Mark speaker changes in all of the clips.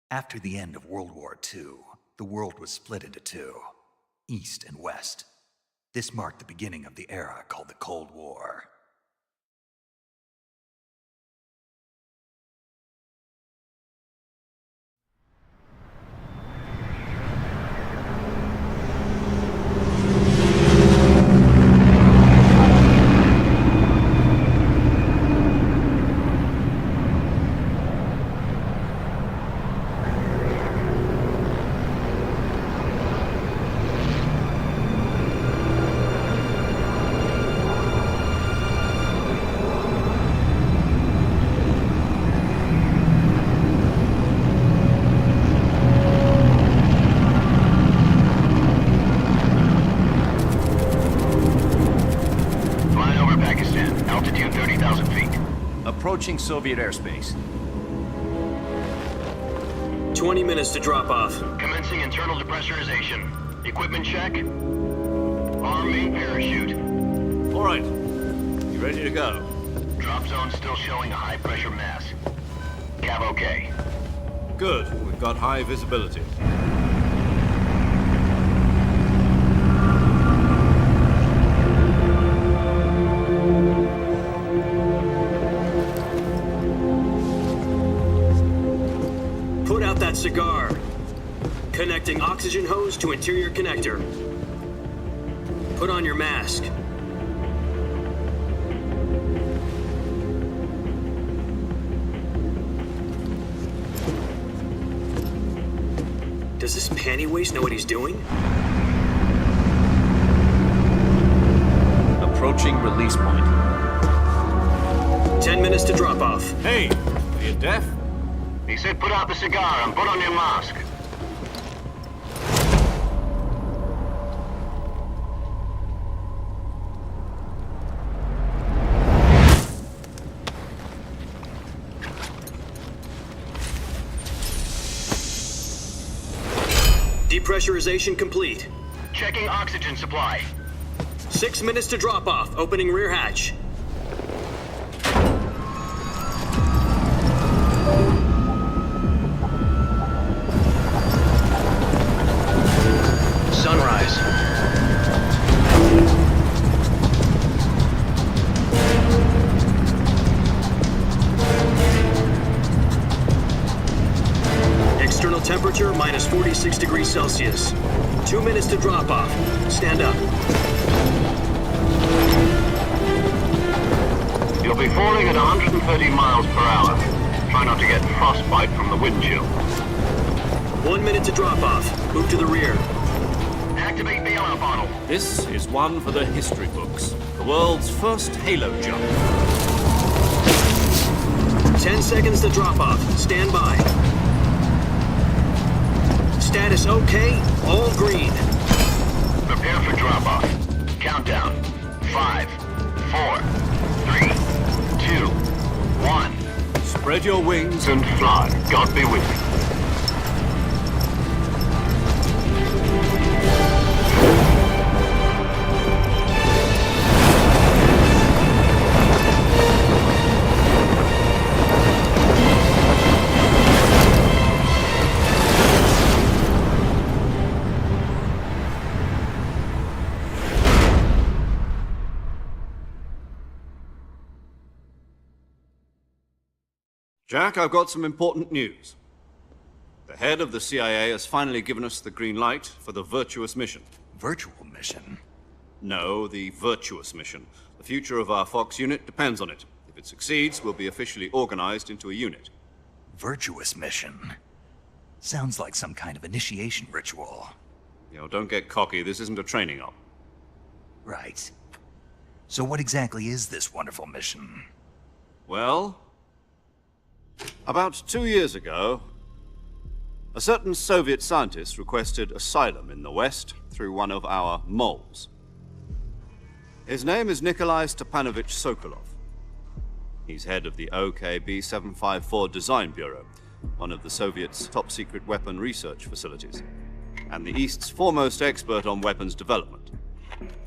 Speaker 1: After the end of World War II, the world was split into two, East and West. This marked the beginning of the era called the Cold War.
Speaker 2: Approaching Soviet airspace.
Speaker 3: 20 minutes to drop off.
Speaker 4: Commencing internal depressurization. Equipment check. Arm main parachute.
Speaker 2: All right. You ready to go?
Speaker 4: Drop zone still showing a high pressure mass. Cav okay.
Speaker 2: Good. We've got high visibility.
Speaker 3: Put out that cigar. Connecting oxygen hose to interior connector. Put on your mask. Does this panty waste know what he's doing?
Speaker 2: Approaching release point.
Speaker 3: 10 minutes to drop off.
Speaker 2: Hey, are you deaf?
Speaker 4: He said put out the cigar and put on your mask.
Speaker 3: Depressurization complete.
Speaker 4: Checking oxygen supply.
Speaker 3: 6 minutes to drop off. Opening rear hatch.
Speaker 4: Sunrise.
Speaker 3: External temperature minus 46 degrees Celsius. 2 minutes to drop off. Stand up.
Speaker 4: You'll be falling at 130 miles per hour. Try not to get frostbite from the wind chill.
Speaker 3: 1 minute to drop off. Move to the rear.
Speaker 4: Activate the air bottle.
Speaker 2: This is one for the history books. The world's first halo jump.
Speaker 3: 10 seconds to drop off. Stand by. Status okay. All green.
Speaker 4: Prepare for drop-off. Countdown. 5, 4, 3, 2, 1.
Speaker 2: Spread your wings
Speaker 4: And fly. God be with you.
Speaker 2: Jack, I've got some important news. The head of the CIA has finally given us the green light for the virtuous mission.
Speaker 1: Virtual mission?
Speaker 2: No, the virtuous mission. The future of our Fox unit depends on it. If it succeeds, we'll be officially organized into a unit.
Speaker 1: Virtuous mission? Sounds like some kind of initiation ritual.
Speaker 2: You know, don't get cocky. This isn't a training op.
Speaker 1: Right. So what exactly is this wonderful mission?
Speaker 2: Well, about 2 years ago, a certain Soviet scientist requested asylum in the West through one of our moles. His name is Nikolai Stepanovich Sokolov. He's head of the OKB-754 Design Bureau, one of the Soviets' top-secret weapon research facilities, and the East's foremost expert on weapons development.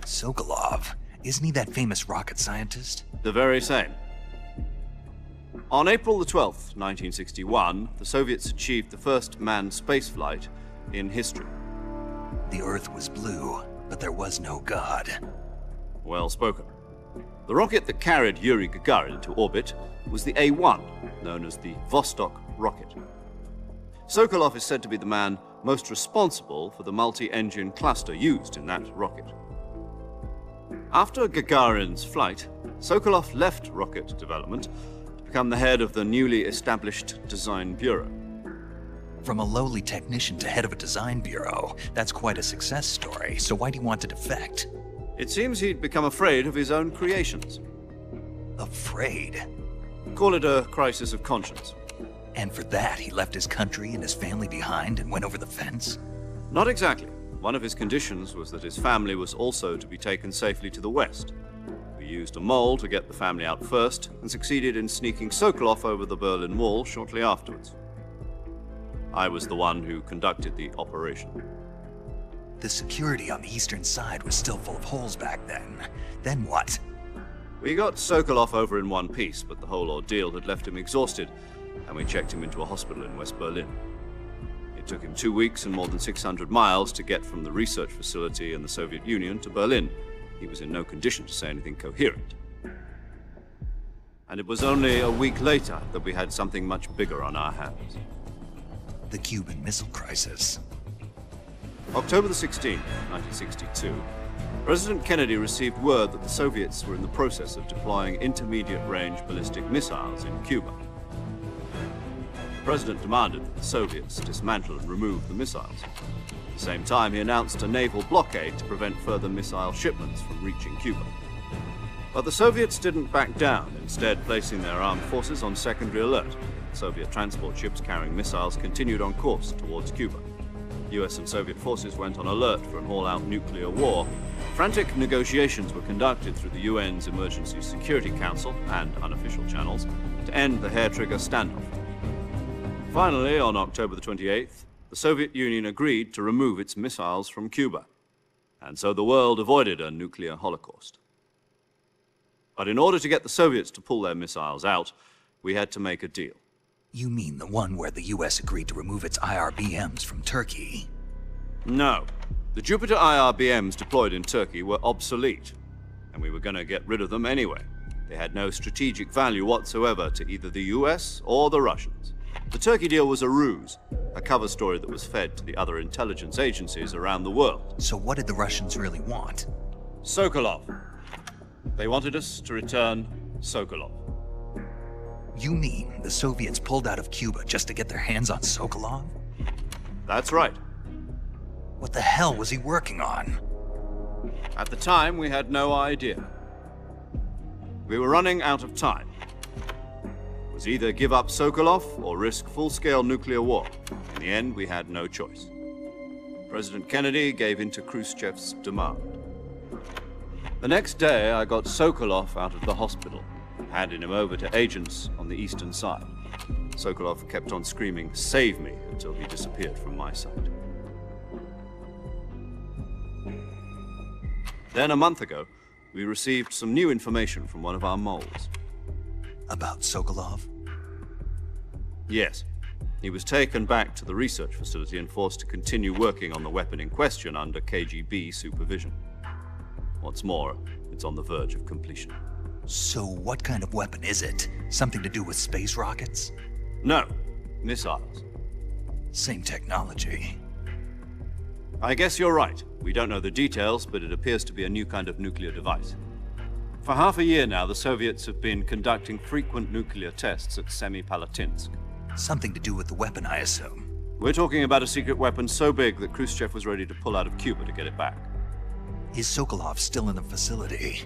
Speaker 1: Sokolov? Isn't he that famous rocket scientist?
Speaker 2: The very same. On April the 12th, 1961, the Soviets achieved the first manned spaceflight in history.
Speaker 1: The Earth was blue, but there was no God.
Speaker 2: Well spoken. The rocket that carried Yuri Gagarin into orbit was the A-1, known as the Vostok rocket. Sokolov is said to be the man most responsible for the multi-engine cluster used in that rocket. After Gagarin's flight, Sokolov left rocket development to become the head of the newly established Design Bureau.
Speaker 1: From a lowly technician to head of a design bureau, that's quite a success story, so why do you want to defect?
Speaker 2: It seems he'd become afraid of his own creations.
Speaker 1: Afraid?
Speaker 2: Call it a crisis of conscience.
Speaker 1: And for that, he left his country and his family behind and went over the fence?
Speaker 2: Not exactly. One of his conditions was that his family was also to be taken safely to the west. We used a mole to get the family out first and succeeded in sneaking Sokolov over the Berlin Wall shortly afterwards. I was the one who conducted the operation.
Speaker 1: The security on the eastern side was still full of holes back then. Then what?
Speaker 2: We got Sokolov over in one piece, but the whole ordeal had left him exhausted, and we checked him into a hospital in West Berlin. It took him 2 weeks and more than 600 miles to get from the research facility in the Soviet Union to Berlin. He was in no condition to say anything coherent. And it was only a week later that we had something much bigger on our hands.
Speaker 1: The Cuban Missile Crisis.
Speaker 2: October the 16th, 1962, President Kennedy received word that the Soviets were in the process of deploying intermediate-range ballistic missiles in Cuba. The President demanded that the Soviets dismantle and remove the missiles. At the same time, he announced a naval blockade to prevent further missile shipments from reaching Cuba. But the Soviets didn't back down, instead placing their armed forces on secondary alert. Soviet transport ships carrying missiles continued on course towards Cuba. US and Soviet forces went on alert for an all-out nuclear war. Frantic negotiations were conducted through the UN's Emergency Security Council and unofficial channels to end the hair-trigger standoff. Finally, on October the 28th, the Soviet Union agreed to remove its missiles from Cuba, and so the world avoided a nuclear holocaust. But in order to get the Soviets to pull their missiles out, we had to make a deal.
Speaker 1: You mean the one where the US agreed to remove its IRBMs from Turkey?
Speaker 2: No. The Jupiter IRBMs deployed in Turkey were obsolete, and we were going to get rid of them anyway. They had no strategic value whatsoever to either the US or the Russians. The Turkey deal was a ruse, a cover story that was fed to the other intelligence agencies around the world.
Speaker 1: So what did the Russians really want?
Speaker 2: Sokolov. They wanted us to return Sokolov.
Speaker 1: You mean the Soviets pulled out of Cuba just to get their hands on Sokolov?
Speaker 2: That's right.
Speaker 1: What the hell was he working on?
Speaker 2: At the time, we had no idea. We were running out of time. It was either give up Sokolov or risk full-scale nuclear war. In the end, we had no choice. President Kennedy gave in to Khrushchev's demand. The next day, I got Sokolov out of the hospital, handing him over to agents on the eastern side. Sokolov kept on screaming, "Save me," until he disappeared from my sight. Then, a month ago, we received some new information from one of our moles.
Speaker 1: About Sokolov?
Speaker 2: Yes. He was taken back to the research facility and forced to continue working on the weapon in question under KGB supervision. What's more, it's on the verge of completion.
Speaker 1: So what kind of weapon is it? Something to do with space rockets?
Speaker 2: No, missiles.
Speaker 1: Same technology.
Speaker 2: I guess you're right. We don't know the details, but it appears to be a new kind of nuclear device. For half a year now, the Soviets have been conducting frequent nuclear tests at Semipalatinsk.
Speaker 1: Something to do with the weapon, I assume.
Speaker 2: We're talking about a secret weapon so big that Khrushchev was ready to pull out of Cuba to get it back.
Speaker 1: Is Sokolov still in the facility?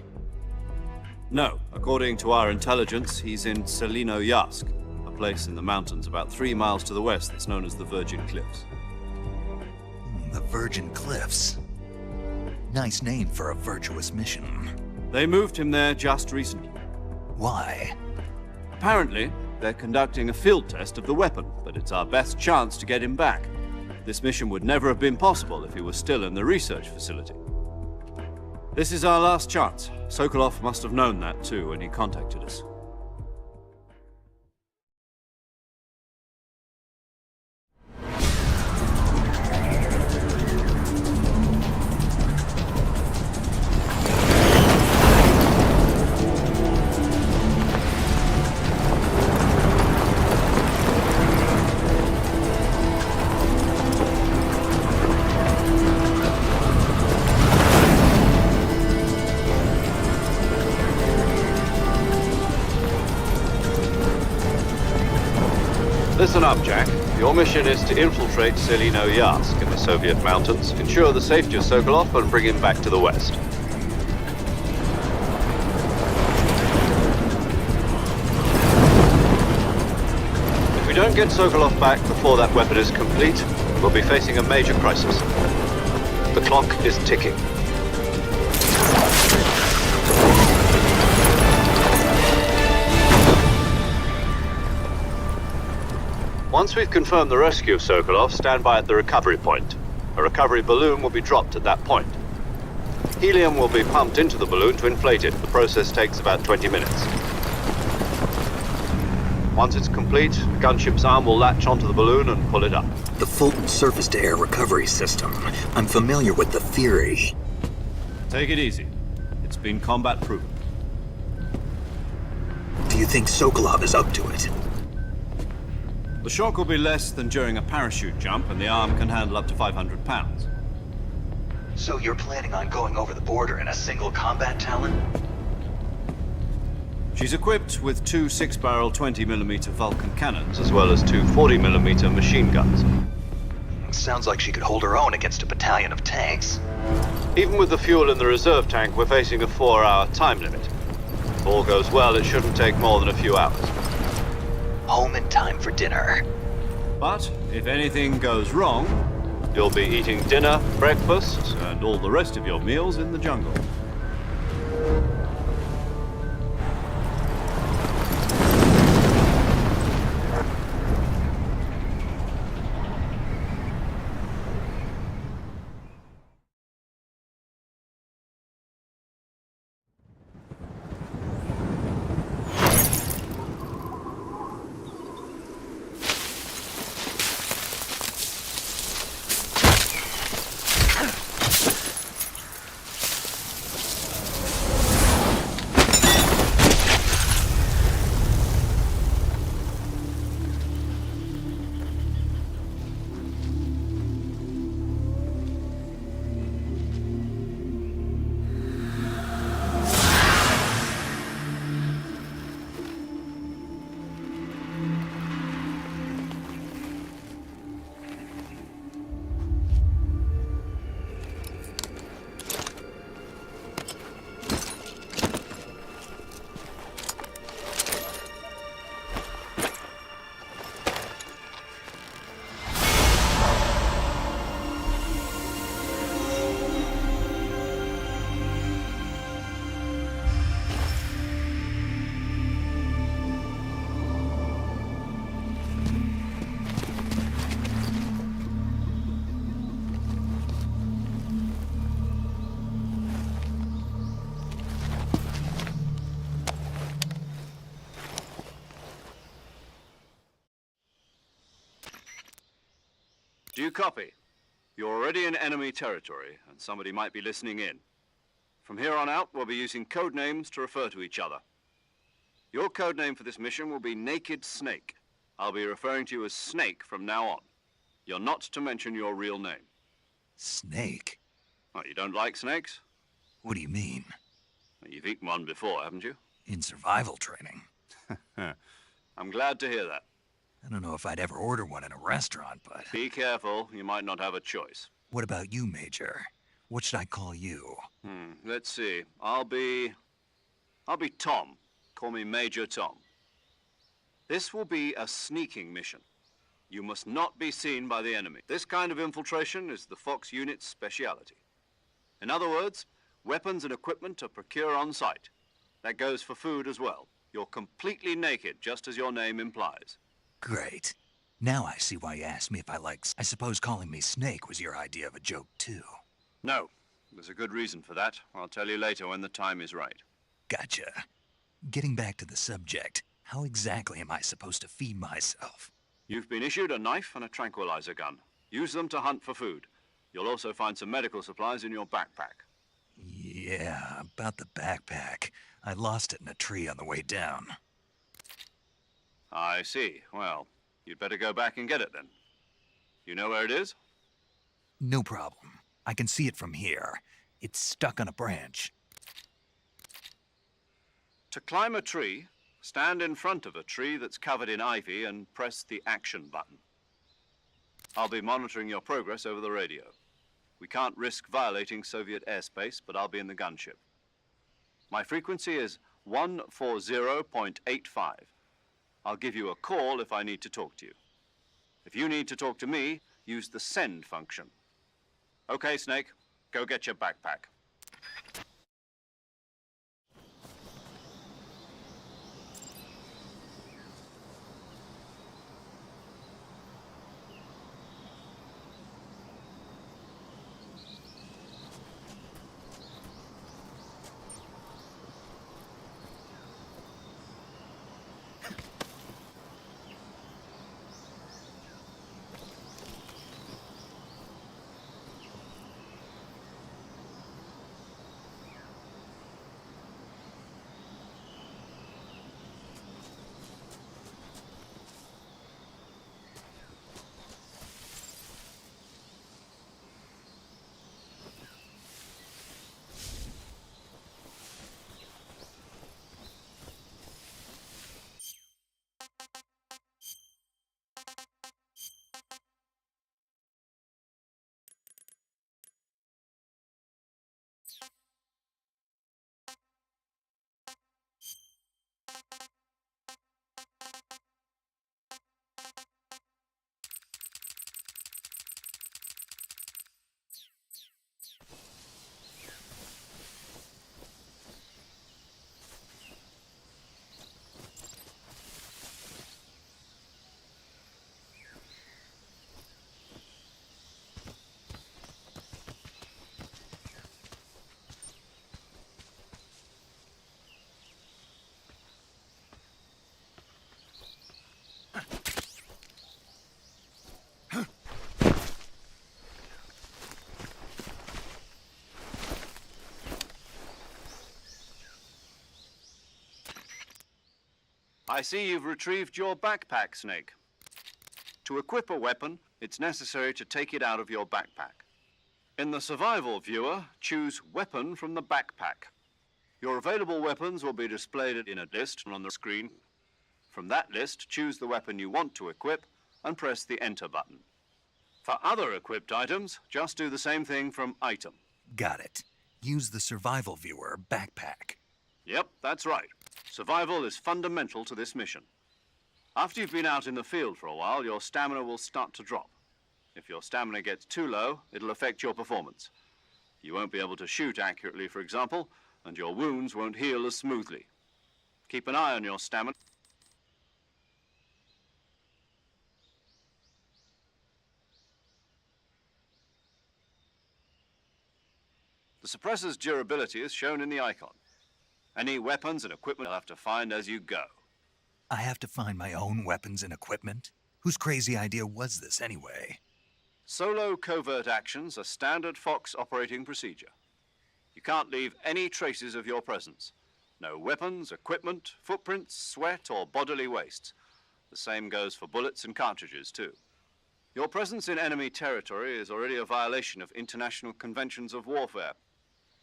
Speaker 2: No. According to our intelligence, he's in Selinoyarsk, a place in the mountains about 3 miles to the west that's known as the Virgin Cliffs.
Speaker 1: The Virgin Cliffs. Nice name for a virtuous mission.
Speaker 2: They moved him there just recently.
Speaker 1: Why?
Speaker 2: Apparently, they're conducting a field test of the weapon, but it's our best chance to get him back. This mission would never have been possible if he was still in the research facility. This is our last chance. Sokolov must have known that too when he contacted us. Listen up, Jack. Your mission is to infiltrate Selino-Yarsk in the Soviet mountains, ensure the safety of Sokolov, and bring him back to the West. If we don't get Sokolov back before that weapon is complete, we'll be facing a major crisis. The clock is ticking. Once we've confirmed the rescue of Sokolov, stand by at the recovery point. A recovery balloon will be dropped at that point. Helium will be pumped into the balloon to inflate it. The process takes about 20 minutes. Once it's complete, the gunship's arm will latch onto the balloon and pull it up.
Speaker 1: The Fulton surface-to-air recovery system. I'm familiar with the theory.
Speaker 2: Take it easy. It's been combat-proven.
Speaker 1: Do you think Sokolov is up to it?
Speaker 2: The shock will be less than during a parachute jump, and the arm can handle up to 500 pounds.
Speaker 1: So you're planning on going over the border in a single combat Talon?
Speaker 2: She's equipped with two 6-barrel 20mm Vulcan cannons, as well as two 40mm machine guns.
Speaker 1: Sounds like she could hold her own against a battalion of tanks.
Speaker 2: Even with the fuel in the reserve tank, we're facing a 4-hour time limit. If all goes well, it shouldn't take more than a few hours.
Speaker 1: Home in time for dinner.
Speaker 2: But if anything goes wrong, you'll be eating dinner, breakfast, and all the rest of your meals in the jungle. Do you copy? You're already in enemy territory, and somebody might be listening in. From here on out, we'll be using code names to refer to each other. Your code name for this mission will be Naked Snake. I'll be referring to you as Snake from now on. You're not to mention your real name.
Speaker 1: Snake?
Speaker 2: Oh, you don't like snakes?
Speaker 1: What do you mean?
Speaker 2: Well, you've eaten one before, haven't you?
Speaker 1: In survival training.
Speaker 2: I'm glad to hear that.
Speaker 1: I don't know if I'd ever order one in a restaurant, but...
Speaker 2: Be careful, you might not have a choice.
Speaker 1: What about you, Major? What should I call you?
Speaker 2: Let's see. I'll be Tom. Call me Major Tom. This will be a sneaking mission. You must not be seen by the enemy. This kind of infiltration is the Fox unit's speciality. In other words, weapons and equipment are procured on site. That goes for food as well. You're completely naked, just as your name implies.
Speaker 1: Great. Now I see why you asked me if I like... I suppose calling me Snake was your idea of a joke, too.
Speaker 2: No. There's a good reason for that. I'll tell you later when the time is right.
Speaker 1: Gotcha. Getting back to the subject, how exactly am I supposed to feed myself?
Speaker 2: You've been issued a knife and a tranquilizer gun. Use them to hunt for food. You'll also find some medical supplies in your backpack.
Speaker 1: Yeah, about the backpack. I lost it in a tree on the way down.
Speaker 2: I see. Well, you'd better go back and get it then. You know where it is?
Speaker 1: No problem. I can see it from here. It's stuck on a branch.
Speaker 2: To climb a tree, Stand in front of a tree that's covered in ivy and press the action button. I'll be monitoring your progress over the radio. We can't risk violating Soviet airspace, but I'll be in the gunship. My frequency is 140.85. I'll give you a call if I need to talk to you. If you need to talk to me, use the send function. Okay, Snake, go get your backpack. I see you've retrieved your backpack, Snake. To equip a weapon, it's necessary to take it out of your backpack. In the survival viewer, choose Weapon from the backpack. Your available weapons will be displayed in a list on the screen. From that list, choose the weapon you want to equip and press the Enter button. For other equipped items, just do the same thing from Item.
Speaker 1: Got it. Use the survival viewer backpack.
Speaker 2: Yep, that's right. Survival is fundamental to this mission. After you've been out in the field for a while, your stamina will start to drop. If your stamina gets too low, it'll affect your performance. You won't be able to shoot accurately, for example, and your wounds won't heal as smoothly. Keep an eye on your stamina. The suppressor's durability is shown in the icon. Any weapons and equipment you'll have to find as you go.
Speaker 1: I have to find my own weapons and equipment? Whose crazy idea was this anyway?
Speaker 2: Solo covert actions are standard Fox operating procedure. You can't leave any traces of your presence. No weapons, equipment, footprints, sweat, or bodily wastes. The same goes for bullets and cartridges, too. Your presence in enemy territory is already a violation of international conventions of warfare.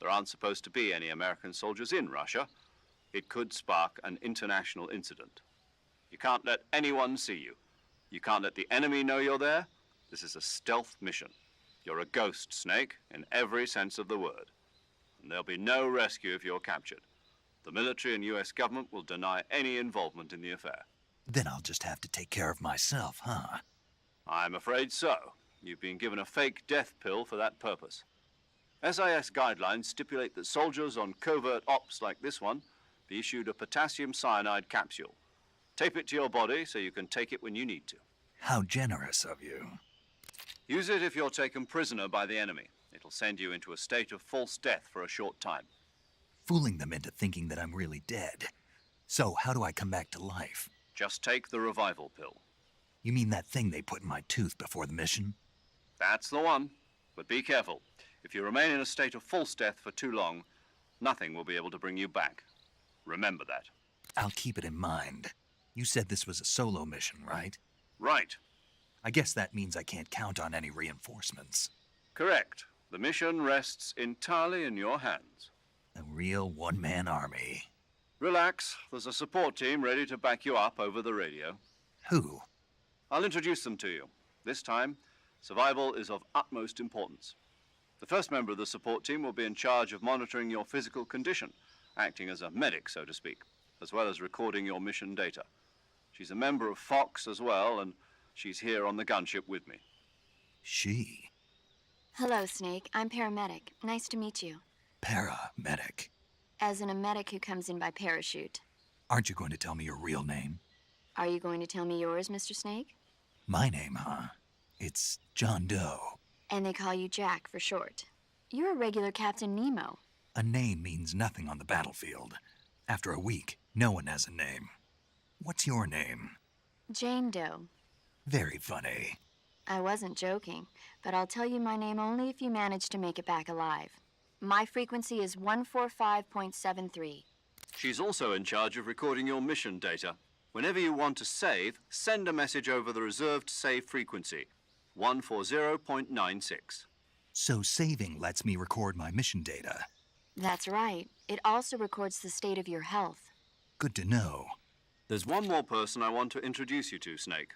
Speaker 2: There aren't supposed to be any American soldiers in Russia. It could spark an international incident. You can't let anyone see you. You can't let the enemy know you're there. This is a stealth mission. You're a ghost, Snake, in every sense of the word. And there'll be no rescue if you're captured. The military and US government will deny any involvement in the affair.
Speaker 1: Then I'll just have to take care of myself, huh?
Speaker 2: I'm afraid so. You've been given a fake death pill for that purpose. SIS guidelines stipulate that soldiers on covert ops like this one be issued a potassium cyanide capsule. Tape it to your body so you can take it when you need to.
Speaker 1: How generous of you.
Speaker 2: Use it if you're taken prisoner by the enemy. It'll send you into a state of false death for a short time.
Speaker 1: Fooling them into thinking that I'm really dead. So how do I come back to life?
Speaker 2: Just take the revival pill.
Speaker 1: You mean that thing they put in my tooth before the mission?
Speaker 2: That's the one. But be careful. If you remain in a state of false death for too long, nothing will be able to bring you back. Remember that.
Speaker 1: I'll keep it in mind. You said this was a solo mission, right?
Speaker 2: Right.
Speaker 1: I guess that means I can't count on any reinforcements.
Speaker 2: Correct. The mission rests entirely in your hands.
Speaker 1: A real one-man army.
Speaker 2: Relax. There's a support team ready to back you up over the radio.
Speaker 1: Who?
Speaker 2: I'll introduce them to you. This time, survival is of utmost importance. The first member of the support team will be in charge of monitoring your physical condition, acting as a medic, so to speak, as well as recording your mission data. She's a member of Fox as well, and she's here on the gunship with me.
Speaker 1: She?
Speaker 5: Hello, Snake. I'm paramedic. Nice to meet you.
Speaker 1: Paramedic.
Speaker 5: As in a medic who comes in by parachute.
Speaker 1: Aren't you going to tell me your real name?
Speaker 5: Are you going to tell me yours, Mr. Snake?
Speaker 1: My name, huh? It's John Doe.
Speaker 5: And they call you Jack for short. You're a regular Captain Nemo.
Speaker 1: A name means nothing on the battlefield. After a week, no one has a name. What's your name?
Speaker 5: Jane Doe.
Speaker 1: Very funny.
Speaker 5: I wasn't joking, but I'll tell you my name only if you manage to make it back alive. My frequency is 145.73.
Speaker 2: She's also in charge of recording your mission data. Whenever you want to save, send a message over the reserved save frequency, 140.96.
Speaker 1: So saving lets me record my mission data.
Speaker 5: That's right. It also records the state of your health.
Speaker 1: Good to know.
Speaker 2: There's one more person I want to introduce you to, Snake.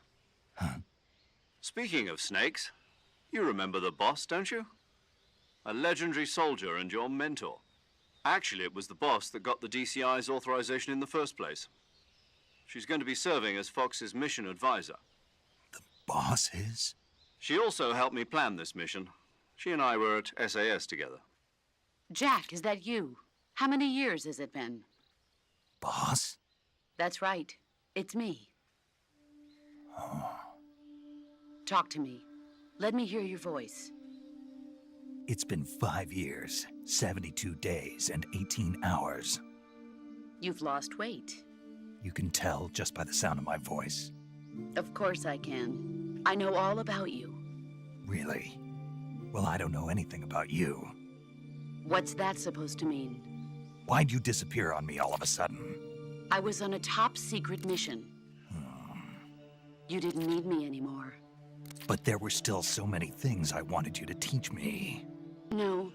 Speaker 1: Huh?
Speaker 2: Speaking of snakes, you remember the boss, don't you? A legendary soldier and your mentor. Actually, it was the boss that got the DCI's authorization in the first place. She's going to be serving as Fox's mission advisor.
Speaker 1: The boss is?
Speaker 2: She also helped me plan this mission. She and I were at SAS together.
Speaker 6: Jack, is that you? How many years has it been?
Speaker 1: Boss?
Speaker 6: That's right. It's me.
Speaker 1: Oh.
Speaker 6: Talk to me. Let me hear your voice.
Speaker 1: It's been 5 years, 72 days, and 18 hours.
Speaker 6: You've lost weight.
Speaker 1: You can tell just by the sound of my voice.
Speaker 6: Of course I can. I know all about you.
Speaker 1: Really? Well, I don't know anything about you.
Speaker 6: What's that supposed to mean?
Speaker 1: Why'd you disappear on me all of a sudden?
Speaker 6: I was on a top secret mission. You didn't need me anymore.
Speaker 1: But there were still so many things I wanted you to teach me.
Speaker 6: No,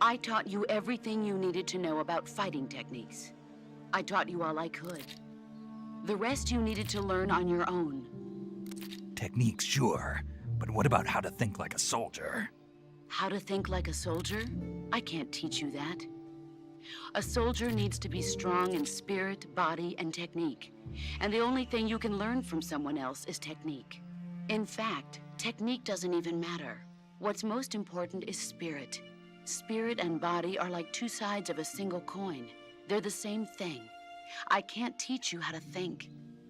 Speaker 6: I taught you everything you needed to know about fighting techniques. I taught you all I could. The rest you needed to learn on your own.
Speaker 1: Techniques, sure. But what about how to think like a soldier?
Speaker 6: How to think like a soldier? I can't teach you that. A soldier needs to be strong in spirit, body, and technique. And the only thing you can learn from someone else is technique. In fact, technique doesn't even matter. What's most important is spirit. Spirit and body are like two sides of a single coin. They're the same thing. I can't teach you how to think.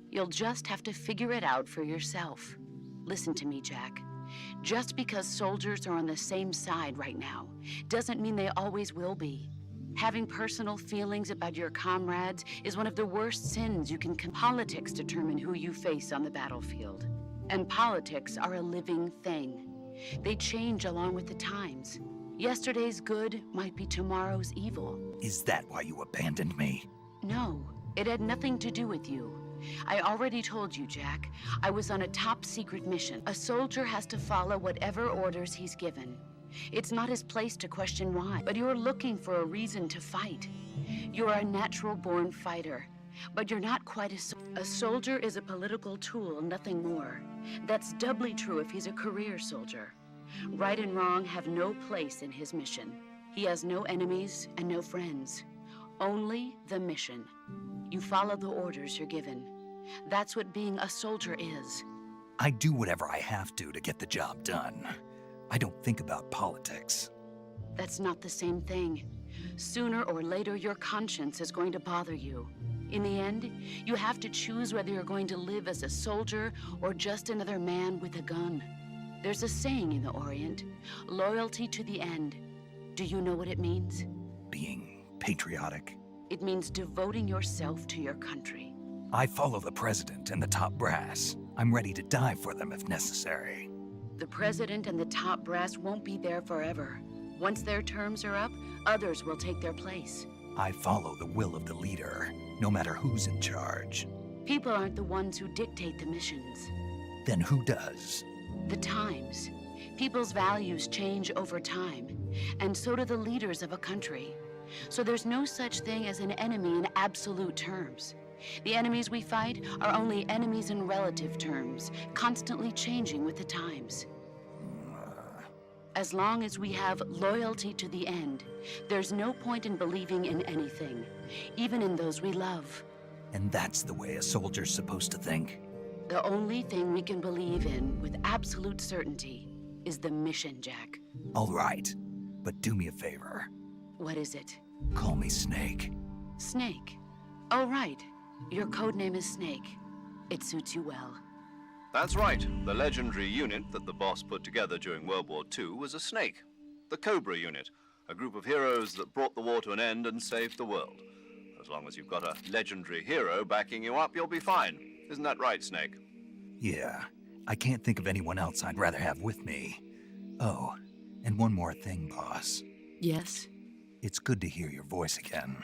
Speaker 6: You'll just have to figure it out for yourself. Listen to me, Jack. Just because soldiers are on the same side right now doesn't mean they always will be. Having personal feelings about your comrades is one of the worst sins you can commit. Politics determine who you face on the battlefield. And politics are a living thing. They change along with the times. Yesterday's good might be tomorrow's evil.
Speaker 1: Is that why you abandoned me?
Speaker 6: No, it had nothing to do with you. I already told you, Jack. I was on a top secret mission. A soldier has to follow whatever orders he's given. It's not his place to question why, but you're looking for a reason to fight. You're a natural-born fighter, but you're not quite a soldier is a political tool, nothing more. That's doubly true if he's a career soldier. Right and wrong have no place in his mission. He has no enemies and no friends. Only the mission. You follow the orders you're given. That's what being a soldier is.
Speaker 1: I do whatever I have to get the job done. I don't think about politics.
Speaker 6: That's not the same thing. Sooner or later, your conscience is going to bother you. In the end, you have to choose whether you're going to live as a soldier or just another man with a gun. There's a saying in the Orient, loyalty to the end. Do you know what it means?
Speaker 1: Being patriotic.
Speaker 6: It means devoting yourself to your country.
Speaker 1: I follow the president and the top brass. I'm ready to die for them if necessary.
Speaker 6: The president and the top brass won't be there forever. Once their terms are up, others will take their place.
Speaker 1: I follow the will of the leader, no matter who's in charge.
Speaker 6: People aren't the ones who dictate the missions.
Speaker 1: Then who does?
Speaker 6: The times. People's values change over time, and so do the leaders of a country. So there's no such thing as an enemy in absolute terms. The enemies we fight are only enemies in relative terms, constantly changing with the times. As long as we have loyalty to the end, there's no point in believing in anything, even in those we love.
Speaker 1: And that's the way a soldier's supposed to think?
Speaker 6: The only thing we can believe in with absolute certainty is the mission, Jack.
Speaker 1: All right, but do me a favor.
Speaker 6: What is it?
Speaker 1: Call me Snake.
Speaker 6: Snake. Oh, right. Your code name is Snake. It suits you well.
Speaker 2: That's right. The legendary unit that the boss put together during World War II was a snake. The Cobra unit, a group of heroes that brought the war to an end and saved the world. As long as you've got a legendary hero backing you up, you'll be fine. Isn't that right, Snake?
Speaker 1: Yeah, I can't think of anyone else I'd rather have with me. Oh, and one more thing, boss.
Speaker 6: Yes?
Speaker 1: It's good to hear your voice again.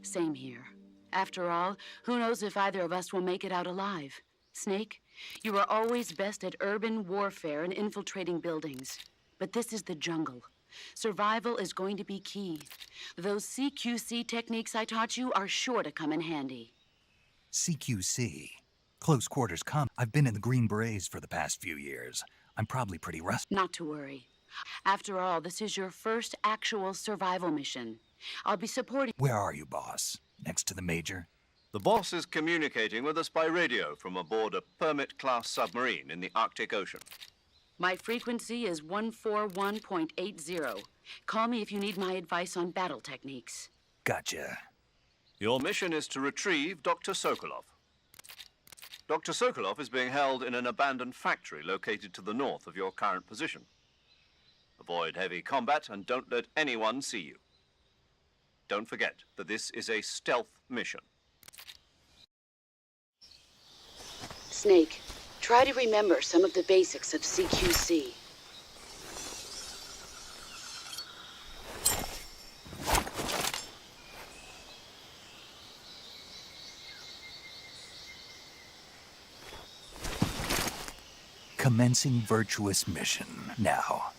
Speaker 6: Same here. After all, who knows if either of us will make it out alive? Snake, you are always best at urban warfare and infiltrating buildings. But this is the jungle. Survival is going to be key. Those CQC techniques I taught you are sure to come in handy.
Speaker 1: CQC? Close quarters combat. I've been in the Green Berets for the past few years. I'm probably pretty rusty.
Speaker 6: Not to worry. After all, this is your first actual survival mission. I'll be supporting...
Speaker 1: Where are you, boss? Next to the Major?
Speaker 2: The boss is communicating with us by radio from aboard a Permit-class submarine in the Arctic Ocean.
Speaker 6: My frequency is 141.80. Call me if you need my advice on battle techniques.
Speaker 1: Gotcha.
Speaker 2: Your mission is to retrieve Dr. Sokolov. Dr. Sokolov is being held in an abandoned factory located to the north of your current position. Avoid heavy combat and don't let anyone see you. Don't forget that this is a stealth mission.
Speaker 6: Snake, try to remember some of the basics of CQC.
Speaker 1: Commencing virtuous mission now.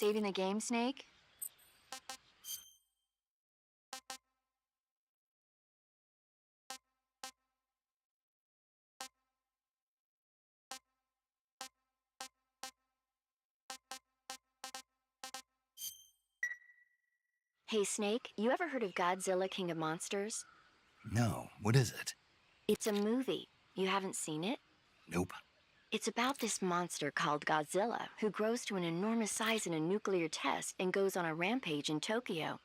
Speaker 5: saving the game, Snake? Hey, Snake, you ever heard of Godzilla, King of Monsters?
Speaker 1: No, what is it?
Speaker 5: It's a movie. You haven't seen it?
Speaker 1: Nope.
Speaker 5: It's about this monster called Godzilla, who grows to an enormous size in a nuclear test and goes on a rampage in Tokyo.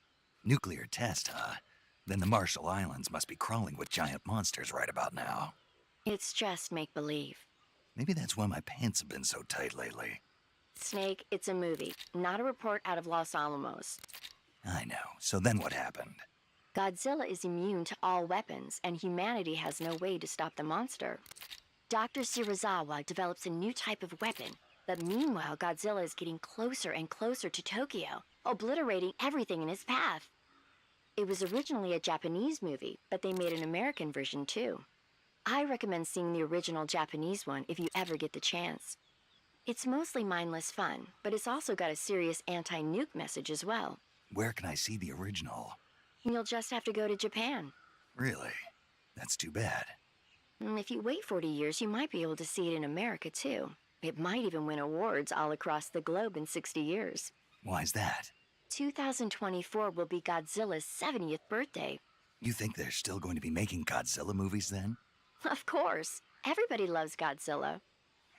Speaker 1: Nuclear test, huh? Then the Marshall Islands must be crawling with giant monsters right about now.
Speaker 5: It's just make-believe.
Speaker 1: Maybe that's why my pants have been so tight lately.
Speaker 5: Snake, it's a movie, not a report out of Los Alamos.
Speaker 1: I know. So then what happened?
Speaker 5: Godzilla is immune to all weapons, and humanity has no way to stop the monster. Dr. Shirazawa develops a new type of weapon, but meanwhile Godzilla is getting closer and closer to Tokyo, obliterating everything in his path. It was originally a Japanese movie, but they made an American version too. I recommend seeing the original Japanese one if you ever get the chance. It's mostly mindless fun, but it's also got a serious anti-nuke message as well.
Speaker 1: Where can I see the original?
Speaker 5: You'll just have to go to Japan.
Speaker 1: Really? That's too bad.
Speaker 5: If you wait 40 years, you might be able to see it in America too. It might even win awards all across the globe in 60 years.
Speaker 1: Why's that?
Speaker 5: 2024 will be Godzilla's 70th birthday.
Speaker 1: You think they're still going to be making Godzilla movies then?
Speaker 5: Of course. Everybody loves Godzilla.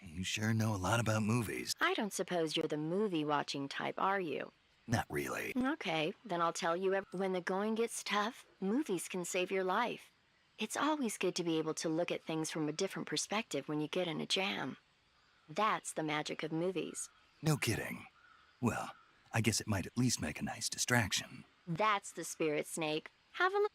Speaker 1: You sure know a lot about movies.
Speaker 5: I don't suppose you're the movie-watching type, are you?
Speaker 1: Not really.
Speaker 5: Okay, then I'll tell you, when the going gets tough, movies can save your life. It's always good to be able to look at things from a different perspective when you get in a jam. That's the magic of movies.
Speaker 1: No kidding. Well, I guess it might at least make a nice distraction.
Speaker 5: That's the spirit, Snake. Have a look.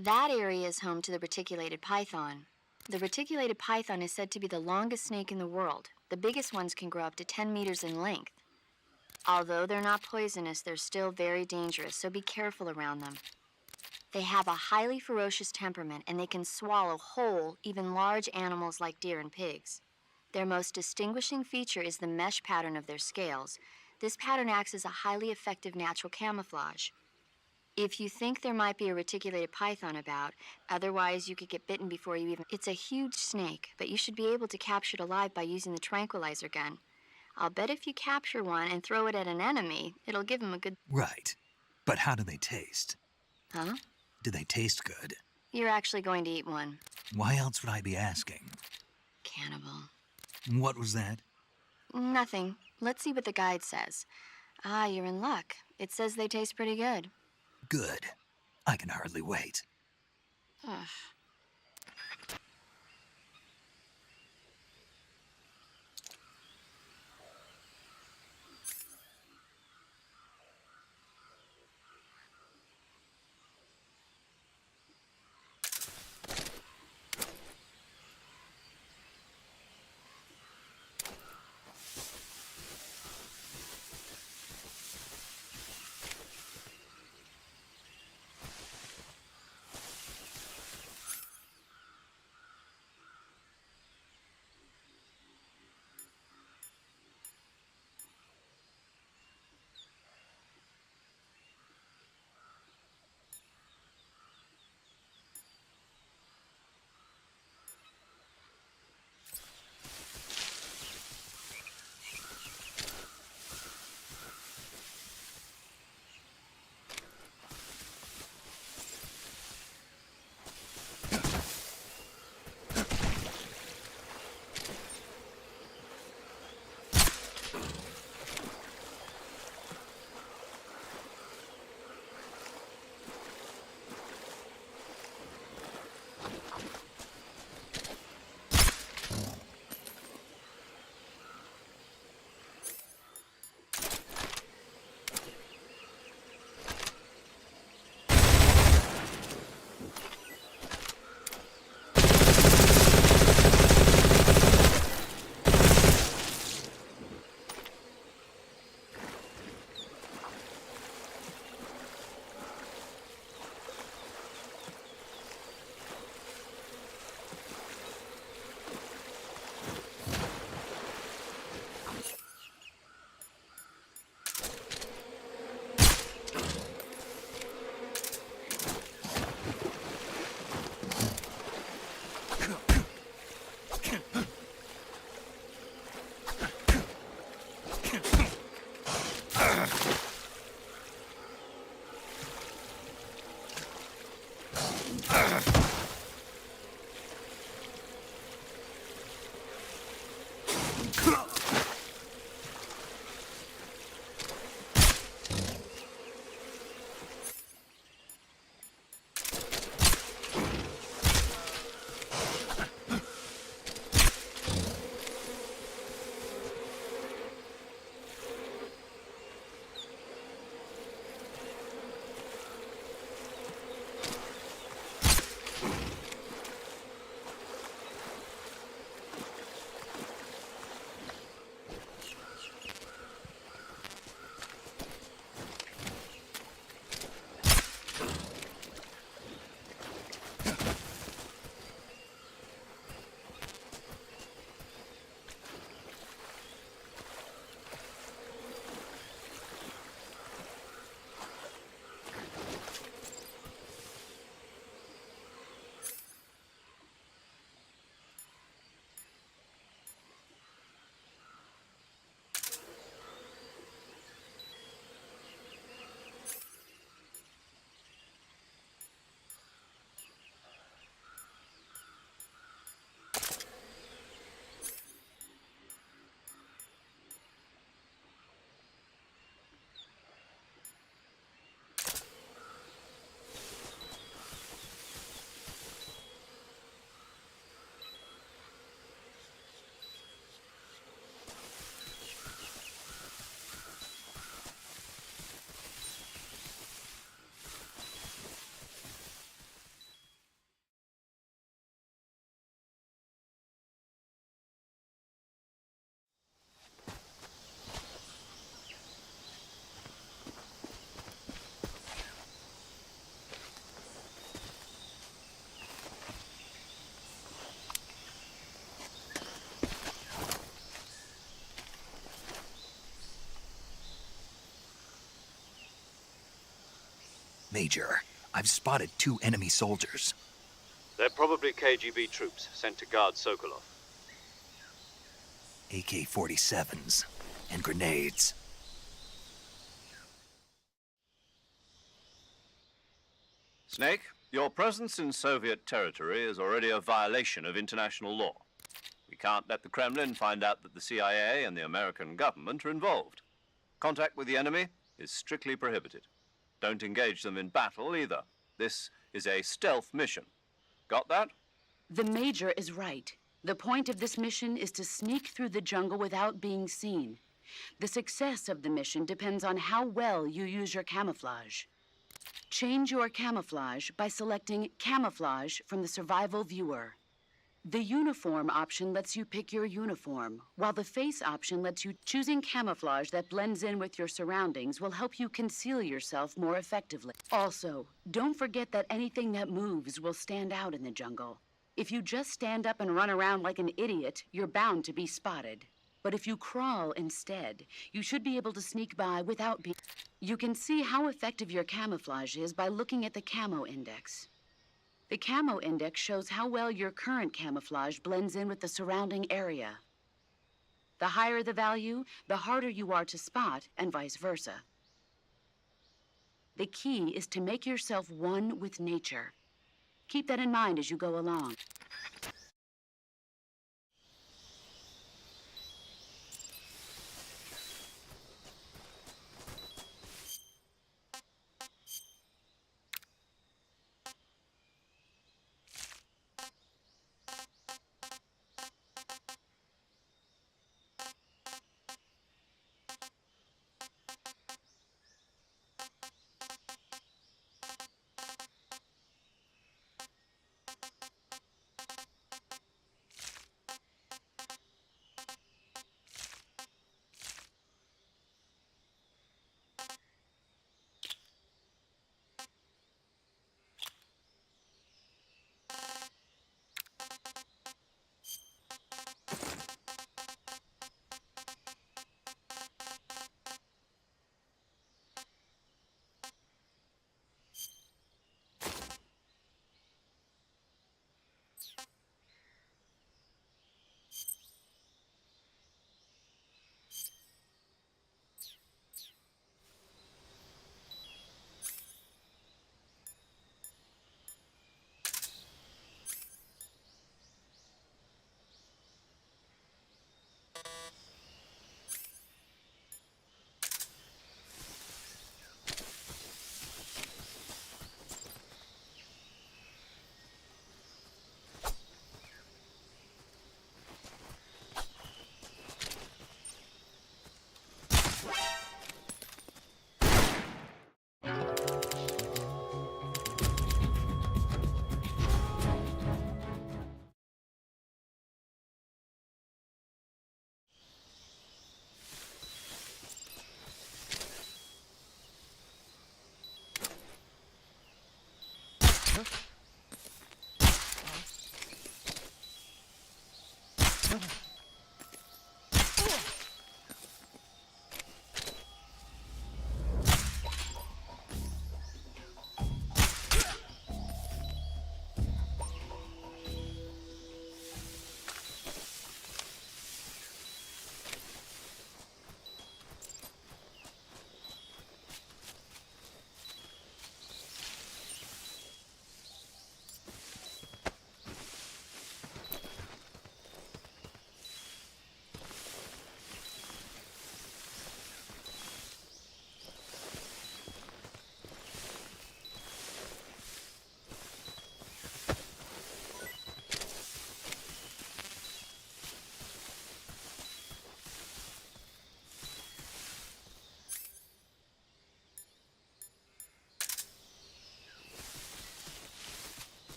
Speaker 5: That area is home to the reticulated python. The reticulated python is said to be the longest snake in the world. The biggest ones can grow up to 10 meters in length. Although they're not poisonous, they're still very dangerous, so be careful around them. They have a highly ferocious temperament, and they can swallow whole, even large animals like deer and pigs. Their most distinguishing feature is the mesh pattern of their scales. This pattern acts as a highly effective natural camouflage. If you think there might be a reticulated python about, otherwise you could get bitten before you even... It's a huge snake, but you should be able to capture it alive by using the tranquilizer gun. I'll bet if you capture one and throw it at an enemy, it'll give him a good...
Speaker 1: Right. But how do they taste?
Speaker 5: Huh?
Speaker 1: Do they taste good?
Speaker 5: You're actually going to eat one.
Speaker 1: Why else would I be asking?
Speaker 5: Cannibal.
Speaker 1: What was that?
Speaker 5: Nothing. Let's see what the guide says. Ah, you're in luck. It says they taste pretty good.
Speaker 1: Good. I can hardly wait.
Speaker 5: Ugh.
Speaker 1: Major, I've spotted 2 enemy soldiers.
Speaker 2: They're probably KGB troops sent to guard Sokolov.
Speaker 1: AK-47s and grenades.
Speaker 2: Snake, your presence in Soviet territory is already a violation of international law. We can't let the Kremlin find out that the CIA and the American government are involved. Contact with the enemy is strictly prohibited. Don't engage them in battle either. This is a stealth mission. Got that?
Speaker 6: The Major is right. The point of this mission is to sneak through the jungle without being seen. The success of the mission depends on how well you use your camouflage. Change your camouflage by selecting Camouflage from the Survival Viewer. The Uniform option lets you pick your uniform, while the Face option lets you choosing camouflage that blends in with your surroundings will help you conceal yourself more effectively. Also, don't forget that anything that moves will stand out in the jungle. If you just stand up and run around like an idiot, you're bound to be spotted. But if you crawl instead, you should be able to sneak by without being... You can see how effective your camouflage is by looking at the Camo Index. The Camo Index shows how well your current camouflage blends in with the surrounding area. The higher the value, the harder you are to spot, and vice versa. The key is to make yourself one with nature. Keep that in mind as you go along.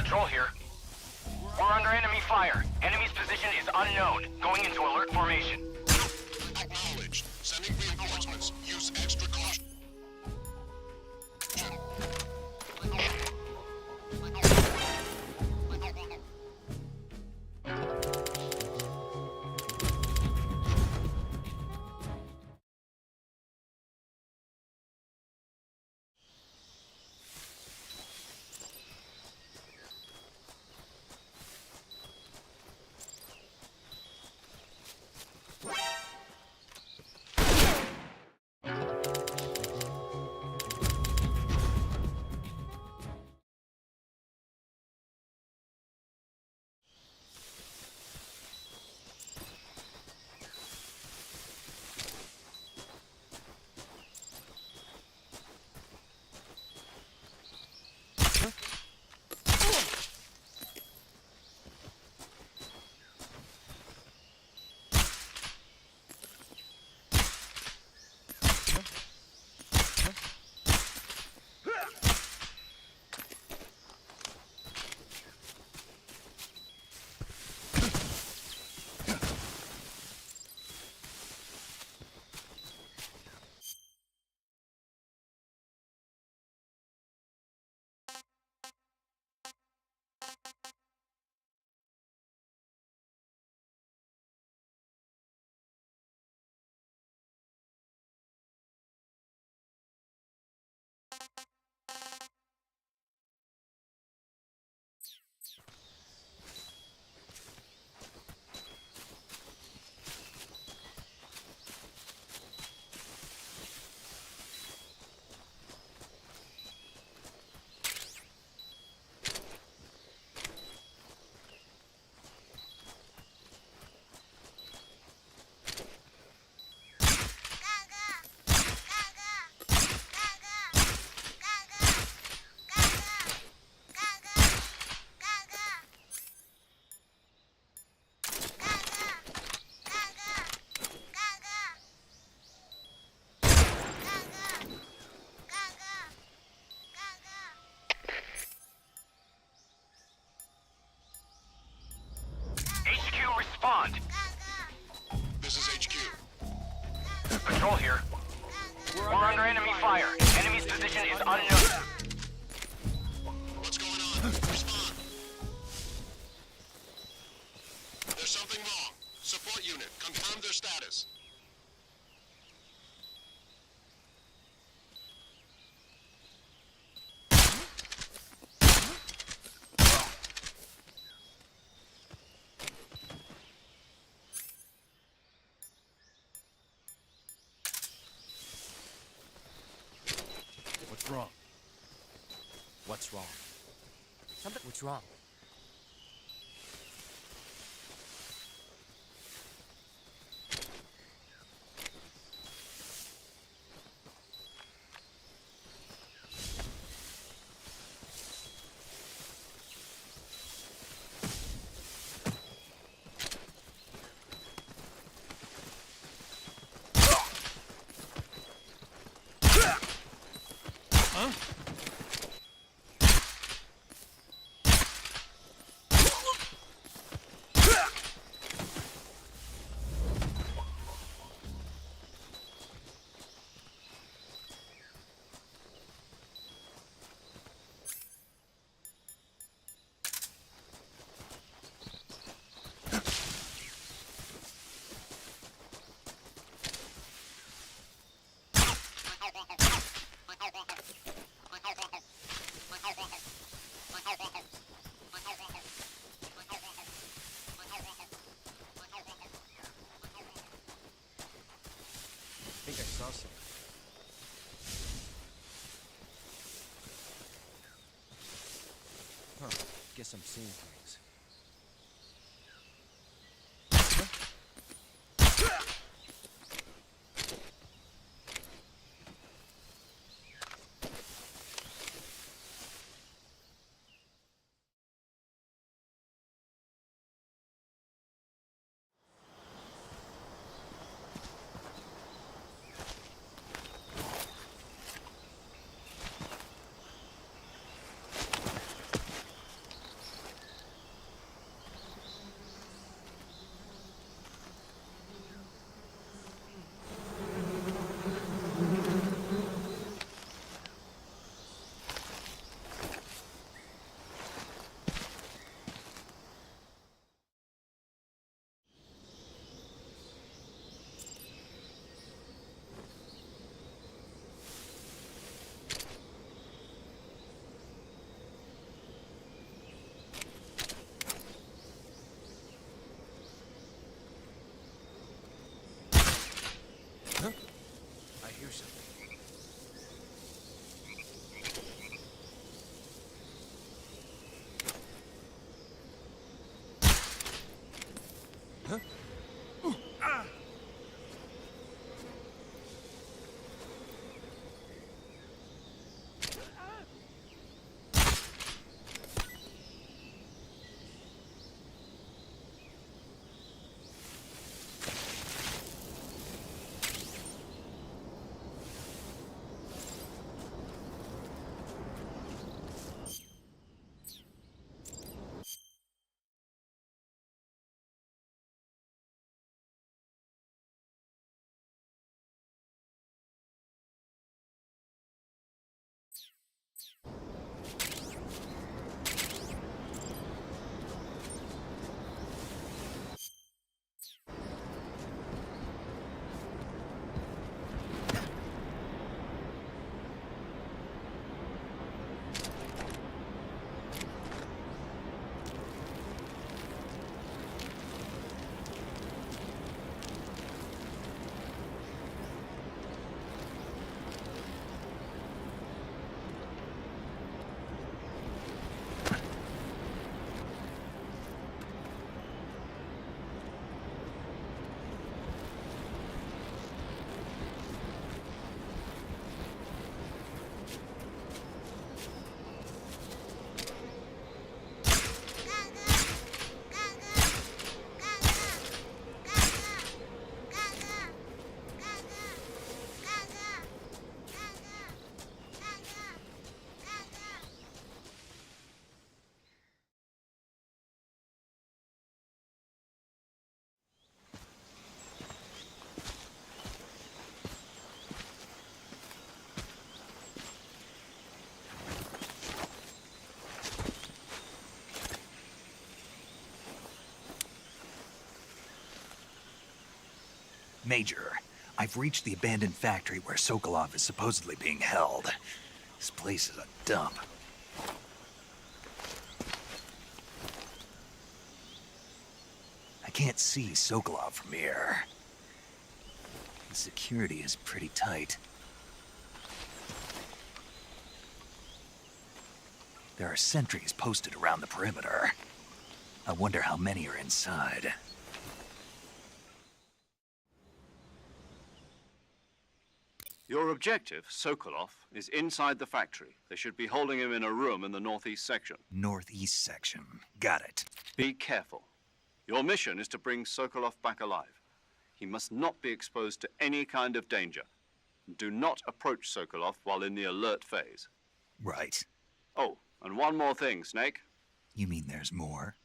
Speaker 7: Patrol here. We're under enemy fire. Enemy's position is unknown. Going into alert formation.
Speaker 8: Acknowledged. Sending reinforcements. Use extra caution.
Speaker 7: Respond.
Speaker 8: This is HQ.
Speaker 7: Patrol here. We're under enemy fire. Enemy's position is unknown.
Speaker 8: What's going on? Respond. There's something wrong. Support unit, confirm their status.
Speaker 9: What's wrong? What's wrong? What's wrong? Huh? I think I saw something. Huh. Guess I'm seeing things.
Speaker 1: Major, I've reached the abandoned factory where Sokolov is supposedly being held. This place is a dump. I can't see Sokolov from here. The security is pretty tight. There are sentries posted around the perimeter. I wonder how many are inside.
Speaker 2: Your objective, Sokolov, is inside the factory. They should be holding him in a room in the northeast section.
Speaker 1: Northeast section. Got it.
Speaker 2: Be careful. Your mission is to bring Sokolov back alive. He must not be exposed to any kind of danger. Do not approach Sokolov while in the alert phase.
Speaker 1: Right.
Speaker 2: Oh, and one more thing, Snake.
Speaker 1: You mean there's more?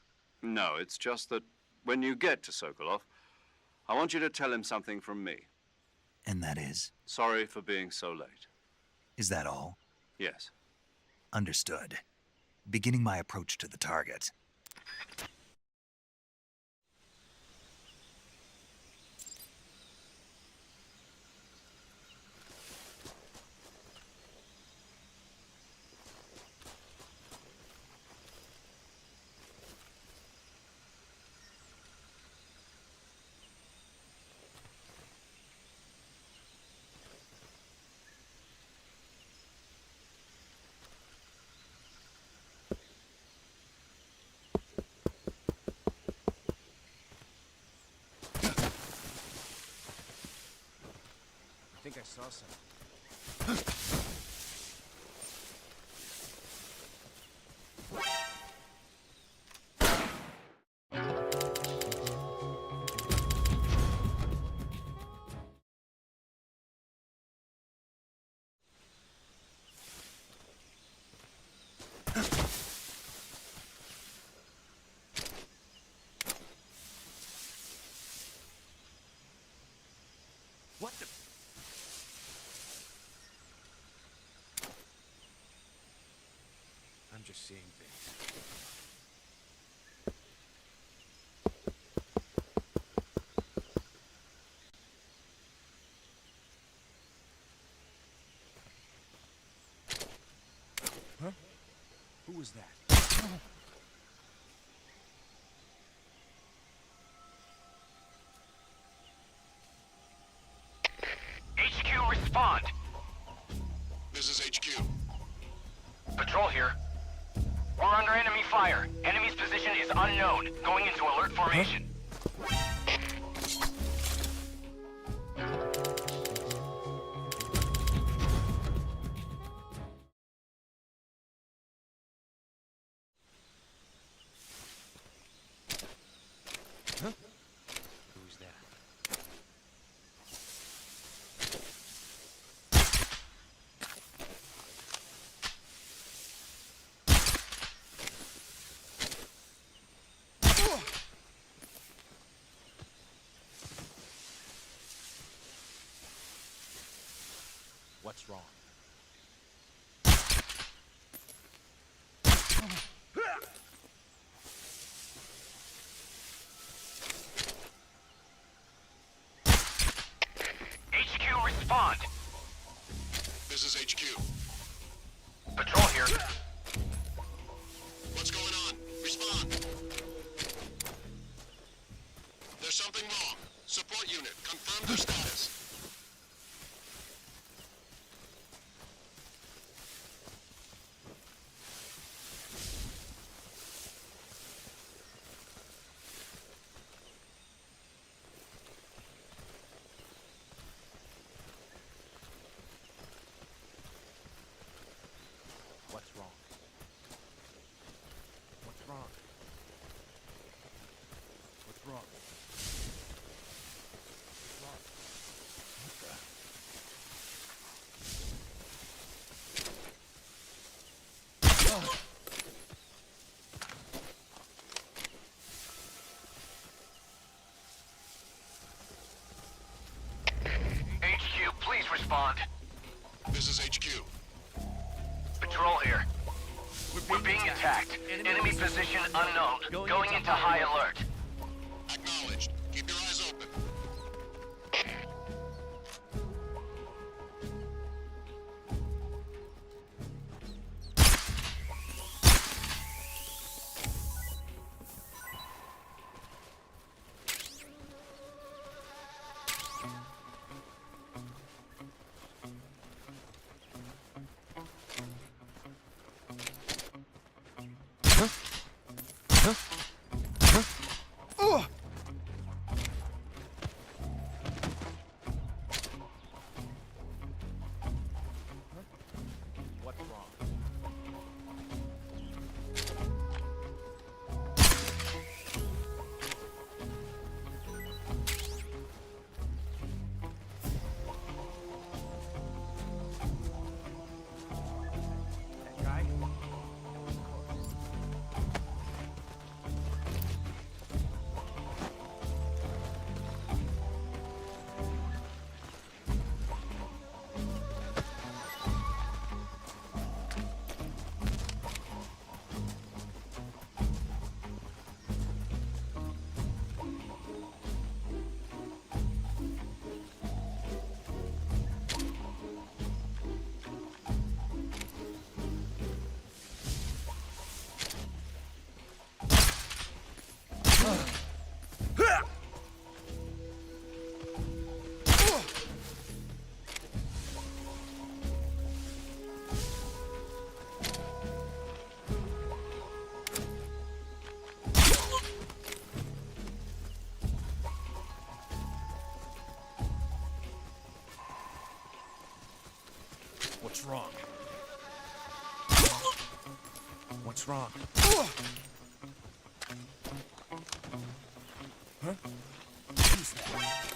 Speaker 2: No, it's just that when you get to Sokolov, I want you to tell him something from me.
Speaker 1: And that is?
Speaker 2: Sorry for being so late.
Speaker 1: Is that all?
Speaker 2: Yes.
Speaker 1: Understood. Beginning my approach to the target.
Speaker 9: I think I saw something. What the? I'm just seeing things. Huh? Who was that?
Speaker 7: HQ, respond.
Speaker 8: This is HQ.
Speaker 7: Patrol here. We're under enemy fire. Enemy's position is unknown. Going into alert formation.
Speaker 9: Huh? Who's that? What's wrong?
Speaker 7: HQ, respond.
Speaker 8: This is HQ.
Speaker 7: Patrol here.
Speaker 8: What's going on? Respond. There's something wrong. Support unit, confirm their status.
Speaker 9: What's wrong? What's wrong? What's wrong? What's wrong?
Speaker 7: HQ, please respond.
Speaker 8: This is HQ.
Speaker 7: Patrol here. We're being attacked. Enemy position unknown. Going into high alert.
Speaker 8: Acknowledged. Keep your eyes open.
Speaker 9: What's wrong? That guy? What's wrong? What's wrong? Huh? Who's that?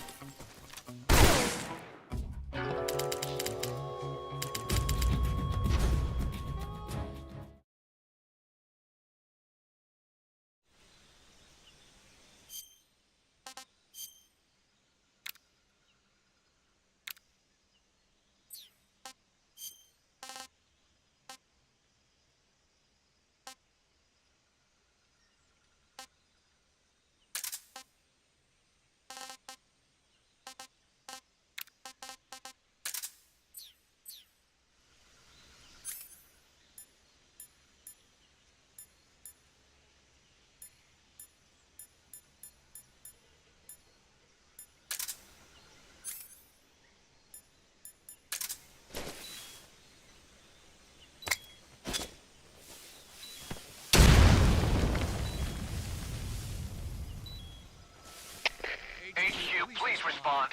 Speaker 7: HQ, please respond.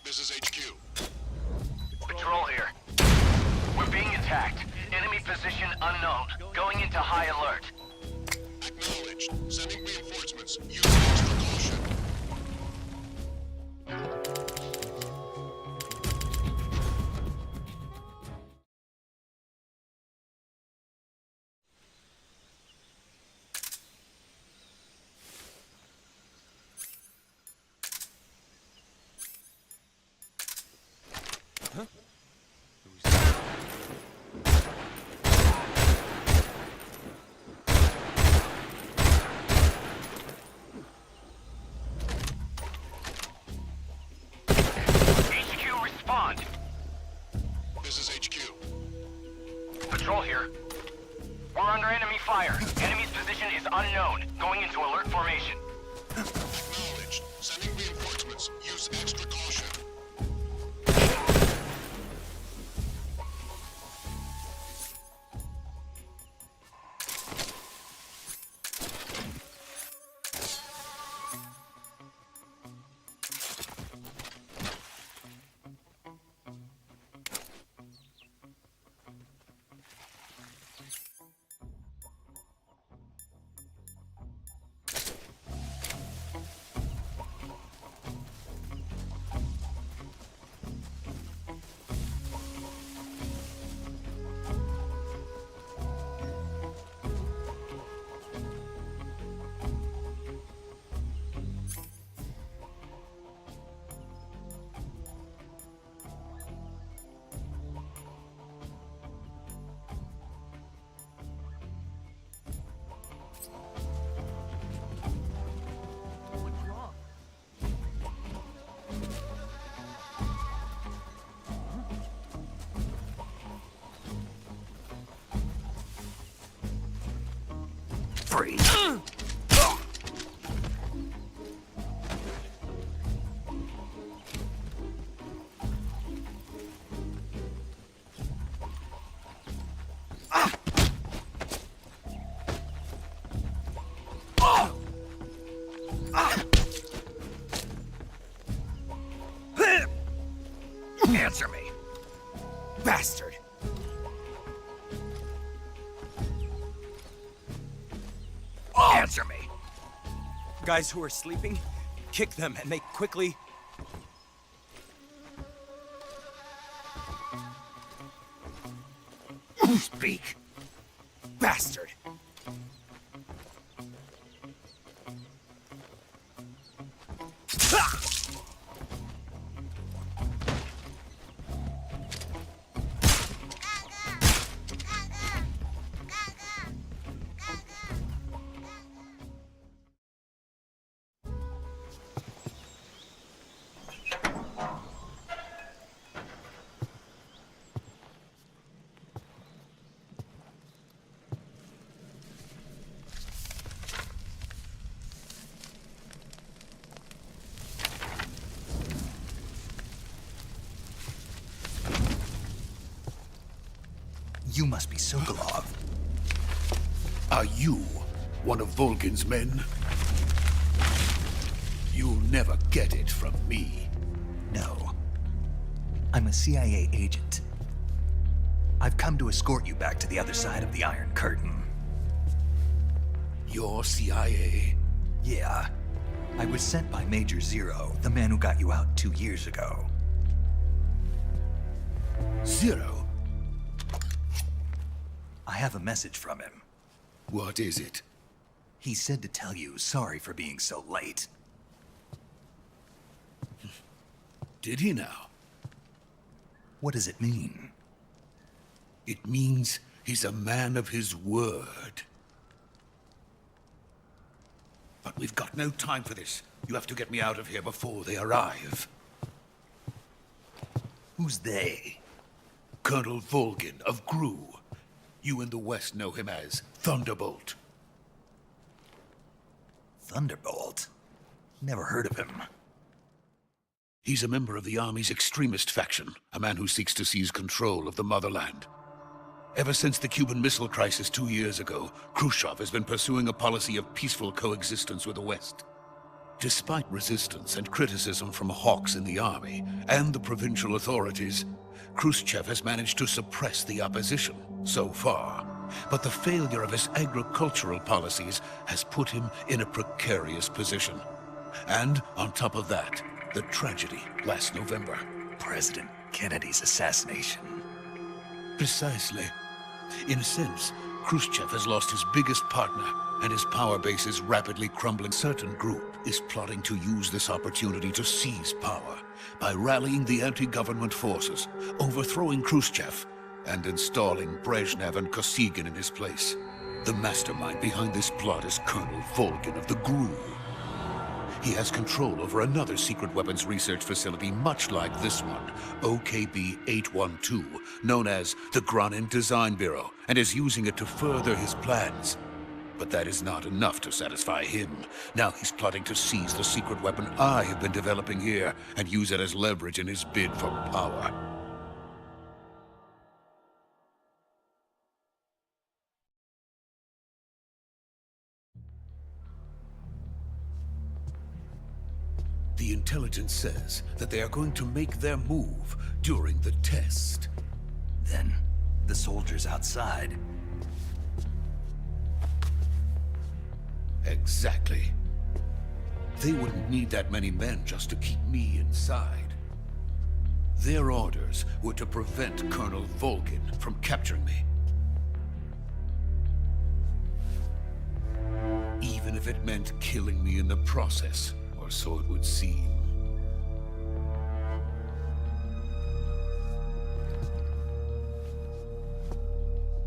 Speaker 8: This is HQ.
Speaker 7: Patrol here. We're being attacked. Enemy position unknown. Going into high alert.
Speaker 8: Acknowledged. Sending reinforcements. Use extra caution.
Speaker 7: HQ, respond.
Speaker 8: This is HQ.
Speaker 7: Patrol here. We're under enemy fire. Enemy's position is unknown. Going into alert formation.
Speaker 8: Acknowledged. Sending reinforcements. Use extra caution.
Speaker 1: Freeze.
Speaker 10: Answer me!
Speaker 9: Guys who are sleeping, kick them and make quickly...
Speaker 10: Speak! Bastard!
Speaker 1: You must be Sokolov.
Speaker 11: Are you one of Volgin's men? You'll never get it from me.
Speaker 1: No. I'm a CIA agent. I've come to escort you back to the other side of the Iron Curtain.
Speaker 11: You're CIA?
Speaker 1: Yeah. I was sent by Major Zero, the man who got you out 2 years ago.
Speaker 11: Zero?
Speaker 1: I have a message from him.
Speaker 11: What is it?
Speaker 1: He said to tell you sorry for being so late.
Speaker 11: Did he now?
Speaker 1: What does it mean?
Speaker 11: It means he's a man of his word. But we've got no time for this. You have to get me out of here before they arrive.
Speaker 1: Who's they?
Speaker 11: Colonel Volgin of GRU. You in the West know him as Thunderbolt.
Speaker 1: Thunderbolt? Never heard of him.
Speaker 11: He's a member of the Army's extremist faction, a man who seeks to seize control of the motherland. Ever since the Cuban Missile Crisis 2 years ago, Khrushchev has been pursuing a policy of peaceful coexistence with the West. Despite resistance and criticism from hawks in the army and the provincial authorities, Khrushchev has managed to suppress the opposition so far. But the failure of his agricultural policies has put him in a precarious position. And on top of that, the tragedy last November.
Speaker 1: President Kennedy's assassination.
Speaker 11: Precisely. In a sense, Khrushchev has lost his biggest partner, and his power base is rapidly crumbling. A certain group is plotting to use this opportunity to seize power by rallying the anti-government forces, overthrowing Khrushchev, and installing Brezhnev and Kosygin in his place. The mastermind behind this plot is Colonel Volgin of the GRU. He has control over another secret weapons research facility much like this one, OKB-812, known as the Granin Design Bureau, and is using it to further his plans. But that is not enough to satisfy him. Now he's plotting to seize the secret weapon I have been developing here and use it as leverage in his bid for power. The intelligence says that they are going to make their move during the test.
Speaker 1: Then, the soldiers outside.
Speaker 11: Exactly. They wouldn't need that many men just to keep me inside. Their orders were to prevent Colonel Volgin from capturing me. Even if it meant killing me in the process, or so it would seem.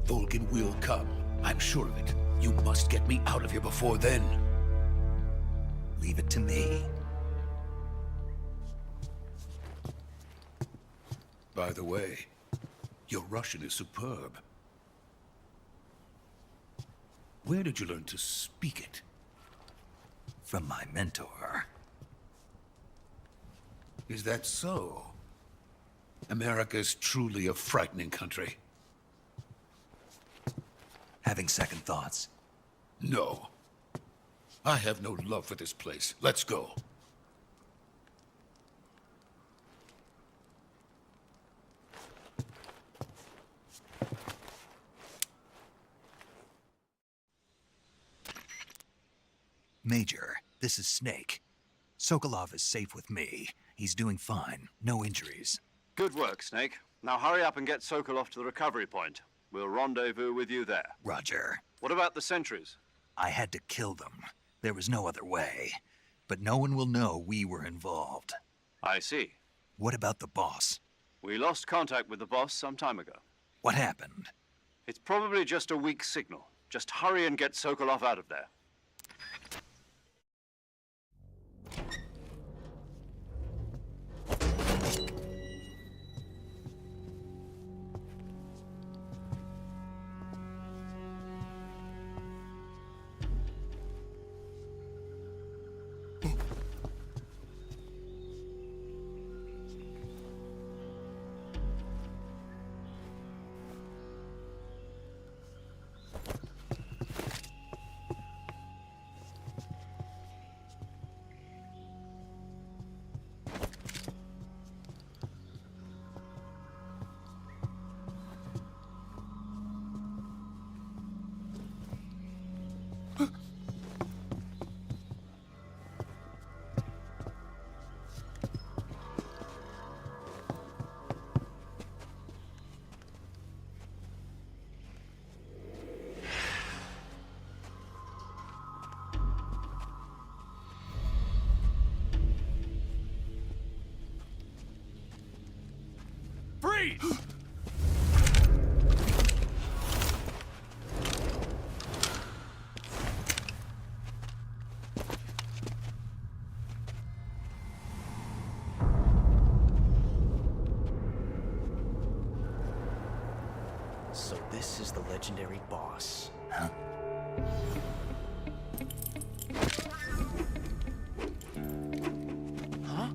Speaker 11: Volgin will come. I'm sure of it. You must get me out of here before then.
Speaker 1: Leave it to me.
Speaker 11: By the way, your Russian is superb. Where did you learn to speak it?
Speaker 1: From my mentor.
Speaker 11: Is that so? America's truly a frightening country.
Speaker 1: Having second thoughts?
Speaker 11: No. I have no love for this place. Let's go.
Speaker 1: Major, this is Snake. Sokolov is safe with me. He's doing fine. No injuries.
Speaker 2: Good work, Snake. Now hurry up and get Sokolov to the recovery point. We'll rendezvous with you there.
Speaker 1: Roger.
Speaker 2: What about the sentries?
Speaker 1: I had to kill them. There was no other way. But no one will know we were involved.
Speaker 2: I see.
Speaker 1: What about the boss?
Speaker 2: We lost contact with the boss some time ago.
Speaker 1: What happened?
Speaker 2: It's probably just a weak signal. Just hurry and get Sokolov out of there.
Speaker 9: Freeze!
Speaker 10: So this is the legendary boss.
Speaker 1: Huh?
Speaker 10: Huh?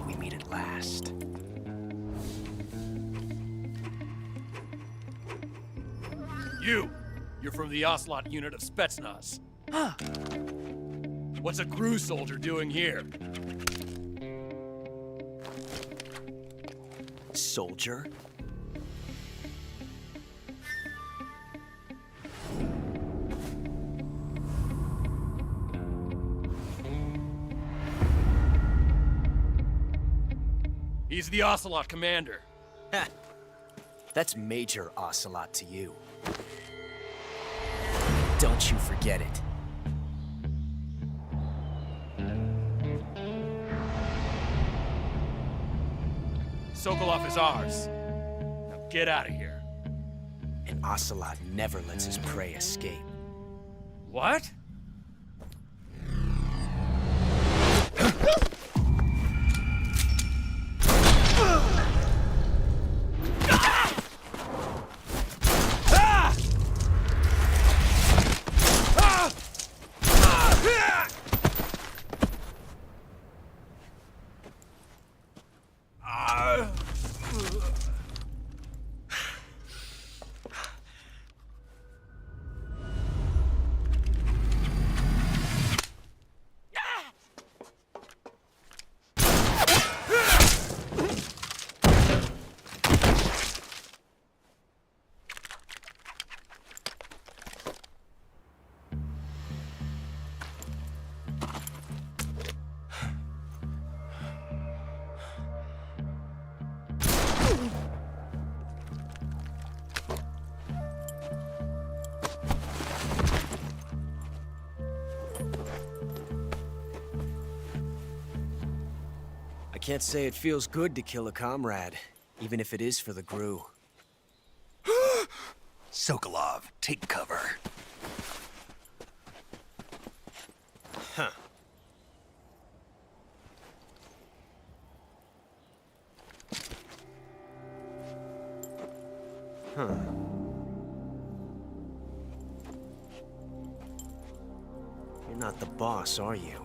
Speaker 10: We meet at last.
Speaker 9: You're from the Ocelot unit of Spetsnaz.
Speaker 10: Huh.
Speaker 9: What's a crew soldier doing here?
Speaker 10: Soldier?
Speaker 9: He's the Ocelot commander.
Speaker 10: Ha! That's Major Ocelot to you. Don't you forget it.
Speaker 9: Sokolov is ours. Now get out of here.
Speaker 10: And Ocelot never lets his prey escape.
Speaker 9: What?
Speaker 10: I can't say it feels good to kill a comrade, even if it is for the GRU.
Speaker 1: Sokolov, take cover.
Speaker 10: Huh. Huh. You're not the boss, are you?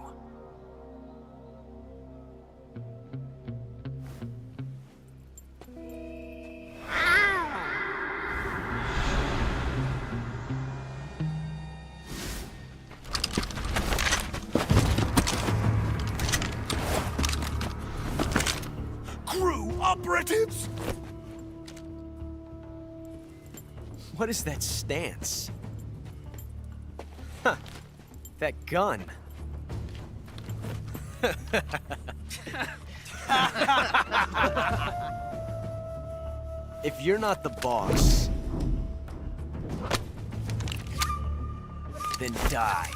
Speaker 10: Operatives? What is that stance? Huh. That gun. If you're not the boss, then die.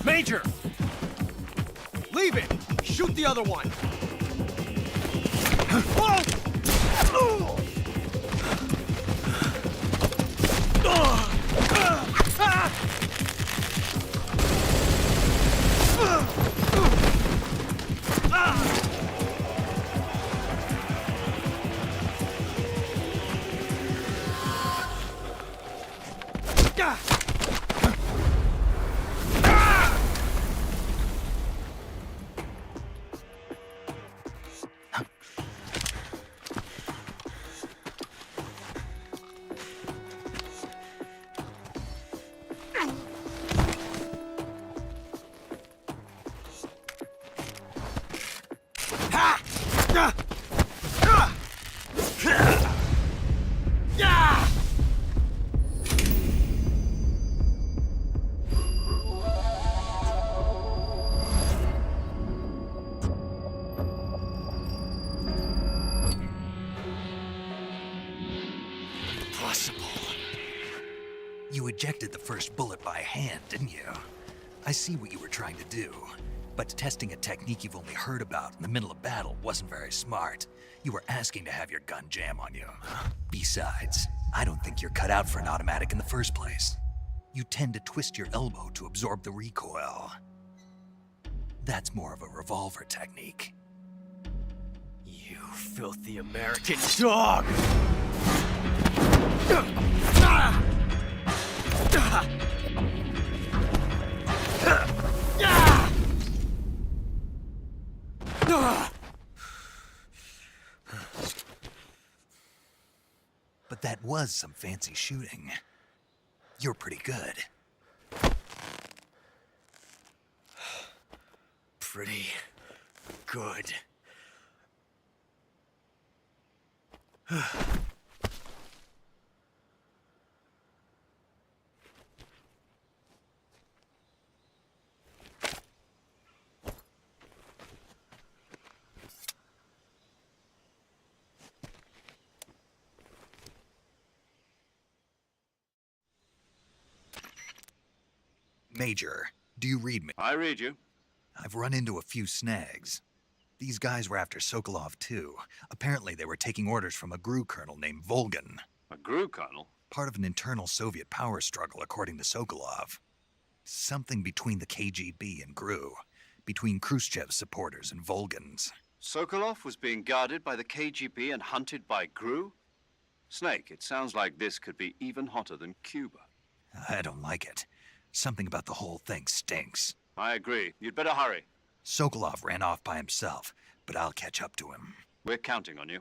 Speaker 9: Major! Leave it! Shoot the other one!
Speaker 1: You ejected the first bullet by hand, didn't you? I see what you were trying to do, but testing a technique you've only heard about in the middle of battle wasn't very smart. You were asking to have your gun jam on you. Besides, I don't think you're cut out for an automatic in the first place. You tend to twist your elbow to absorb the recoil. That's more of a revolver technique.
Speaker 10: You filthy American dog!
Speaker 1: But that was some fancy shooting. You're pretty good.
Speaker 10: Pretty good.
Speaker 1: Major, do you read me?
Speaker 2: I read you.
Speaker 1: I've run into a few snags. These guys were after Sokolov too. Apparently they were taking orders from a GRU colonel named Volgan.
Speaker 2: A GRU colonel?
Speaker 1: Part of an internal Soviet power struggle, according to Sokolov. Something between the KGB and GRU. Between Khrushchev's supporters and Volgan's.
Speaker 2: Sokolov was being guarded by the KGB and hunted by GRU? Snake, it sounds like this could be even hotter than Cuba.
Speaker 1: I don't like it. Something about the whole thing stinks.
Speaker 2: I agree. You'd better hurry.
Speaker 1: Sokolov ran off by himself, but I'll catch up to him.
Speaker 2: We're counting on you.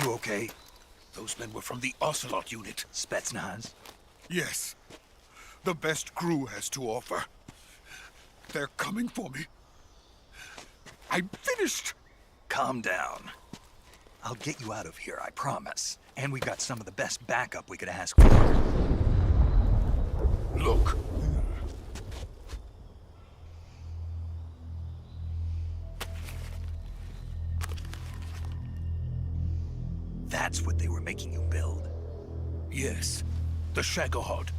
Speaker 11: You okay? Those men were from the Ocelot unit.
Speaker 1: Spetsnaz?
Speaker 11: Yes. The best crew has to offer. They're coming for me. I'm finished!
Speaker 1: Calm down. I'll get you out of here, I promise. And we've got some of the best backup we could ask for.
Speaker 11: Look.
Speaker 1: That's what they were making you build?
Speaker 11: Yes. The Shagohod.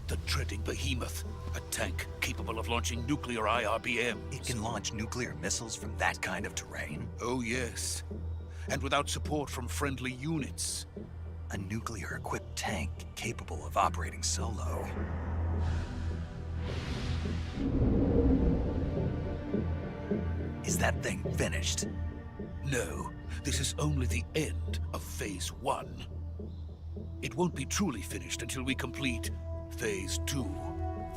Speaker 11: The treading behemoth. A tank capable of launching nuclear IRBMs.
Speaker 1: It can launch nuclear missiles from that kind of terrain?
Speaker 11: Oh, yes. And without support from friendly units.
Speaker 1: A nuclear-equipped tank capable of operating solo. Is that thing finished?
Speaker 11: No, this is only the end of Phase 1. It won't be truly finished until we complete Phase 2.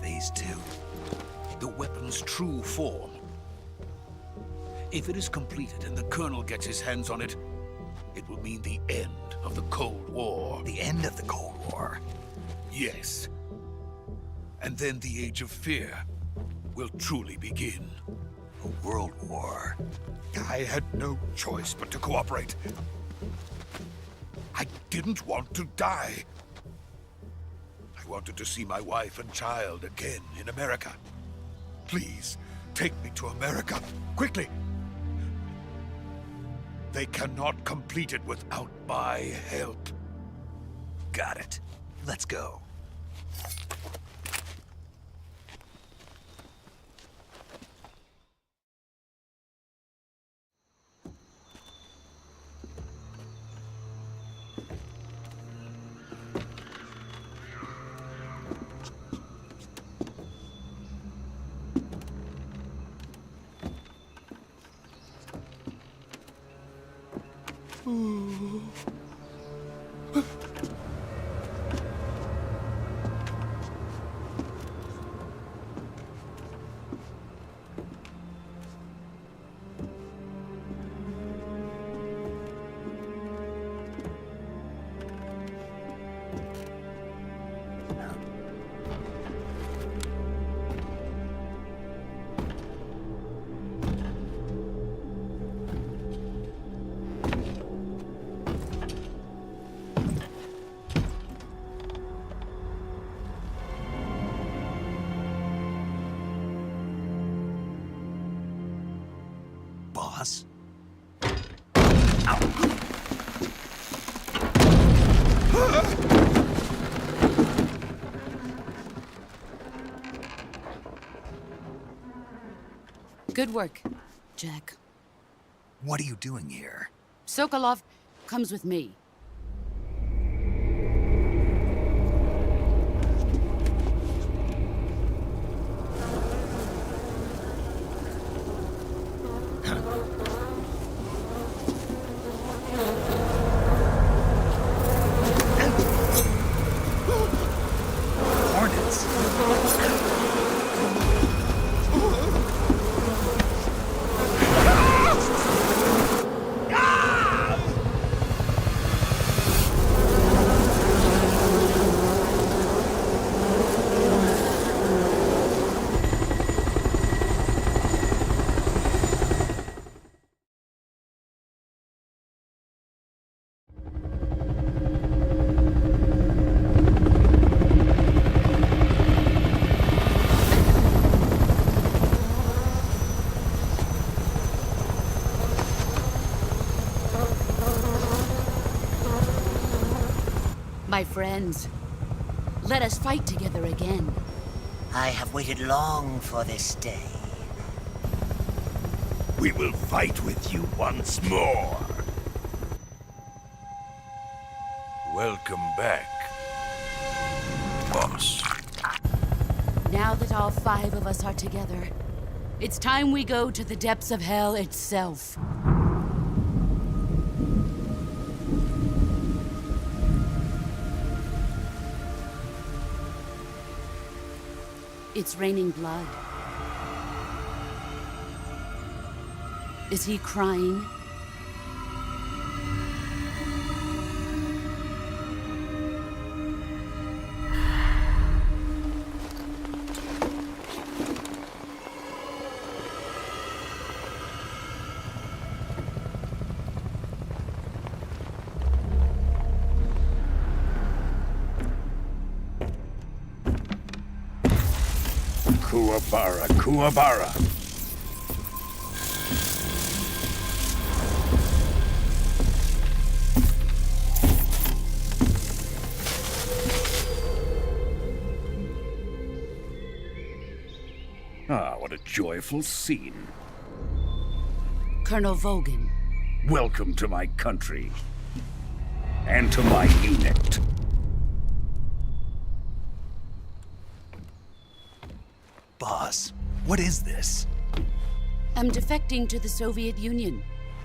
Speaker 1: Phase 2?
Speaker 11: The weapon's true form. If it is completed and the Colonel gets his hands on it, it will mean the end of the Cold War.
Speaker 1: The end of the Cold War?
Speaker 11: Yes. And then the Age of Fear will truly begin.
Speaker 1: A world war.
Speaker 11: I had no choice but to cooperate. I didn't want to die. I wanted to see my wife and child again in America. Please, take me to America, quickly. They cannot complete it without my help.
Speaker 1: Got it. Let's go. Boss?
Speaker 6: Good work, Jack.
Speaker 1: What are you doing here?
Speaker 6: Sokolov comes with me. My friends, let us fight together again.
Speaker 12: I have waited long for this day.
Speaker 13: We will fight with you once more. Welcome back, boss.
Speaker 6: Now that all 5 of us are together, it's time we go to the depths of hell itself. It's raining blood. Is he crying?
Speaker 13: Kuwabara, Kuwabara. Ah, what a joyful scene.
Speaker 6: Colonel Vogan.
Speaker 13: Welcome to my country. And to my unit.
Speaker 1: Boss, what is this?
Speaker 6: I'm defecting to the Soviet Union.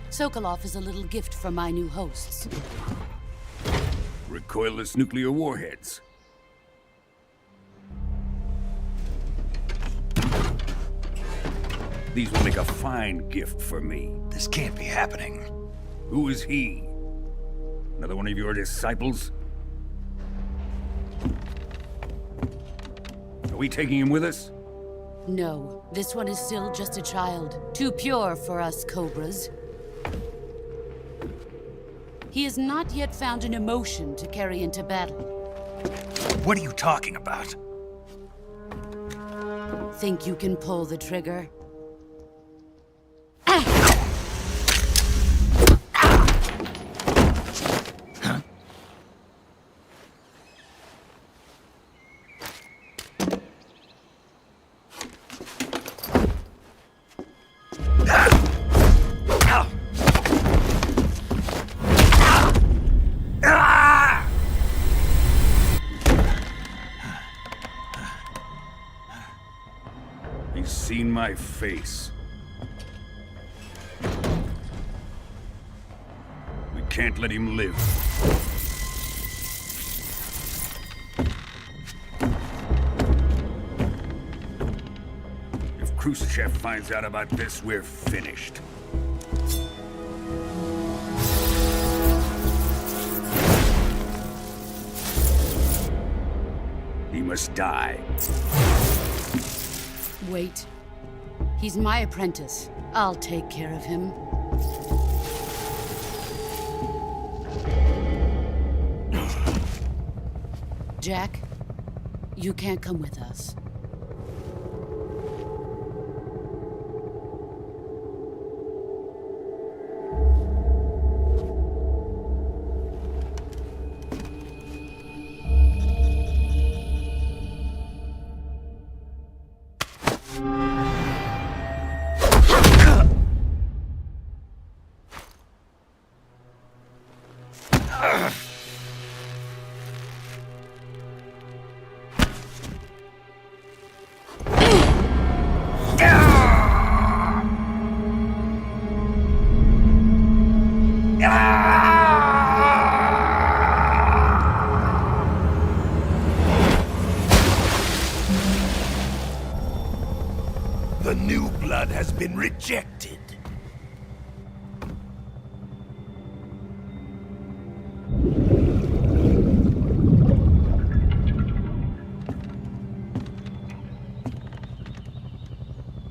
Speaker 6: Sokolov is a little gift for my new hosts.
Speaker 13: Recoilless nuclear warheads. These will make a fine gift for me.
Speaker 1: This can't be happening.
Speaker 13: Who is he? Another one of your disciples? Are we taking him with us?
Speaker 6: No, this one is still just a child. Too pure for us Cobras. He has not yet found an emotion to carry into battle.
Speaker 1: What are you talking about?
Speaker 6: Think you can pull the trigger?
Speaker 13: He's seen my face. We can't let him live. If Khrushchev finds out about this, we're finished. He must die.
Speaker 6: Wait. He's my apprentice. I'll take care of him. Jack, you can't come with us.
Speaker 13: The new blood has been rejected.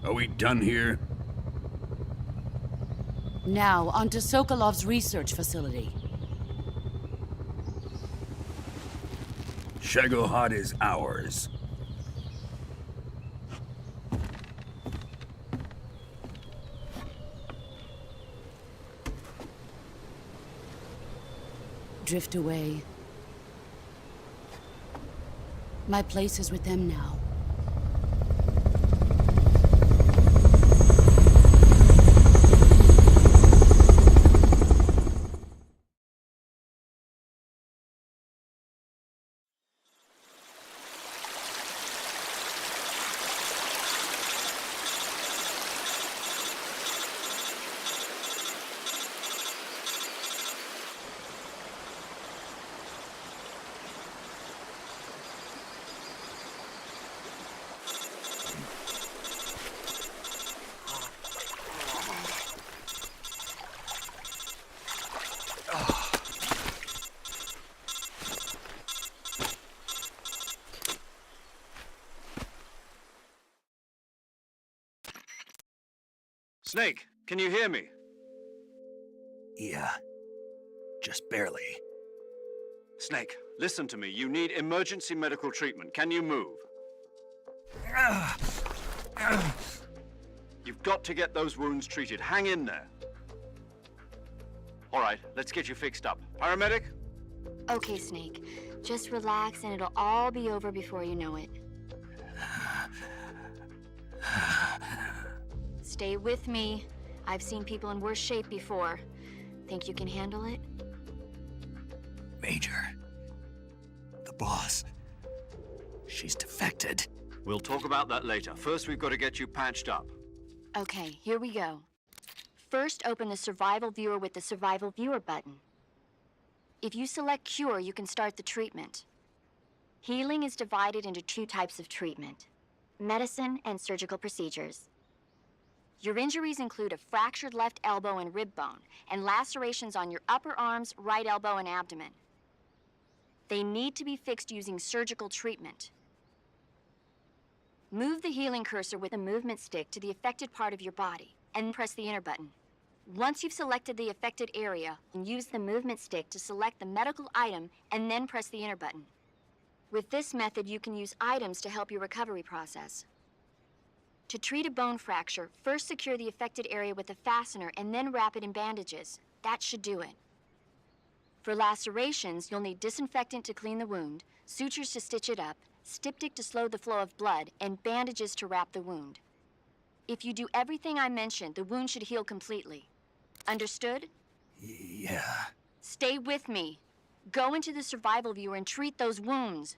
Speaker 13: Are we done here?
Speaker 6: Now, onto Sokolov's research facility.
Speaker 13: Shagohod is ours.
Speaker 6: Drift away. My place is with them now.
Speaker 2: Snake, can you hear me?
Speaker 1: Yeah. Just barely.
Speaker 2: Snake, listen to me. You need emergency medical treatment. Can you move? You've got to get those wounds treated. Hang in there. All right, let's get you fixed up. Paramedic?
Speaker 5: Okay, Snake. Just relax and it'll all be over before you know it. Stay with me. I've seen people in worse shape before. Think you can handle it?
Speaker 1: Major, the boss, she's defected.
Speaker 2: We'll talk about that later. First, we've got to get you patched up.
Speaker 5: Okay, here we go. First, open the Survival Viewer with the Survival Viewer button. If you select Cure, you can start the treatment. Healing is divided into 2 types of treatment: medicine and surgical procedures. Your injuries include a fractured left elbow and rib bone, and lacerations on your upper arms, right elbow, and abdomen. They need to be fixed using surgical treatment. Move the healing cursor with a movement stick to the affected part of your body, and press the enter button. Once you've selected the affected area, use the movement stick to select the medical item, and then press the enter button. With this method, you can use items to help your recovery process. To treat a bone fracture, first secure the affected area with a fastener and then wrap it in bandages. That should do it. For lacerations, you'll need disinfectant to clean the wound, sutures to stitch it up, styptic to slow the flow of blood, and bandages to wrap the wound. If you do everything I mentioned, the wound should heal completely. Understood?
Speaker 1: Yeah.
Speaker 5: Stay with me. Go into the Survival Viewer and treat those wounds.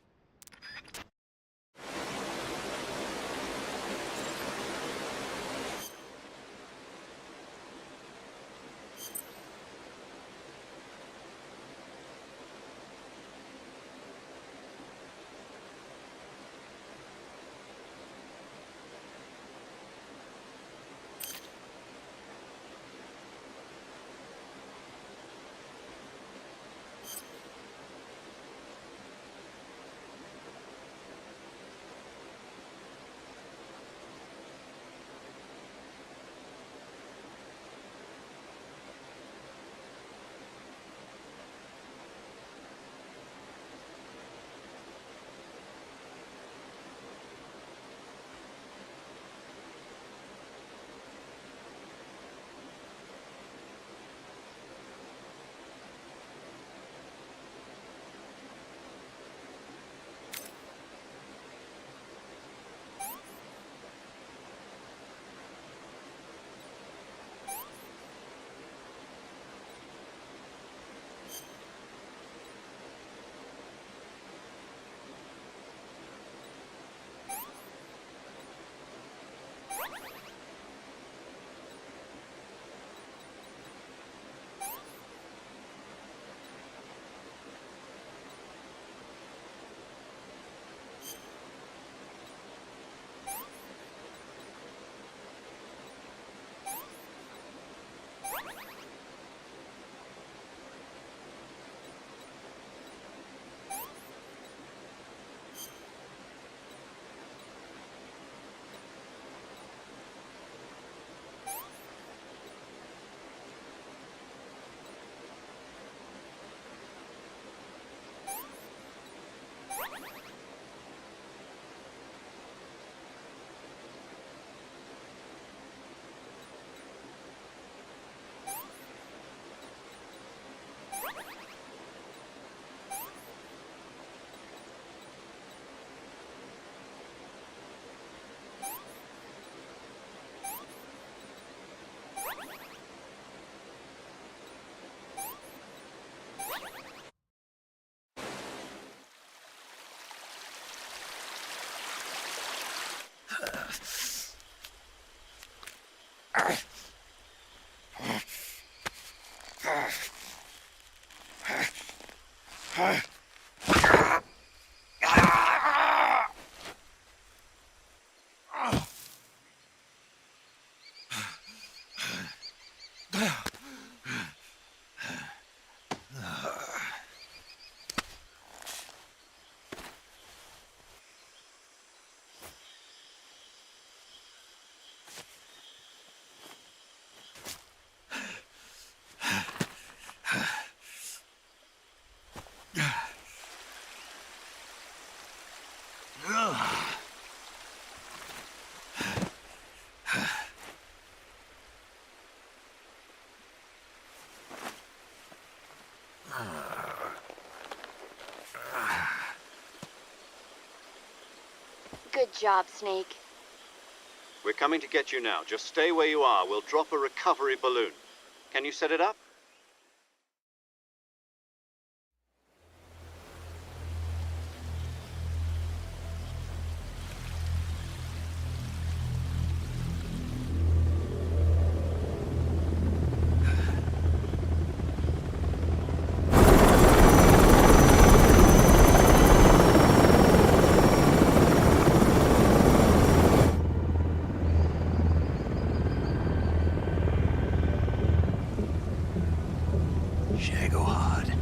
Speaker 5: Good job, Snake.
Speaker 2: We're coming to get you now. Just stay where you are. We'll drop a recovery balloon. Can you set it up?
Speaker 1: Shagohod.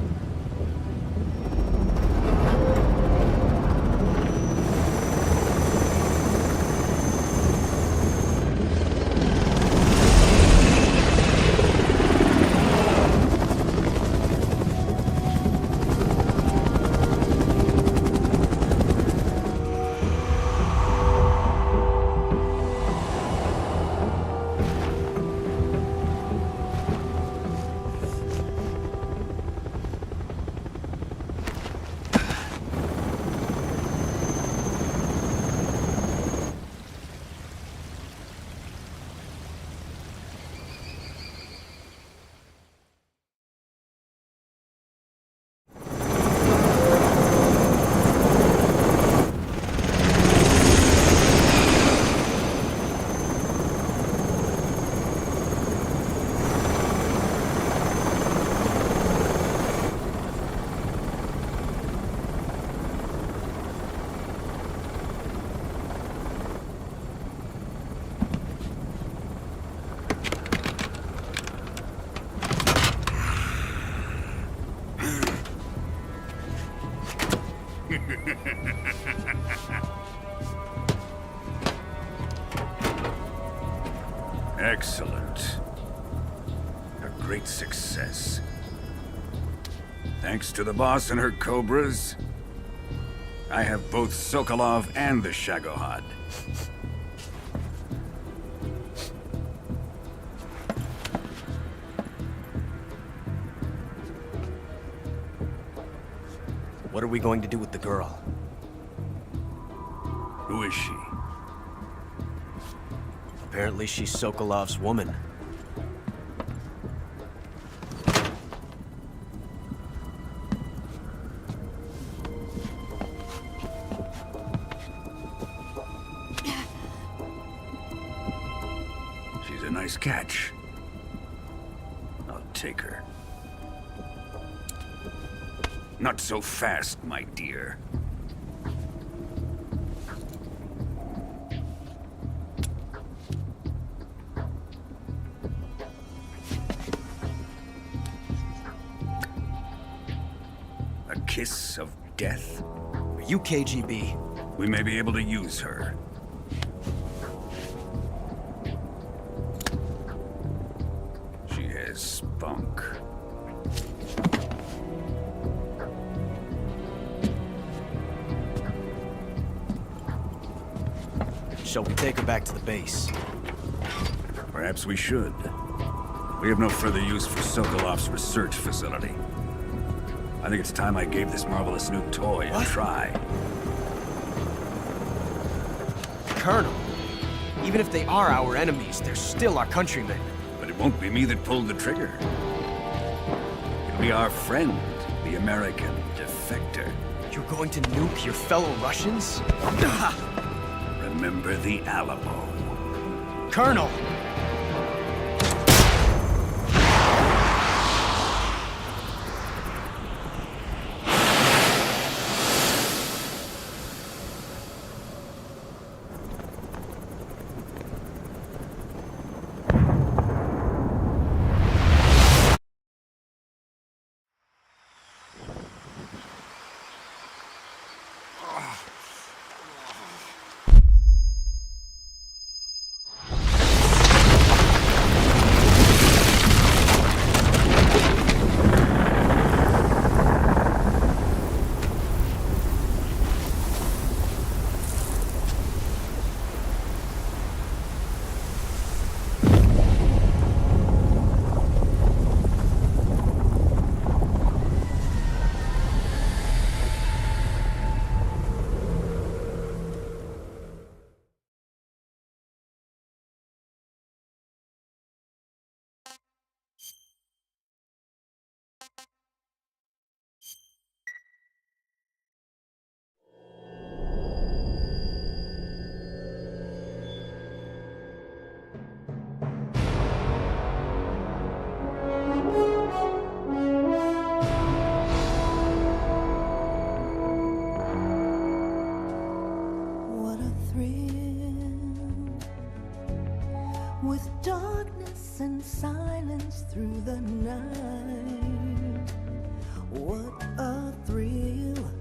Speaker 13: Excellent. A great success. Thanks to the boss and her cobras, I have both Sokolov and the Shagohod.
Speaker 10: What are we going to do with the girl?
Speaker 13: Who is she?
Speaker 10: Apparently she's Sokolov's woman.
Speaker 13: She's a nice catch. I'll take her. Not so fast, my dear. A kiss of death?
Speaker 10: Are you KGB?
Speaker 13: We may be able to use her. She has spunk.
Speaker 10: Shall we take her back to the base?
Speaker 13: Perhaps we should. We have no further use for Sokolov's research facility. I think it's time I gave this marvelous new toy a try.
Speaker 10: Colonel, even if they are our enemies, they're still our countrymen.
Speaker 13: But it won't be me that pulled the trigger. It'll be our friend, the American defector.
Speaker 10: You're going to nuke your fellow Russians?
Speaker 13: Remember the Alamo.
Speaker 10: Colonel!
Speaker 14: peace and silence through the night. What a thrill.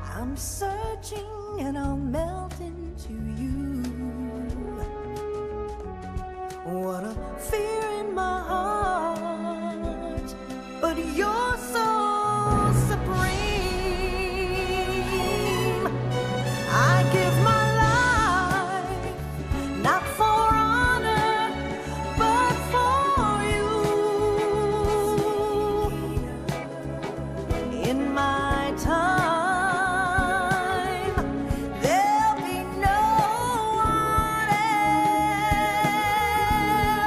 Speaker 14: I'm searching and I'll melt into you. What a fear in my heart, but you're so supreme. I give my life, not for honor, but for you. In my time, there'll be no one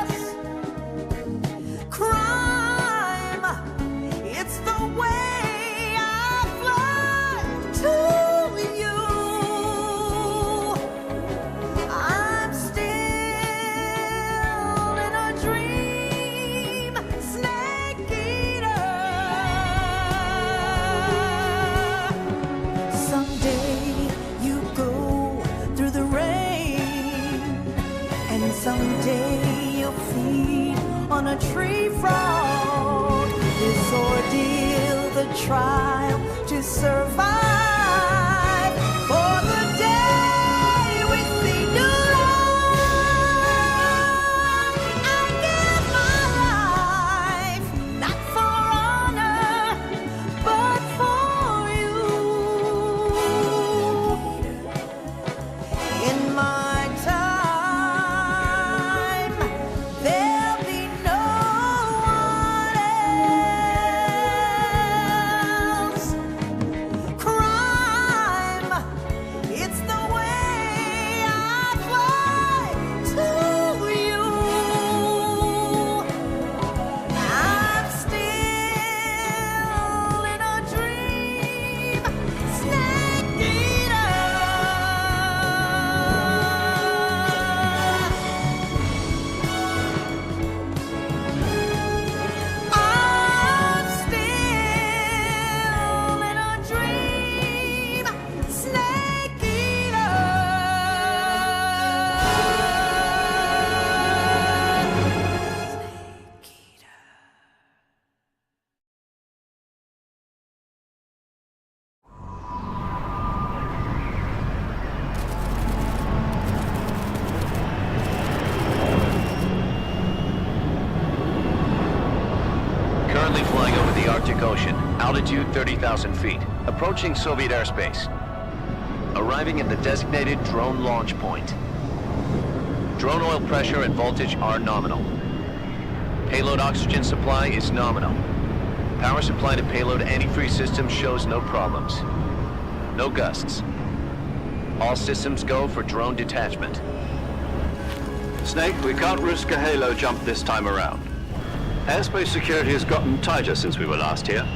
Speaker 14: else. Crime, it's the way I fly to you. I'm still in a dream, snake eater. Someday you go through the rain, and someday you'll feed on a tree frog. This ordeal, the trial to survive, for the day we see new life. I give my life, not for honor, but for you. In my time, there'll be no one else. Crime, it's the way I fly to you. I'm still in a dream, snake eater. I'm still in a dream, snake eater.
Speaker 15: Currently flying over the Arctic Ocean, altitude 30,000 feet, approaching Soviet airspace. Arriving at the designated drone launch point. Drone oil pressure and voltage are nominal. Payload oxygen supply is nominal. Power supply to payload antifreeze system shows no problems. No gusts. All systems go for drone detachment.
Speaker 2: Snake, we can't risk a halo jump this time around. Airspace security has gotten tighter since we were last here.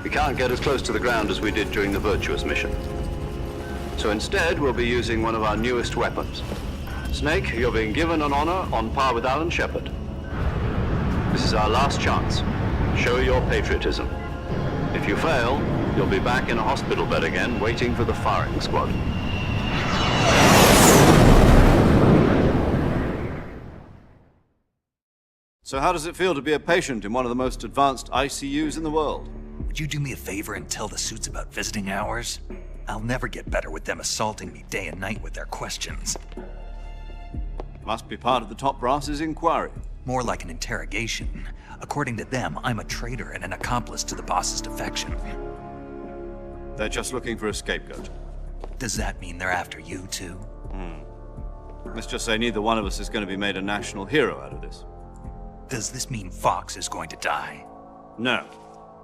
Speaker 2: We can't get as close to the ground as we did during the Virtuous mission. So instead, we'll be using one of our newest weapons. Snake, you're being given an honor on par with Alan Shepard. This is our last chance. Show your patriotism. If you fail, you'll be back in a hospital bed again, waiting for the firing squad. So how does it feel to be a patient in one of the most advanced ICUs in the world?
Speaker 1: Would you do me a favor and tell the suits about visiting hours? I'll never get better with them assaulting me day and night with their questions.
Speaker 2: Must be part of the top brass's inquiry.
Speaker 1: More like an interrogation. According to them, I'm a traitor and an accomplice to the boss's defection.
Speaker 2: They're just looking for a scapegoat.
Speaker 1: Does that mean they're after you, too?
Speaker 2: Let's just say neither one of us is going to be made a national hero out of this.
Speaker 1: Does this mean Fox is going to die?
Speaker 2: No.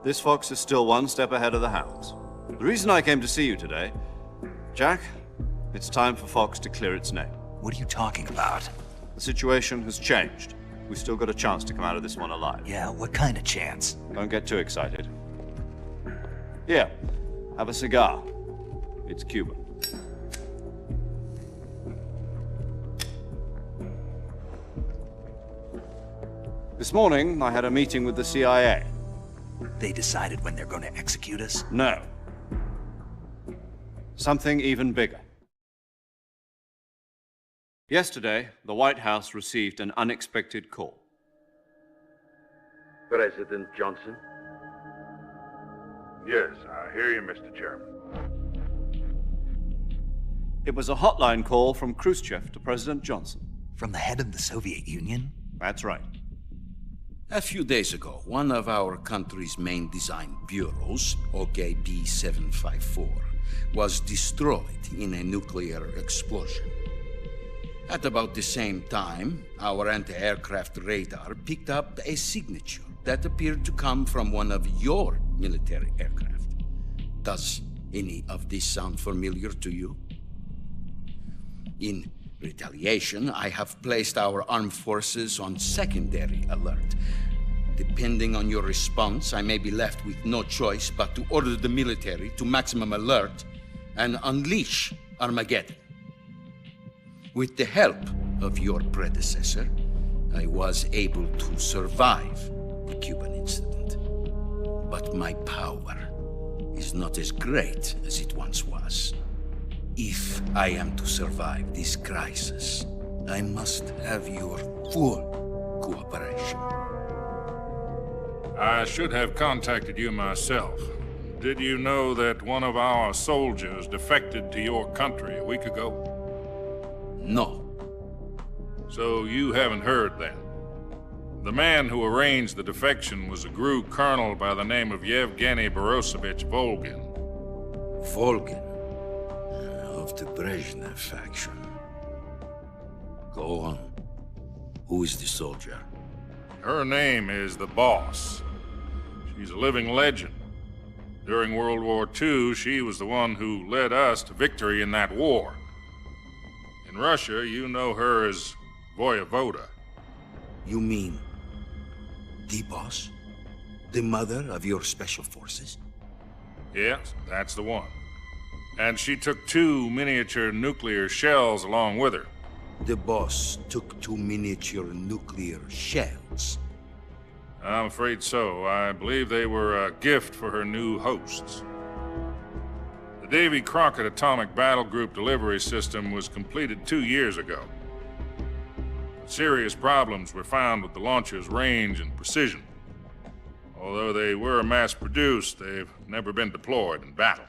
Speaker 2: This Fox is still one step ahead of the Hounds. The reason I came to see you today, Jack, it's time for Fox to clear its name.
Speaker 1: What are you talking about?
Speaker 2: The situation has changed. We've still got a chance to come out of this one alive.
Speaker 1: Yeah, what kind of chance?
Speaker 2: Don't get too excited. Here, have a cigar. It's Cuban. This morning, I had a meeting with the CIA.
Speaker 1: They decided when they're going to execute us?
Speaker 2: No. Something even bigger. Yesterday, the White House received an unexpected call.
Speaker 16: President Johnson?
Speaker 8: Yes, I hear you, Mr. Chairman.
Speaker 2: It was a hotline call from Khrushchev to President Johnson.
Speaker 1: From the head of the Soviet Union?
Speaker 2: That's right.
Speaker 11: A few days ago, one of our country's main design bureaus, OKB 754, was destroyed in a nuclear explosion. At about the same time, our anti-aircraft radar picked up a signature that appeared to come from one of your military aircraft. Does any of this sound familiar to you? In retaliation, I have placed our armed forces on secondary alert. Depending on your response, I may be left with no choice but to order the military to maximum alert and unleash Armageddon. With the help of your predecessor, I was able to survive the Cuban incident. But my power is not as great as it once was. If I am to survive this crisis, I must have your full cooperation.
Speaker 8: I should have contacted you myself. Did you know that one of our soldiers defected to your country a week ago?
Speaker 11: No.
Speaker 8: So you haven't heard then? The man who arranged the defection was a GRU colonel by the name of Yevgeny Borosovich Volgin.
Speaker 11: Volgin? Of the Brezhnev faction. Go on. Who is the soldier?
Speaker 8: Her name is the Boss. She's a living legend. During World War II, she was the one who led us to victory in that war. In Russia, you know her as Voyevoda.
Speaker 11: You mean the Boss? The mother of your special forces?
Speaker 8: Yes, that's the one. And she took 2 miniature nuclear shells along with her.
Speaker 11: The Boss took 2 miniature nuclear shells?
Speaker 8: I'm afraid so. I believe they were a gift for her new hosts. The Davy Crockett Atomic Battle Group delivery system was completed 2 years ago. Serious problems were found with the launcher's range and precision. Although they were mass-produced, they've never been deployed in battle.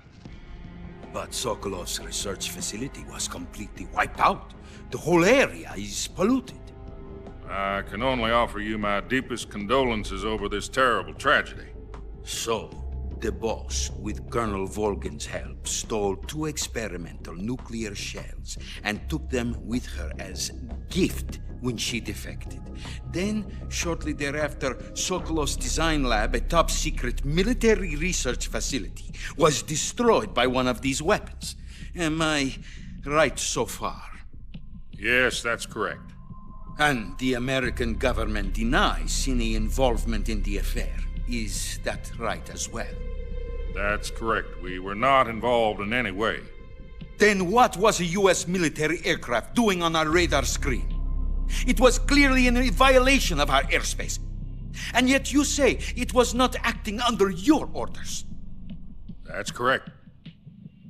Speaker 11: But Sokolov's research facility was completely wiped out. The whole area is polluted.
Speaker 8: I can only offer you my deepest condolences over this terrible tragedy.
Speaker 11: So, the Boss, with Colonel Volgin's help, stole 2 experimental nuclear shells and took them with her as gift when she defected. Then, shortly thereafter, Sokolov's design lab, a top-secret military research facility, was destroyed by one of these weapons. Am I right so far?
Speaker 8: Yes, that's correct.
Speaker 11: And the American government denies any involvement in the affair. Is that right as well?
Speaker 8: That's correct. We were not involved in any way.
Speaker 11: Then what was a U.S. military aircraft doing on our radar screen? It was clearly in violation of our airspace. And yet you say it was not acting under your orders.
Speaker 8: That's correct.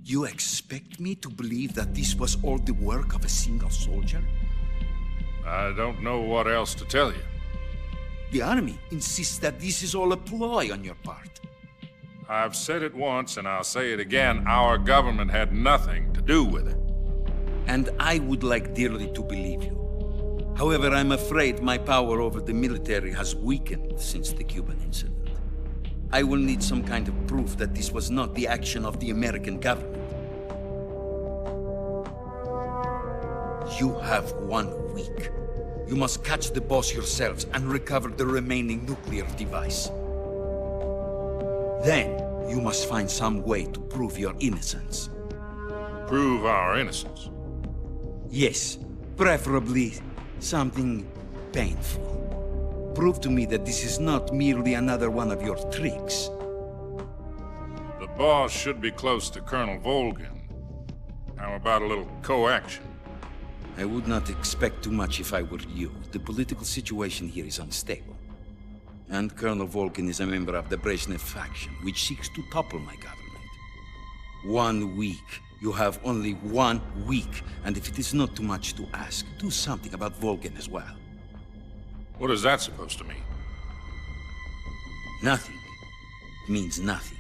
Speaker 11: You expect me to believe that this was all the work of a single soldier?
Speaker 8: I don't know what else to tell you.
Speaker 11: The army insists that this is all a ploy on your part.
Speaker 8: I've said it once and I'll say it again. Our government had nothing to do with it.
Speaker 11: And I would like dearly to believe you. However, I'm afraid my power over the military has weakened since the Cuban incident. I will need some kind of proof that this was not the action of the American government. You have 1 week. You must catch the Boss yourselves and recover the remaining nuclear device. Then, you must find some way to prove your innocence.
Speaker 8: Prove our innocence?
Speaker 11: Yes, preferably something painful. Prove to me that this is not merely another one of your tricks.
Speaker 8: The Boss should be close to Colonel Volgin. How about a little coaction?
Speaker 11: I would not expect too much if I were you. The political situation here is unstable. And Colonel Volgin is a member of the Brezhnev faction, which seeks to topple my government. 1 week
Speaker 16: You have only 1 week, and if it is not too much to ask, do something about Volgin as well.
Speaker 8: What is that supposed to mean?
Speaker 16: Nothing means nothing.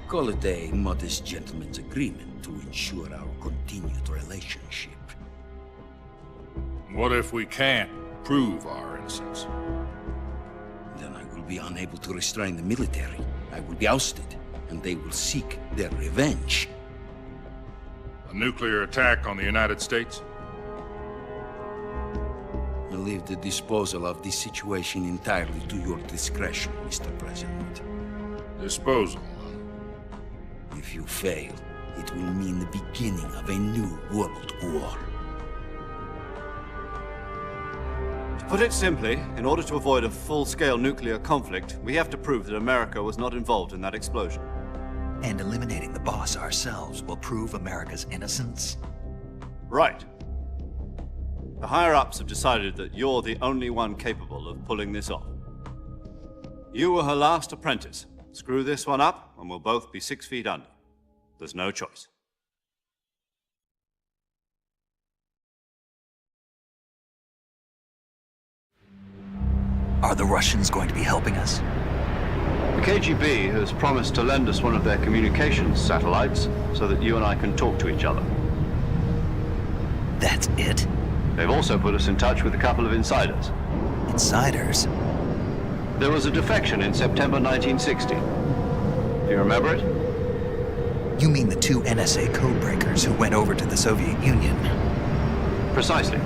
Speaker 16: Call it a modest gentleman's agreement to ensure our continued relationship.
Speaker 8: What if we can't prove our innocence?
Speaker 16: Then I will be unable to restrain the military. I will be ousted, and they will seek their revenge.
Speaker 8: A nuclear attack on the United States?
Speaker 16: I leave the disposal of this situation entirely to your discretion, Mr. President.
Speaker 8: Disposal?
Speaker 16: If you fail, it will mean the beginning of a new world war.
Speaker 2: To put it simply, in order to avoid a full-scale nuclear conflict, we have to prove that America was not involved in that explosion.
Speaker 1: And eliminating the boss ourselves will prove America's innocence?
Speaker 2: Right. The higher-ups have decided that you're the only one capable of pulling this off. You were her last apprentice. Screw this one up, and we'll both be 6 feet under. There's no choice.
Speaker 1: Are the Russians going to be helping us?
Speaker 2: The KGB has promised to lend us one of their communications satellites so that you and I can talk to each other.
Speaker 1: That's it?
Speaker 2: They've also put us in touch with a couple of insiders.
Speaker 1: Insiders?
Speaker 2: There was a defection in September 1960. Do you remember it?
Speaker 1: You mean the 2 NSA codebreakers who went over to the Soviet Union?
Speaker 2: Precisely.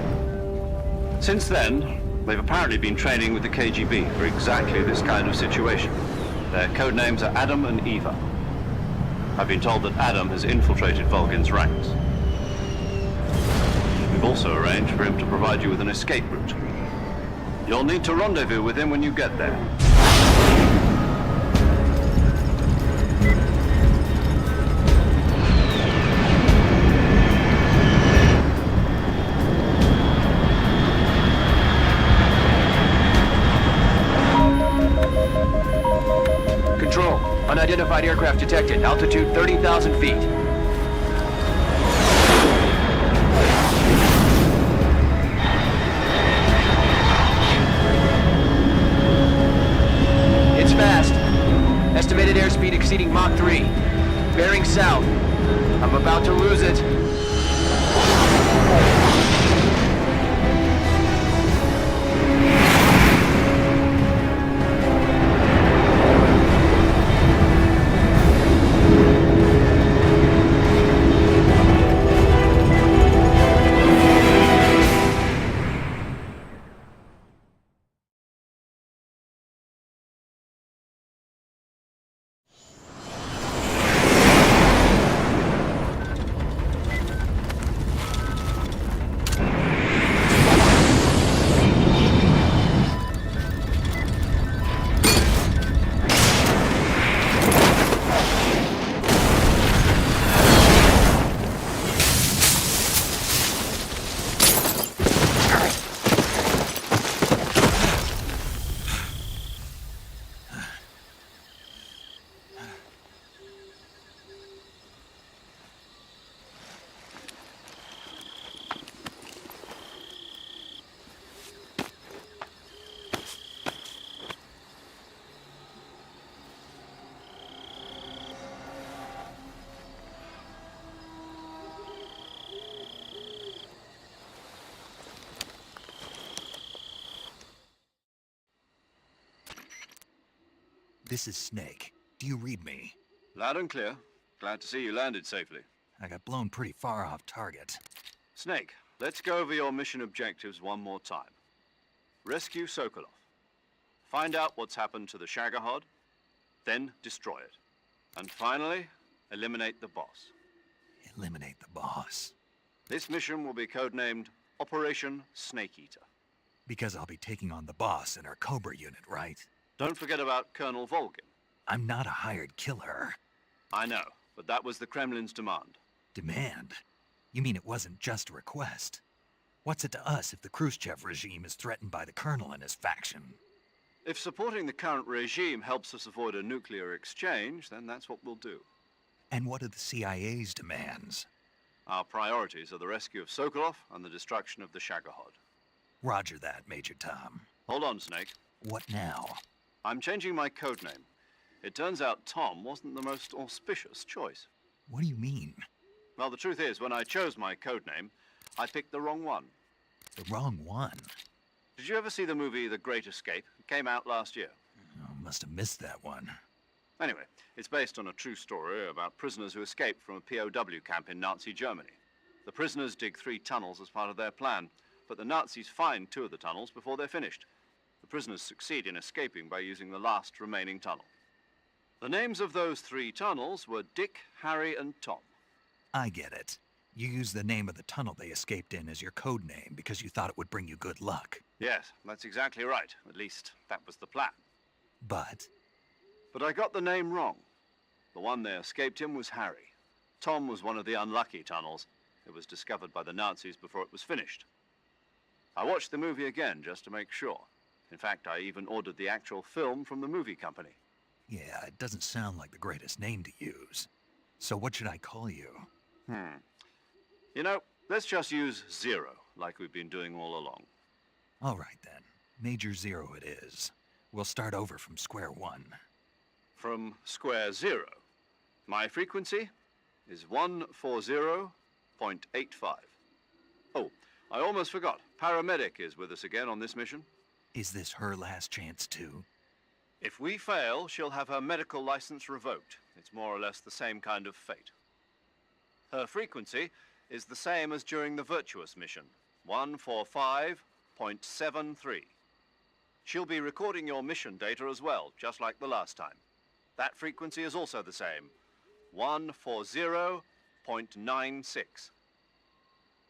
Speaker 2: Since then, they've apparently been training with the KGB for exactly this kind of situation. Their code names are Adam and Eva. I've been told that Adam has infiltrated Volgin's ranks. We've also arranged for him to provide you with an escape route. You'll need to rendezvous with him when you get there.
Speaker 15: Control, unidentified aircraft detected. Altitude 30,000 feet. It's fast. Estimated airspeed exceeding Mach 3. Bearing south. I'm about to lose it.
Speaker 1: This is Snake. Do you read me?
Speaker 2: Loud and clear. Glad to see you landed safely.
Speaker 1: I got blown pretty far off target.
Speaker 2: Snake, let's go over your mission objectives one more time. Rescue Sokolov. Find out what's happened to the Shagohod, then destroy it. And finally, eliminate the boss.
Speaker 1: Eliminate the boss.
Speaker 2: This mission will be codenamed Operation Snake Eater.
Speaker 1: Because I'll be taking on the boss in our Cobra unit, right?
Speaker 2: Don't forget about Colonel Volgin.
Speaker 1: I'm not a hired killer.
Speaker 2: I know, but that was the Kremlin's demand.
Speaker 1: Demand? You mean it wasn't just a request? What's it to us if the Khrushchev regime is threatened by the Colonel and his faction?
Speaker 2: If supporting the current regime helps us avoid a nuclear exchange, then that's what we'll do.
Speaker 1: And what are the CIA's demands?
Speaker 2: Our priorities are the rescue of Sokolov and the destruction of the Shagohod.
Speaker 1: Roger that, Major Tom.
Speaker 2: Hold on, Snake.
Speaker 1: What now?
Speaker 2: I'm changing my codename. It turns out Tom wasn't the most auspicious choice.
Speaker 1: What do you mean?
Speaker 2: Well, the truth is, when I chose my codename, I picked the wrong one.
Speaker 1: The wrong one?
Speaker 2: Did you ever see the movie The Great Escape? It came out last year.
Speaker 1: Oh, must have missed that one.
Speaker 2: Anyway, it's based on a true story about prisoners who escaped from a POW camp in Nazi Germany. The prisoners dig 3 tunnels as part of their plan, but the Nazis find 2 of the tunnels before they're finished. The prisoners succeed in escaping by using the last remaining tunnel. The names of those 3 tunnels were Dick, Harry, and Tom.
Speaker 1: I get it. You used the name of the tunnel they escaped in as your code name because you thought it would bring you good luck.
Speaker 2: Yes, that's exactly right. At least, that was the plan.
Speaker 1: But
Speaker 2: I got the name wrong. The one they escaped in was Harry. Tom was one of the unlucky tunnels. It was discovered by the Nazis before it was finished. I watched the movie again just to make sure. In fact, I even ordered the actual film from the movie company.
Speaker 1: yeah, it doesn't sound like the greatest name to use. So what should I call you?
Speaker 2: You know, let's just use Zero, like we've been doing all along.
Speaker 1: All right, then. Major Zero it is. We'll start over from square one.
Speaker 2: From square 0. My frequency is 140.85. Oh, I almost forgot. Paramedic is with us again on this mission.
Speaker 1: Is this her last chance, too?
Speaker 2: If we fail, she'll have her medical license revoked. It's more or less the same kind of fate. Her frequency is the same as during the Virtuous mission, 145.73. She'll be recording your mission data as well, just like the last time. That frequency is also the same, 140.96.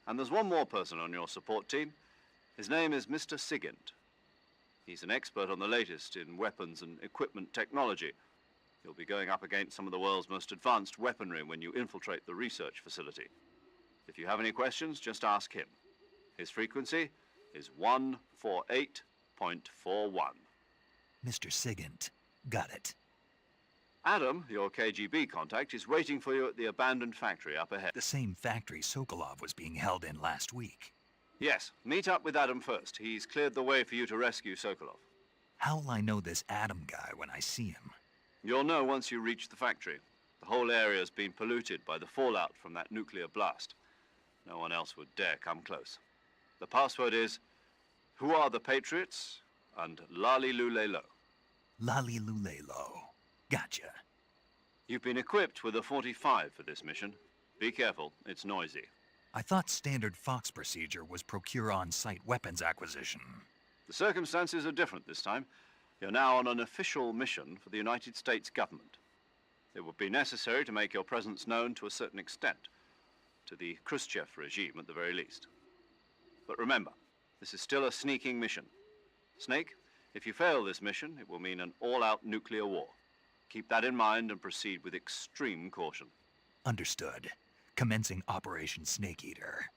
Speaker 2: And there's one more person on your support team. His name is Mr. Sigint. He's an expert on the latest in weapons and equipment technology. You'll be going up against some of the world's most advanced weaponry when you infiltrate the research facility. If you have any questions, just ask him. His frequency is 148.41.
Speaker 1: Mr. Sigint. Got it.
Speaker 2: Adam, your KGB contact, is waiting for you at the abandoned factory up ahead.
Speaker 1: The same factory Sokolov was being held in last week.
Speaker 2: Yes, meet up with Adam first. He's cleared the way for you to rescue Sokolov.
Speaker 1: How'll I know this Adam guy when I see him?
Speaker 2: You'll know once you reach the factory. The whole area's been polluted by the fallout from that nuclear blast. No one else would dare come close. The password is, "Who are the Patriots?" and Lali Lulelo.
Speaker 1: Lali Lulelo. Gotcha.
Speaker 2: You've been equipped with a 45 for this mission. Be careful, it's noisy.
Speaker 1: I thought standard Fox procedure was procure on-site weapons acquisition.
Speaker 2: The circumstances are different this time. You're now on an official mission for the United States government. It would be necessary to make your presence known to a certain extent, to the Khrushchev regime at the very least. But remember, this is still a sneaking mission. Snake, if you fail this mission, it will mean an all-out nuclear war. Keep that in mind and proceed with extreme caution.
Speaker 1: Understood. Commencing Operation Snake Eater.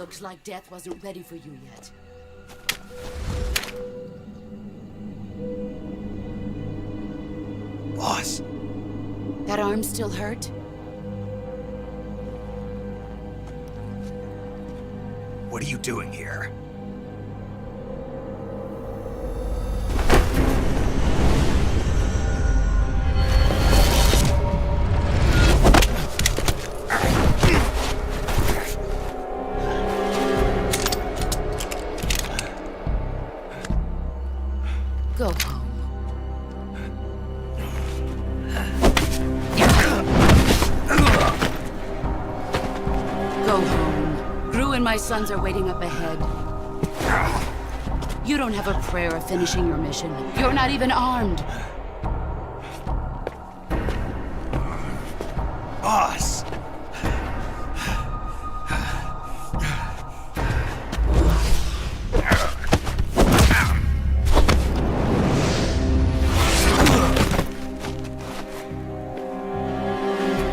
Speaker 6: Looks like death wasn't ready for you yet.
Speaker 1: Boss.
Speaker 6: That arm still hurt?
Speaker 1: What are you doing here?
Speaker 6: Go home. Go home. Gru and my sons are waiting up ahead. You don't have a prayer of finishing your mission. You're not even armed.
Speaker 1: Boss!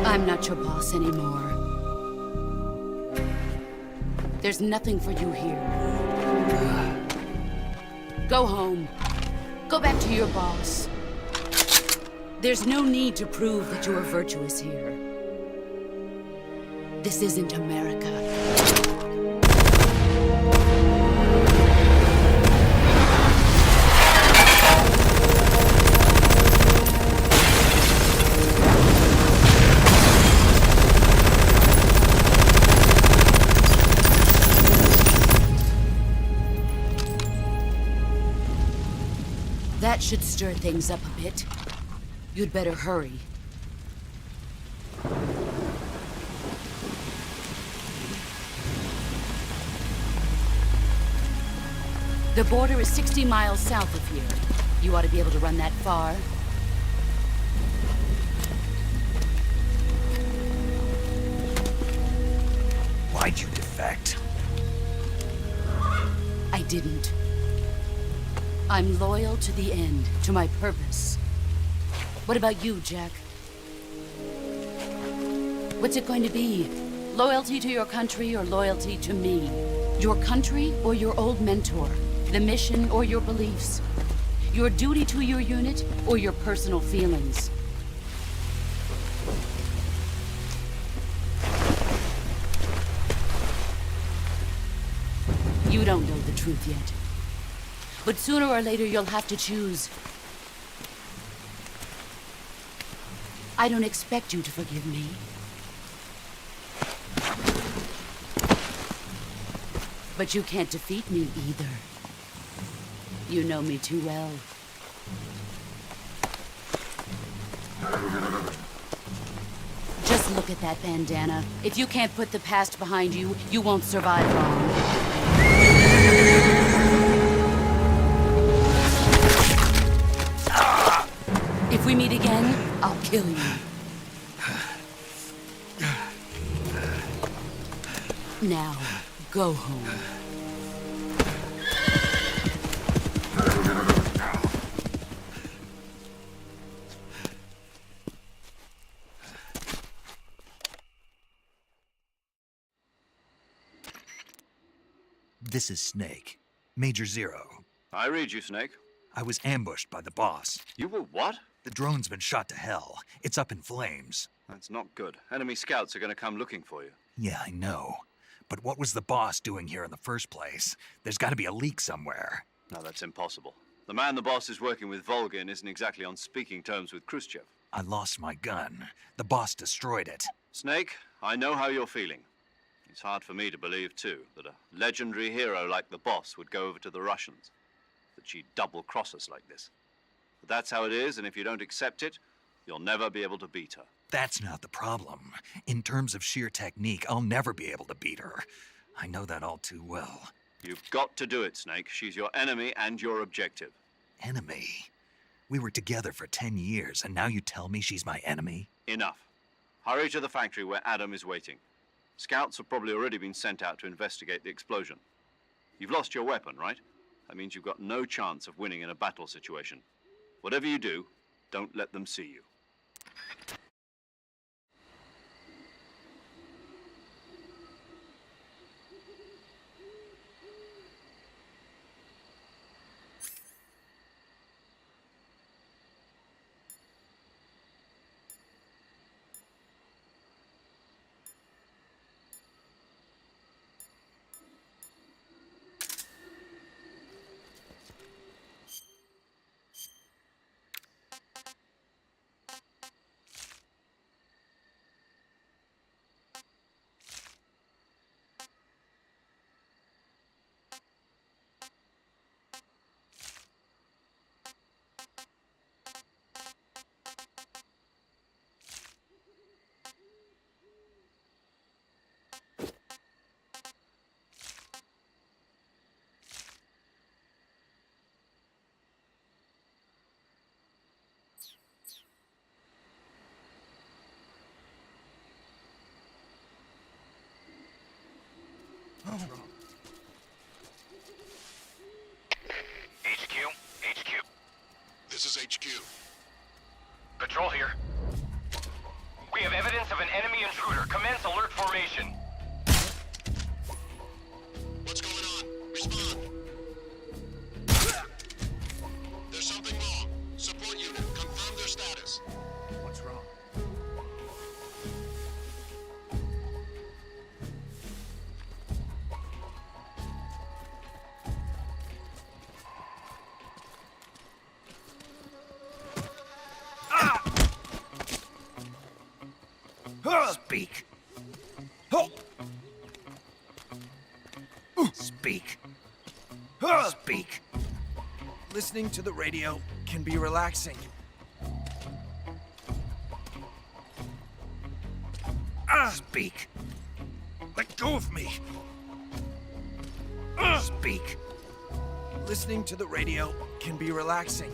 Speaker 6: I'm not your boss anymore. There's nothing for you here. Go home. Go back to your boss. There's no need to prove that you are virtuous here. This isn't America. That should stir things up a bit. You'd better hurry. The border is 60 miles south of here. You ought to be able to run that far.
Speaker 1: Why'd you defect?
Speaker 6: I didn't. I'm loyal to the end, to my purpose. What about you, Jack? What's it going to be? Loyalty to your country or loyalty to me? Your country or your old mentor? The mission or your beliefs? Your duty to your unit or your personal feelings? You don't know the truth yet. But sooner or later, you'll have to choose. I don't expect you to forgive me. But you can't defeat me either. You know me too well. Just look at that bandana. If you can't put the past behind you, you won't survive long. If we meet again, I'll kill you. Now, go home.
Speaker 1: This is Snake. Major Zero.
Speaker 2: I read you, Snake.
Speaker 1: I was ambushed by the boss.
Speaker 2: You were what?
Speaker 1: The drone's been shot to hell. It's up in flames.
Speaker 2: That's not good. Enemy scouts are going to come looking for you.
Speaker 1: Yeah, I know. But what was the boss doing here in the first place? There's got to be a leak somewhere.
Speaker 2: No, that's impossible. The man the boss is working with, Volgin, isn't exactly on speaking terms with Khrushchev.
Speaker 1: I lost my gun. The boss destroyed it.
Speaker 2: Snake, I know how you're feeling. It's hard for me to believe, too, that a legendary hero like the boss would go over to the Russians. That she'd double-cross us like this. But that's how it is, and if you don't accept it, you'll never be able to beat her.
Speaker 1: That's not the problem. In terms of sheer technique, I'll never be able to beat her. I know that all too well.
Speaker 2: You've got to do it, Snake. She's your enemy and your objective.
Speaker 1: Enemy? We were together for 10 years, and now you tell me she's my enemy?
Speaker 2: Enough. Hurry to the factory where Adam is waiting. Scouts have probably already been sent out to investigate the explosion. You've lost your weapon, right? That means you've got no chance of winning in a battle situation. Whatever you do, don't let them see you.
Speaker 7: HQ.
Speaker 11: This is HQ.
Speaker 7: Patrol here. We have evidence of an enemy intruder. Commence alert formation.
Speaker 11: What's going on? Respond. There's something wrong. Support unit, confirm their status.
Speaker 10: What's wrong?
Speaker 1: Speak. Speak. Speak.
Speaker 10: Listening to the radio can be relaxing.
Speaker 1: Speak. Let go of me. Speak.
Speaker 10: Listening to the radio can be relaxing.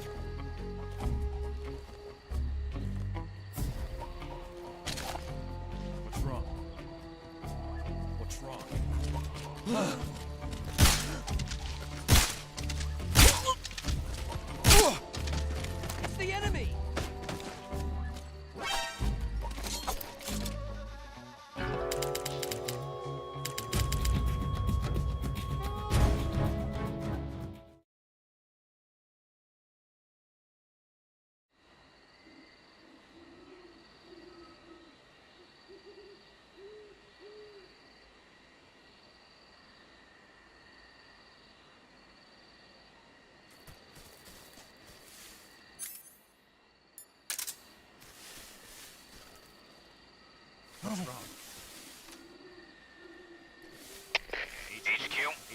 Speaker 9: What's wrong? What's wrong?
Speaker 10: It's the enemy!
Speaker 9: What's wrong?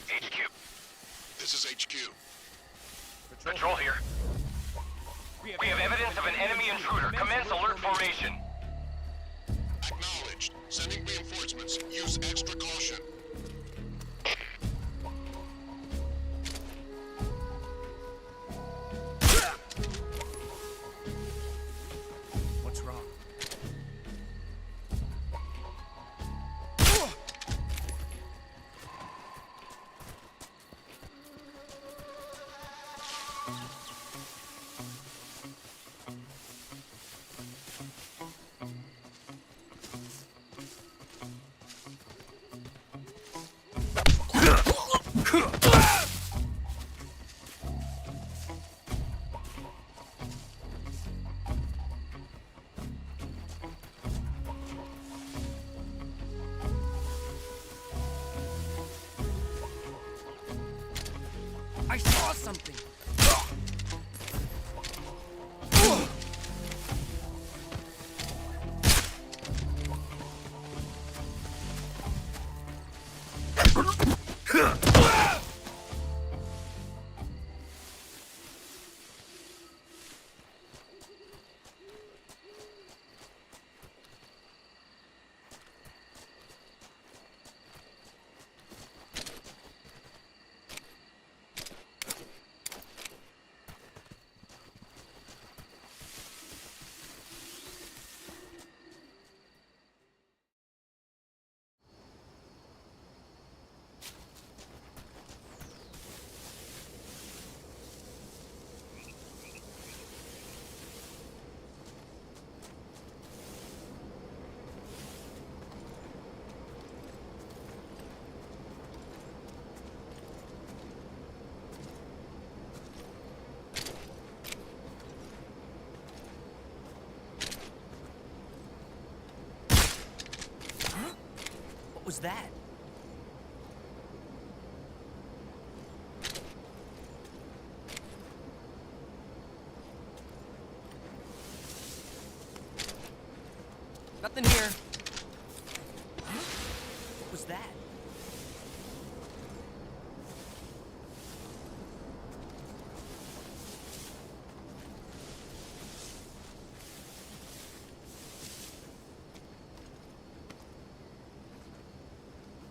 Speaker 7: HQ.
Speaker 11: This is HQ.
Speaker 7: Patrol here. We have evidence of an enemy intruder. Commence alert formation.
Speaker 11: Acknowledged. Sending reinforcements. Use extra caution.
Speaker 10: What's wrong? I saw something! What was that? Nothing here. What was that?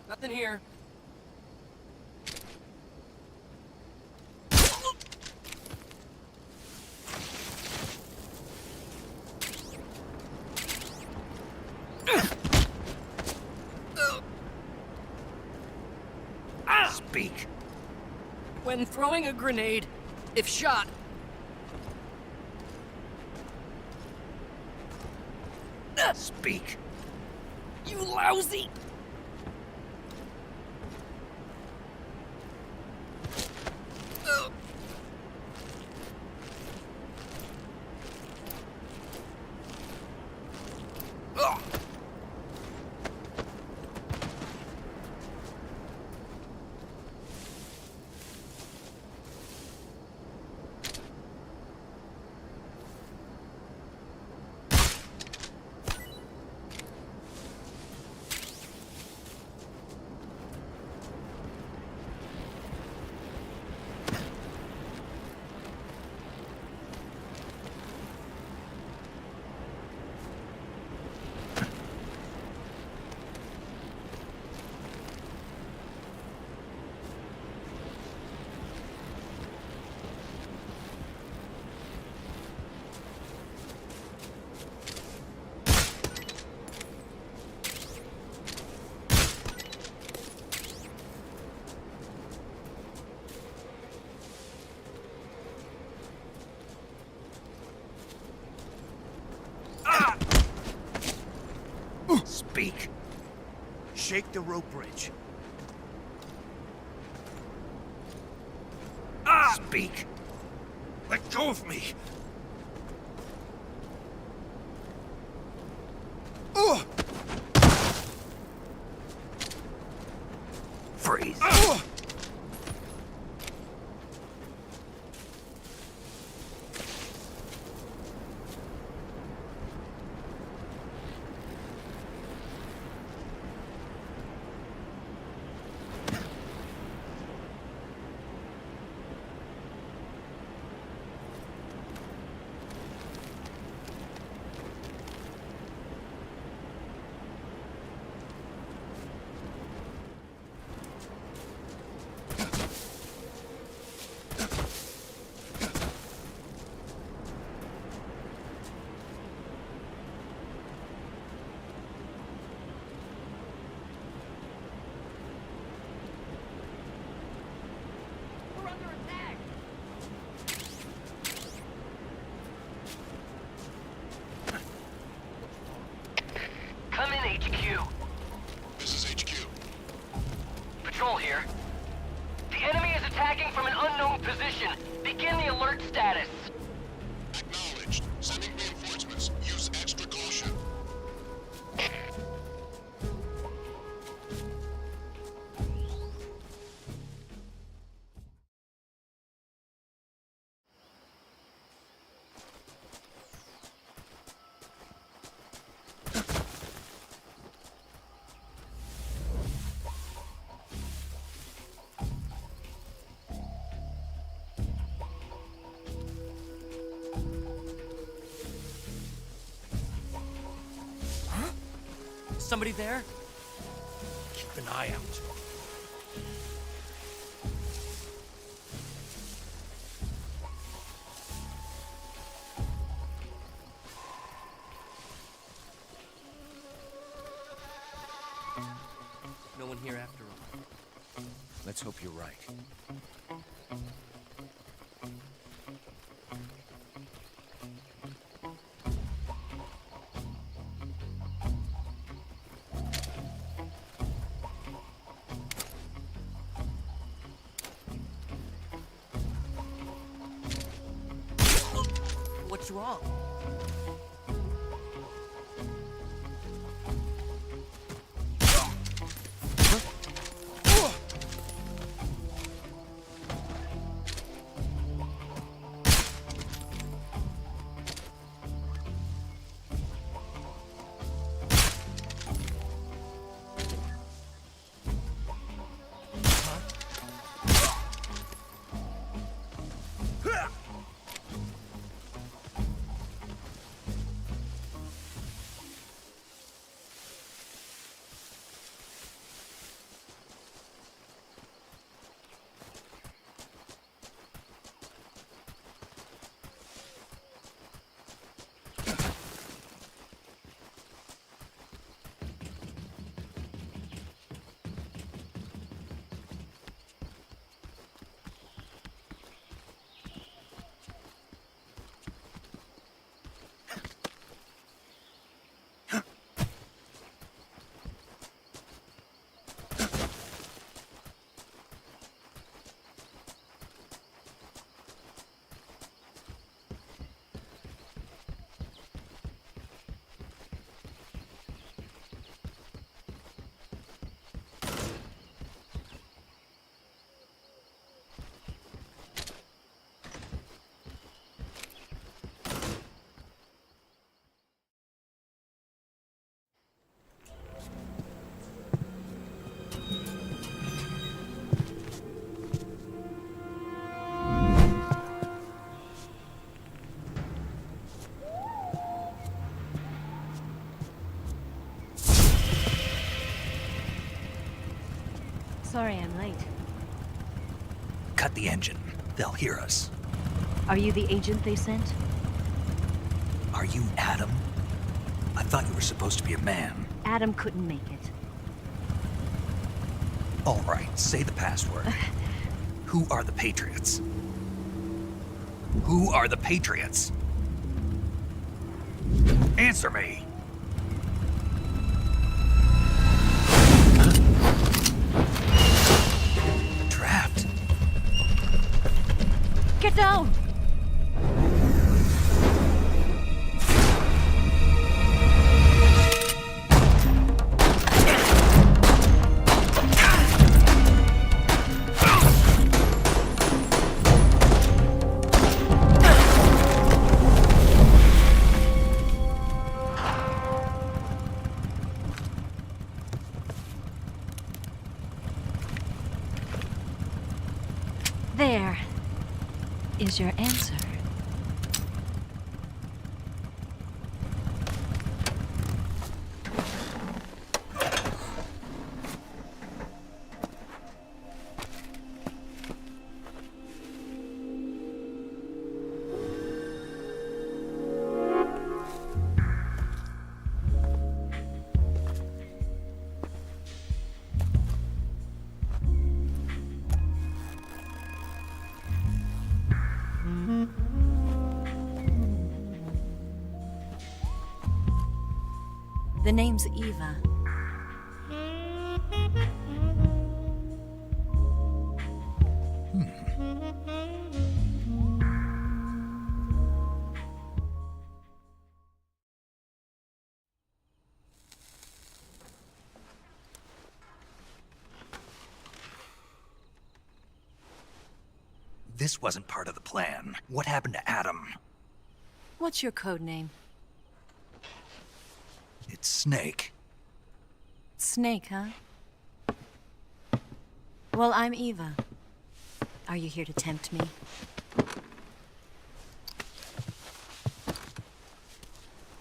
Speaker 10: Nothing here.
Speaker 17: When throwing a grenade, if shot...
Speaker 1: Speak.
Speaker 17: You lousy...
Speaker 1: Speak.
Speaker 10: Shake the rope bridge.
Speaker 1: Speak. Let go of me. Freeze.
Speaker 7: Come in, HQ.
Speaker 4: This is HQ.
Speaker 7: Patrol here. The enemy is attacking from an unknown position. Begin the alert status.
Speaker 4: Acknowledged. Sending reinforcements. Use extra caution.
Speaker 17: Somebody there? Keep an eye out. No one here after all.
Speaker 10: Let's hope you're right.
Speaker 17: What's wrong?
Speaker 18: Sorry I'm late.
Speaker 1: Cut the engine. They'll hear us.
Speaker 18: Are you the agent they sent?
Speaker 1: Are you Adam? I thought you were supposed to be a man.
Speaker 18: Adam couldn't make it.
Speaker 1: All right, say the password. Who are the Patriots? Who are the Patriots? Answer me! Trapped.
Speaker 18: Get down! There is your answer. The name's Eva.
Speaker 1: This wasn't part of the plan. What happened to Adam?
Speaker 18: What's your code name?
Speaker 1: It's Snake.
Speaker 18: Snake, huh? Well, I'm Eva. Are you here to tempt me?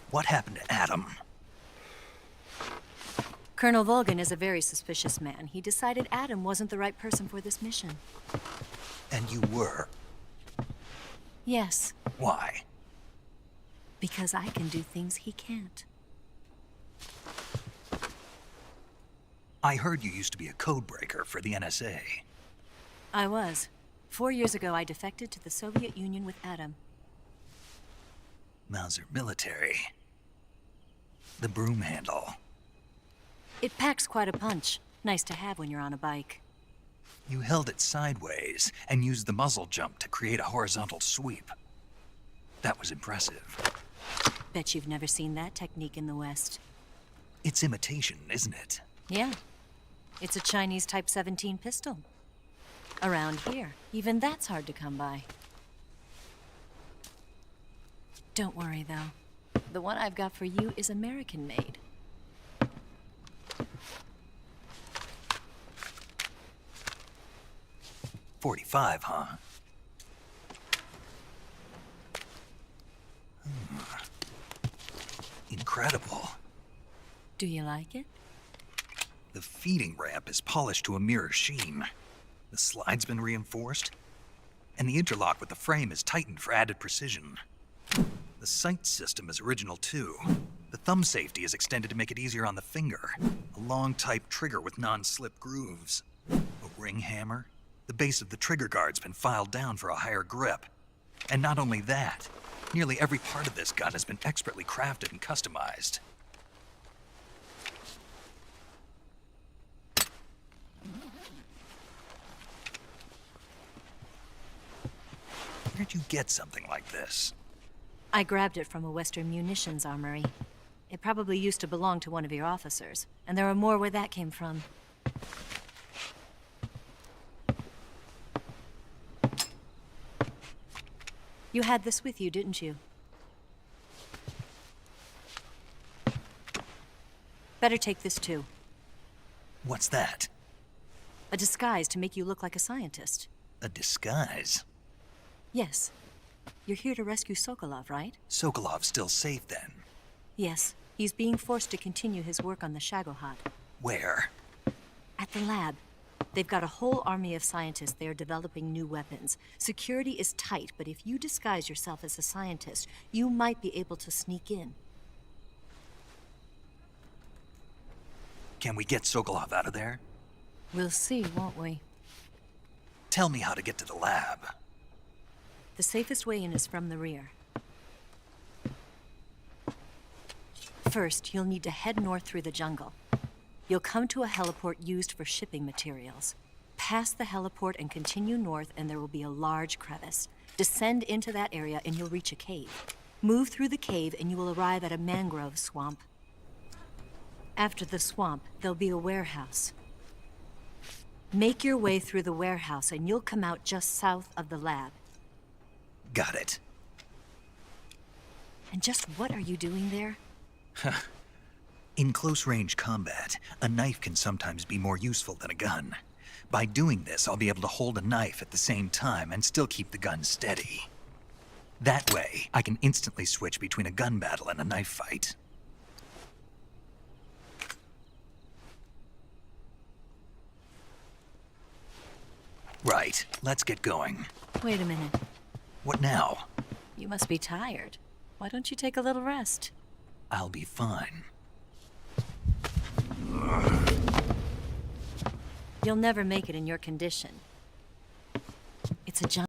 Speaker 1: What happened to Adam?
Speaker 18: Colonel Volgan is a very suspicious man. He decided Adam wasn't the right person for this mission.
Speaker 1: And you were?
Speaker 18: Yes.
Speaker 1: Why?
Speaker 18: Because I can do things he can't.
Speaker 1: I heard you used to be a codebreaker for the NSA.
Speaker 18: I was. 4 years ago, I defected to the Soviet Union with Adam.
Speaker 1: Mauser military. The broom handle.
Speaker 18: It packs quite a punch. Nice to have when you're on a bike.
Speaker 1: You held it sideways and used the muzzle jump to create a horizontal sweep. That was impressive.
Speaker 18: Bet you've never seen that technique in the West.
Speaker 1: It's imitation, isn't it?
Speaker 18: Yeah. It's a Chinese Type 17 pistol. Around here, even that's hard to come by. Don't worry, though. The one I've got for you is American-made.
Speaker 1: .45, huh? Incredible.
Speaker 18: Do you like it?
Speaker 1: The feeding ramp is polished to a mirror sheen. The slide's been reinforced, and the interlock with the frame is tightened for added precision. The sight system is original too. The thumb safety is extended to make it easier on the finger. A long-type trigger with non-slip grooves. A ring hammer. The base of the trigger guard's been filed down for a higher grip. And not only that, nearly every part of this gun has been expertly crafted and customized. Where'd you get something like this?
Speaker 18: I grabbed it from a Western munitions armory. It probably used to belong to one of your officers, and there are more where that came from. You had this with you, didn't you? Better take this too.
Speaker 1: What's that?
Speaker 18: A disguise to make you look like a scientist.
Speaker 1: A disguise?
Speaker 18: Yes. You're here to rescue Sokolov, right?
Speaker 1: Sokolov's still safe then?
Speaker 18: Yes. He's being forced to continue his work on the Shagohod.
Speaker 1: Where?
Speaker 18: At the lab. They've got a whole army of scientists there developing new weapons. Security is tight, but if you disguise yourself as a scientist, you might be able to sneak in.
Speaker 1: Can we get Sokolov out of there?
Speaker 18: We'll see, won't we?
Speaker 1: Tell me how to get to the lab.
Speaker 18: The safest way in is from the rear. First, you'll need to head north through the jungle. You'll come to a heliport used for shipping materials. Pass the heliport and continue north, and there will be a large crevice. Descend into that area and you'll reach a cave. Move through the cave and you will arrive at a mangrove swamp. After the swamp, there'll be a warehouse. Make your way through the warehouse and you'll come out just south of the lab.
Speaker 1: Got it.
Speaker 18: And just what are you doing there?
Speaker 1: In close-range combat, a knife can sometimes be more useful than a gun. By doing this, I'll be able to hold a knife at the same time and still keep the gun steady. That way, I can instantly switch between a gun battle and a knife fight. Right, let's get going.
Speaker 18: Wait a minute.
Speaker 1: What now?
Speaker 18: You must be tired. Why don't you take a little rest?
Speaker 1: I'll be fine.
Speaker 18: You'll never make it in your condition. It's a jungle.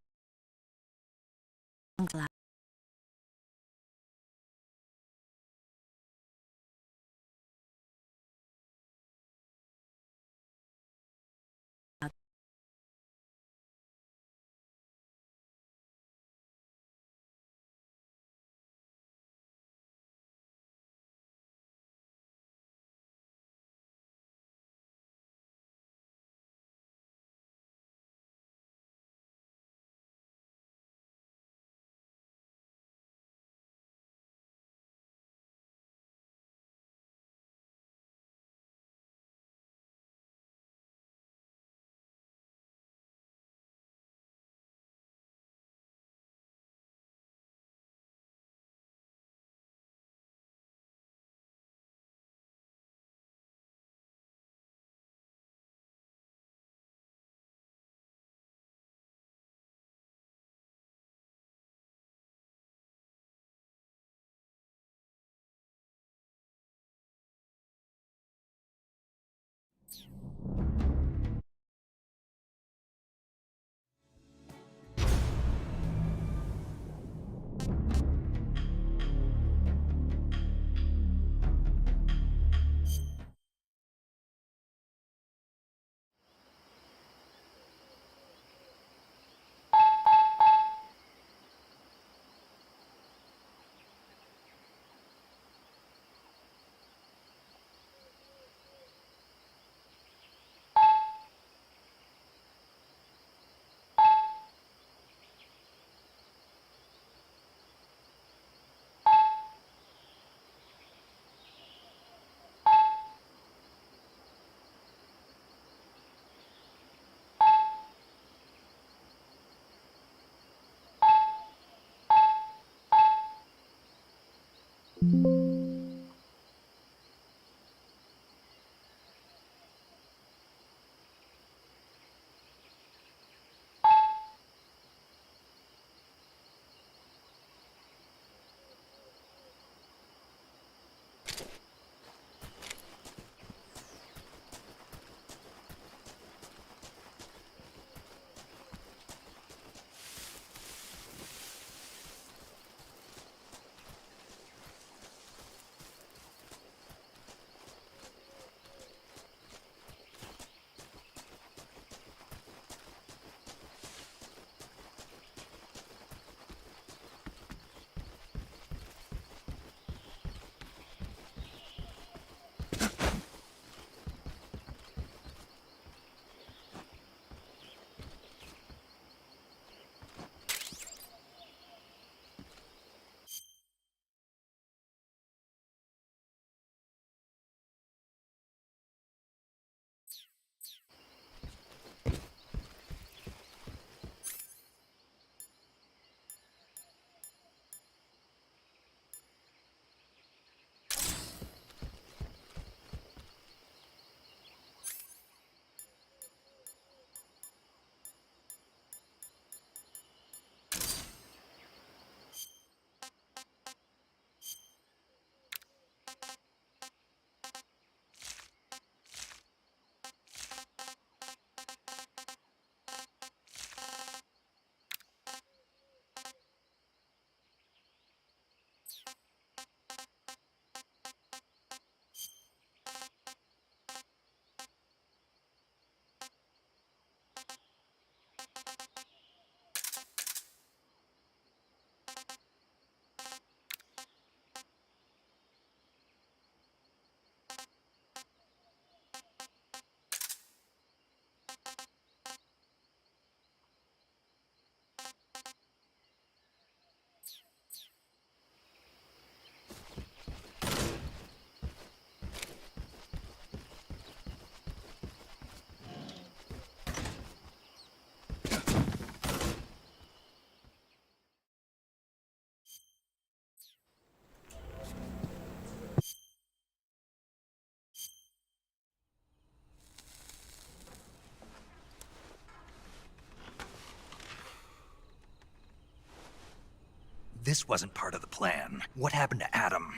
Speaker 1: this wasn't part of the plan, what happened to Adam?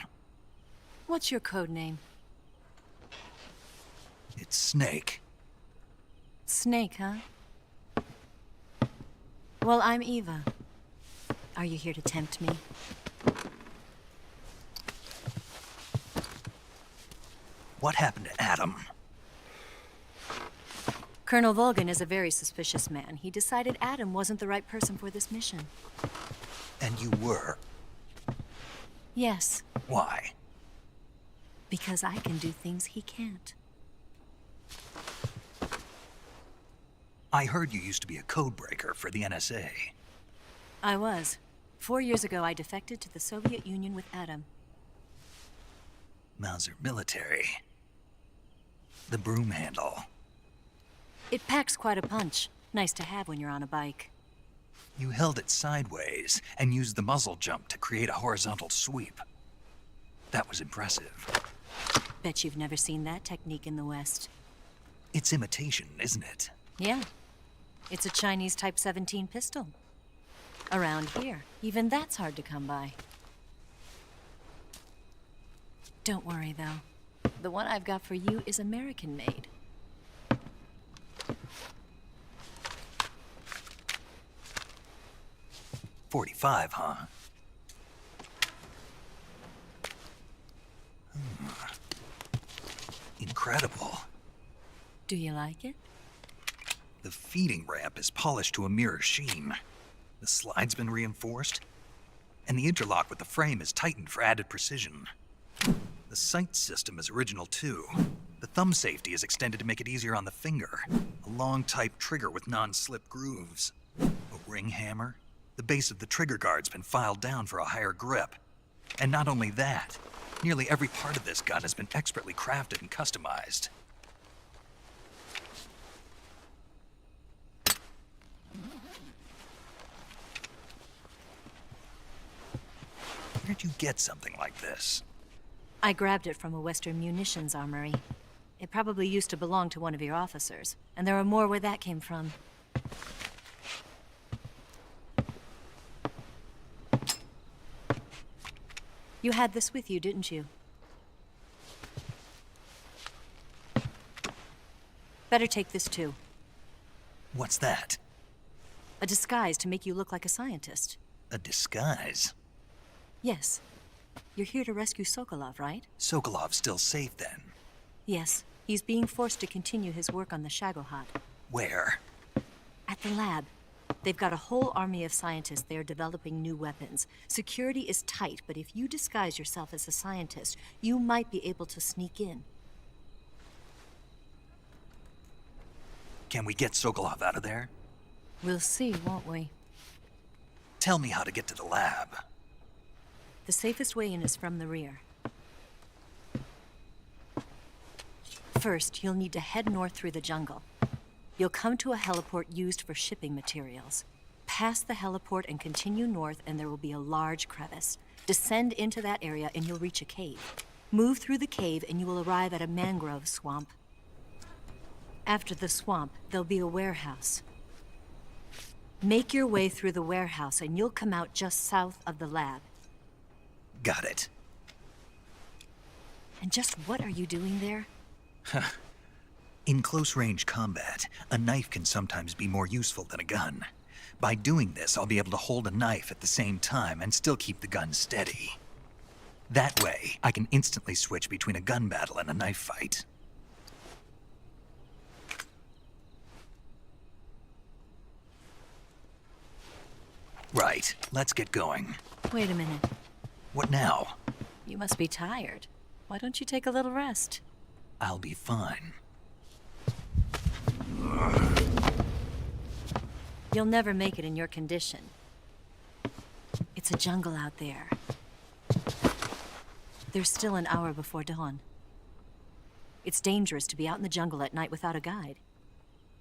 Speaker 18: What's your code name?
Speaker 1: It's Snake.
Speaker 18: Snake, huh? Well, I'm Eva. Are you here to tempt me?
Speaker 1: What happened to Adam?
Speaker 18: Colonel Volgan is a very suspicious man. He decided Adam wasn't the right person for this mission.
Speaker 1: And you were?
Speaker 18: Yes.
Speaker 1: Why?
Speaker 18: Because I can do things he can't.
Speaker 1: I heard you used to be a codebreaker for the NSA.
Speaker 18: I was. 4 years ago, I defected to the Soviet Union with Adam.
Speaker 1: Mauser military. The broom handle.
Speaker 18: It packs quite a punch. Nice to have when you're on a bike.
Speaker 1: You held it sideways and used the muzzle jump to create a horizontal sweep. That was impressive.
Speaker 18: Bet you've never seen that technique in the West.
Speaker 1: It's imitation, isn't it?
Speaker 18: Yeah. It's a Chinese Type 17 pistol. Around here, even that's hard to come by. Don't worry, though. The one I've got for you is American-made.
Speaker 1: .45, huh? Incredible.
Speaker 18: Do you like it?
Speaker 1: The feeding ramp is polished to a mirror sheen. The slide's been reinforced, and the interlock with the frame is tightened for added precision. The sight system is original too. The thumb safety is extended to make it easier on the finger. A long type trigger with non-slip grooves. A ring hammer. The base of the trigger guard's been filed down for a higher grip. And not only that, nearly every part of this gun has been expertly crafted and customized. Where'd you get something like this?
Speaker 18: I grabbed it from a Western munitions armory. It probably used to belong to one of your officers, and there are more where that came from. You had this with you, didn't you? Better take this too.
Speaker 1: What's that?
Speaker 18: A disguise to make you look like a scientist.
Speaker 1: A disguise?
Speaker 18: Yes. You're here to rescue Sokolov, right?
Speaker 1: Sokolov's still safe then?
Speaker 18: Yes. He's being forced to continue his work on the Shagohod.
Speaker 1: Where?
Speaker 18: At the lab. They've got a whole army of scientists there developing new weapons. Security is tight, but if you disguise yourself as a scientist, you might be able to sneak in.
Speaker 1: Can we get Sokolov out of there?
Speaker 18: We'll see, won't we?
Speaker 1: Tell me how to get to the lab.
Speaker 18: The safest way in is from the rear. First, you'll need to head north through the jungle. You'll come to a heliport used for shipping materials. Pass the heliport and continue north, and there will be a large crevice. Descend into that area and you'll reach a cave. Move through the cave and you will arrive at a mangrove swamp. After the swamp, there'll be a warehouse. Make your way through the warehouse and you'll come out just south of the lab.
Speaker 1: Got it.
Speaker 18: And just what are you doing there?
Speaker 1: In close-range combat, a knife can sometimes be more useful than a gun. By doing this, I'll be able to hold a knife at the same time and still keep the gun steady. That way, I can instantly switch between a gun battle and a knife fight. Right, let's get going.
Speaker 18: Wait a minute.
Speaker 1: What now?
Speaker 18: You must be tired. Why don't you take a little rest?
Speaker 1: I'll be fine.
Speaker 18: You'll never make it in your condition. It's a jungle out there. There's still an hour before dawn. It's dangerous to be out in the jungle at night without a guide.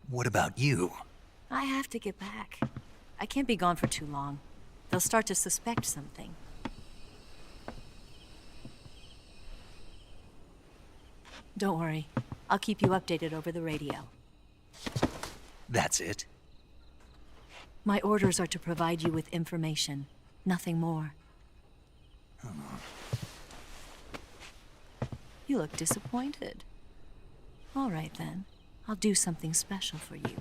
Speaker 1: What about you?
Speaker 18: I have to get back. I can't be gone for too long. They'll start to suspect something. Don't worry. I'll keep you updated over the radio.
Speaker 1: That's it?
Speaker 18: My orders are to provide you with information. Nothing more. You look disappointed. All right, then. I'll do something special for you.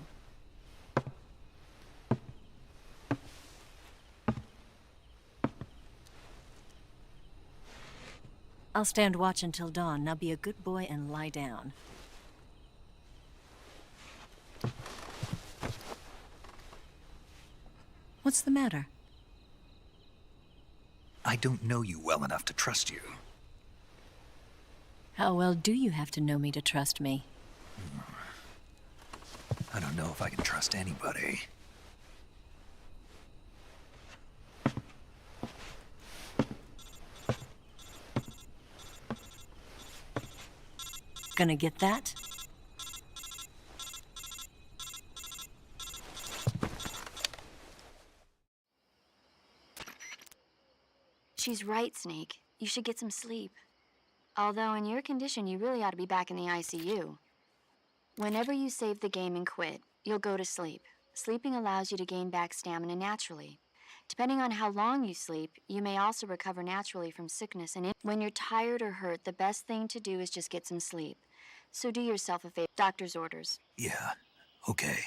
Speaker 18: I'll stand watch until dawn. Now be a good boy and lie down. What's the matter?
Speaker 1: I don't know you well enough to trust you.
Speaker 18: How well do you have to know me to trust me?
Speaker 1: I don't know if I can trust anybody.
Speaker 18: Gonna get that?
Speaker 5: She's right, Snake. You should get some sleep. Although in your condition, you really ought to be back in the ICU. Whenever you save the game and quit, you'll go to sleep. Sleeping allows you to gain back stamina naturally. Depending on how long you sleep, you may also recover naturally from sickness. And when you're tired or hurt, the best thing to do is just get some sleep. So do yourself a favor. Doctor's orders.
Speaker 1: Yeah, okay.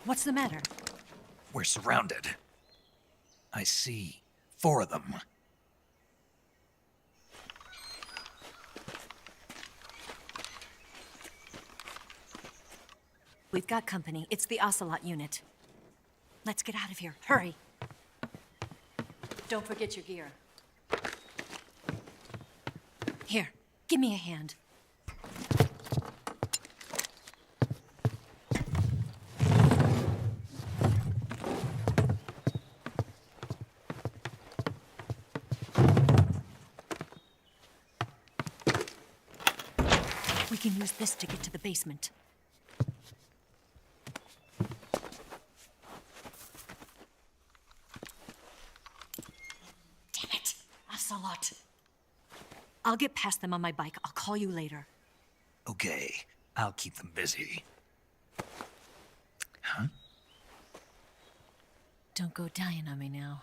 Speaker 18: What's the matter?
Speaker 1: We're surrounded. I see 4 of them.
Speaker 18: We've got company. It's the Ocelot unit. Let's get out of here. Hurry. Don't forget your gear. Here, give me a hand. We can use this to get to the basement. Damn it, Ocelot. I'll get past them on my bike. I'll call you later.
Speaker 1: Okay, I'll keep them busy. Huh?
Speaker 18: Don't go dying on me now.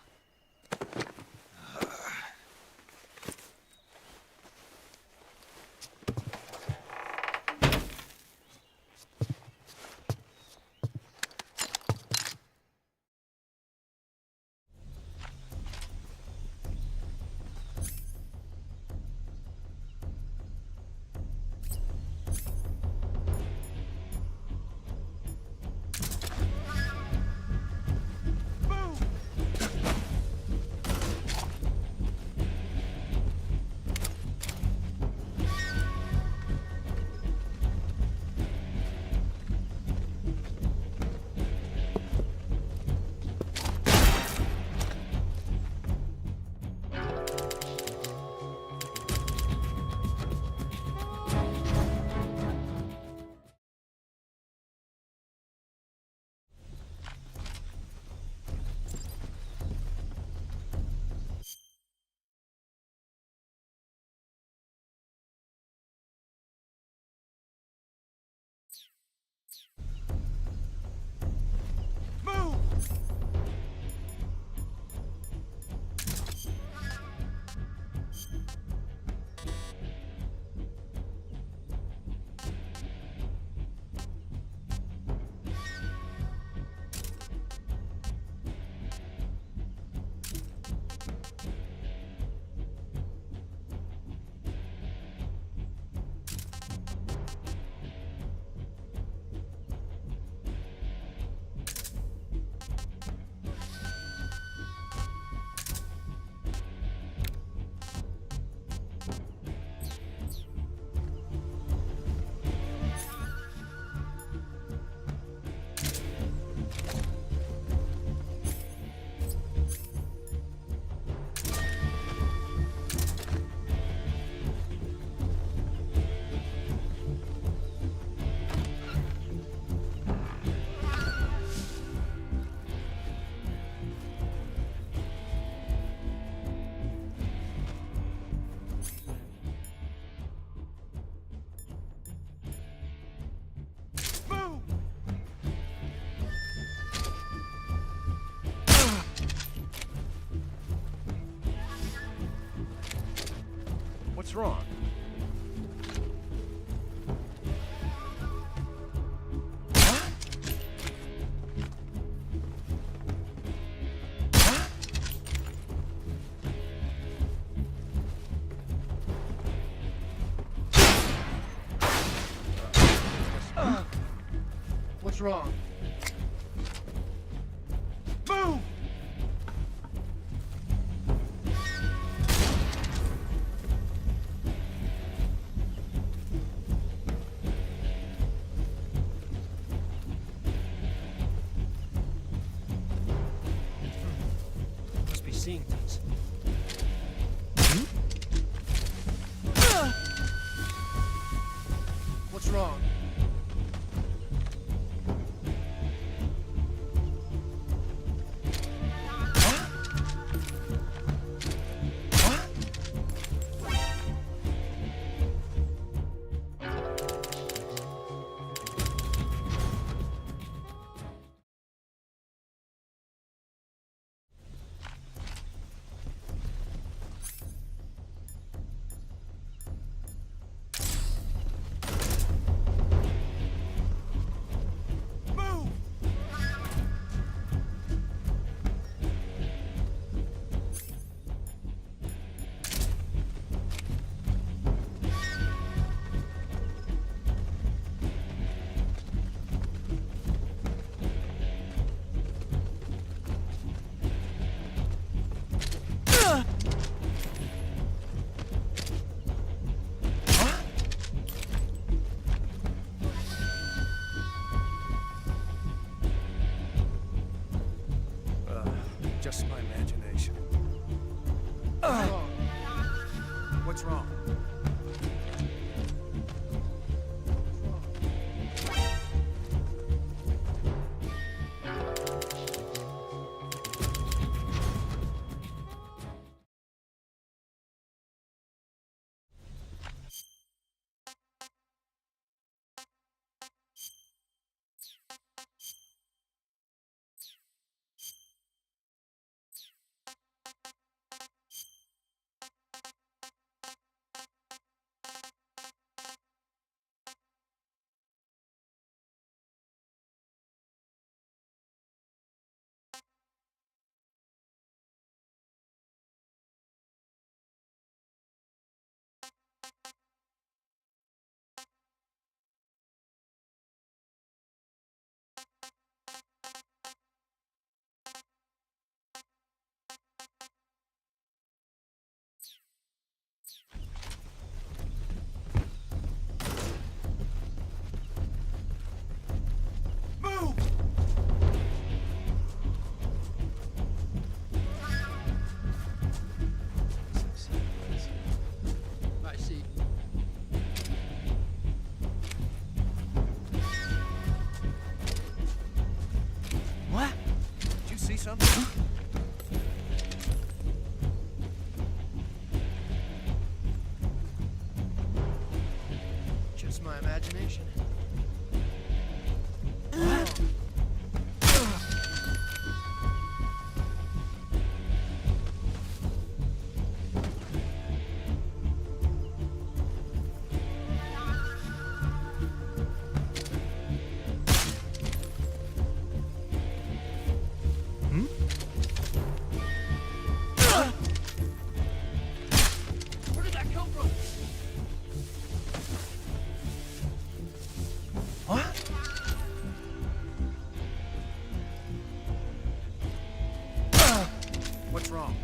Speaker 17: wrong? What's wrong? Boom! Must be seeing things. What's wrong? Just my imagination. What's wrong? Something? Just my imagination. What's wrong?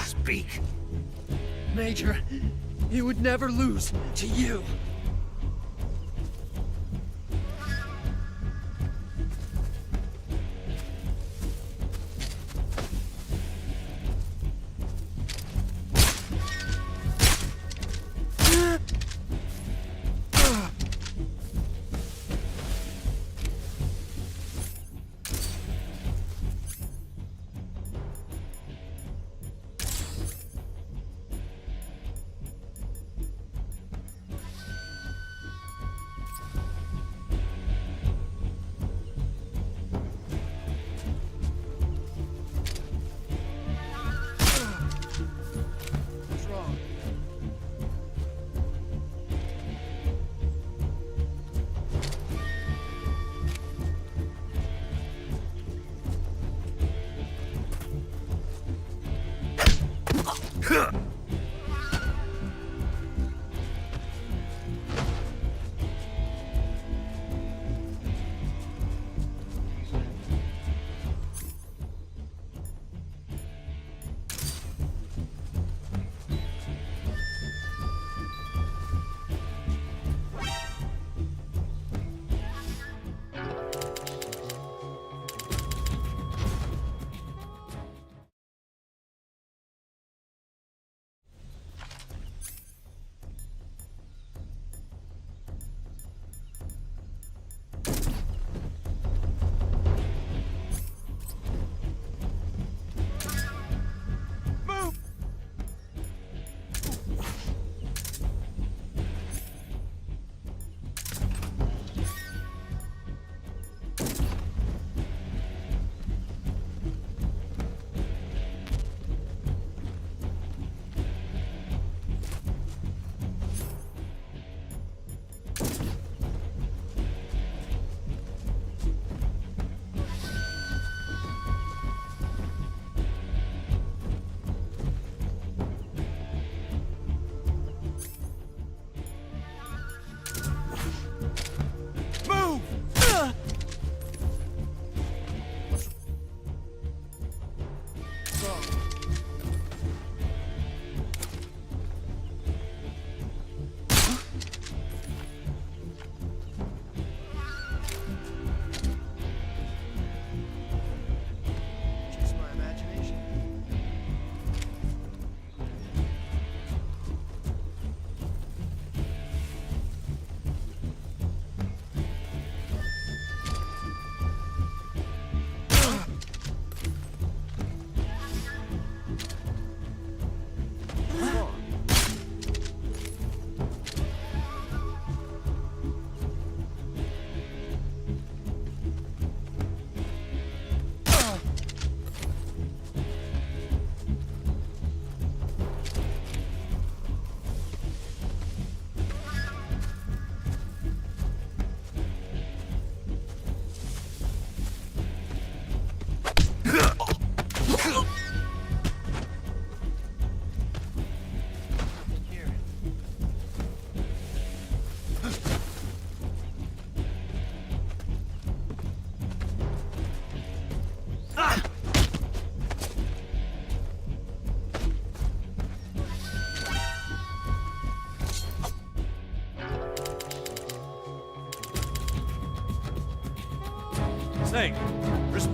Speaker 1: Speak.
Speaker 17: Major, he would never lose to you.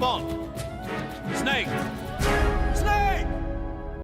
Speaker 9: Spawn. Snake,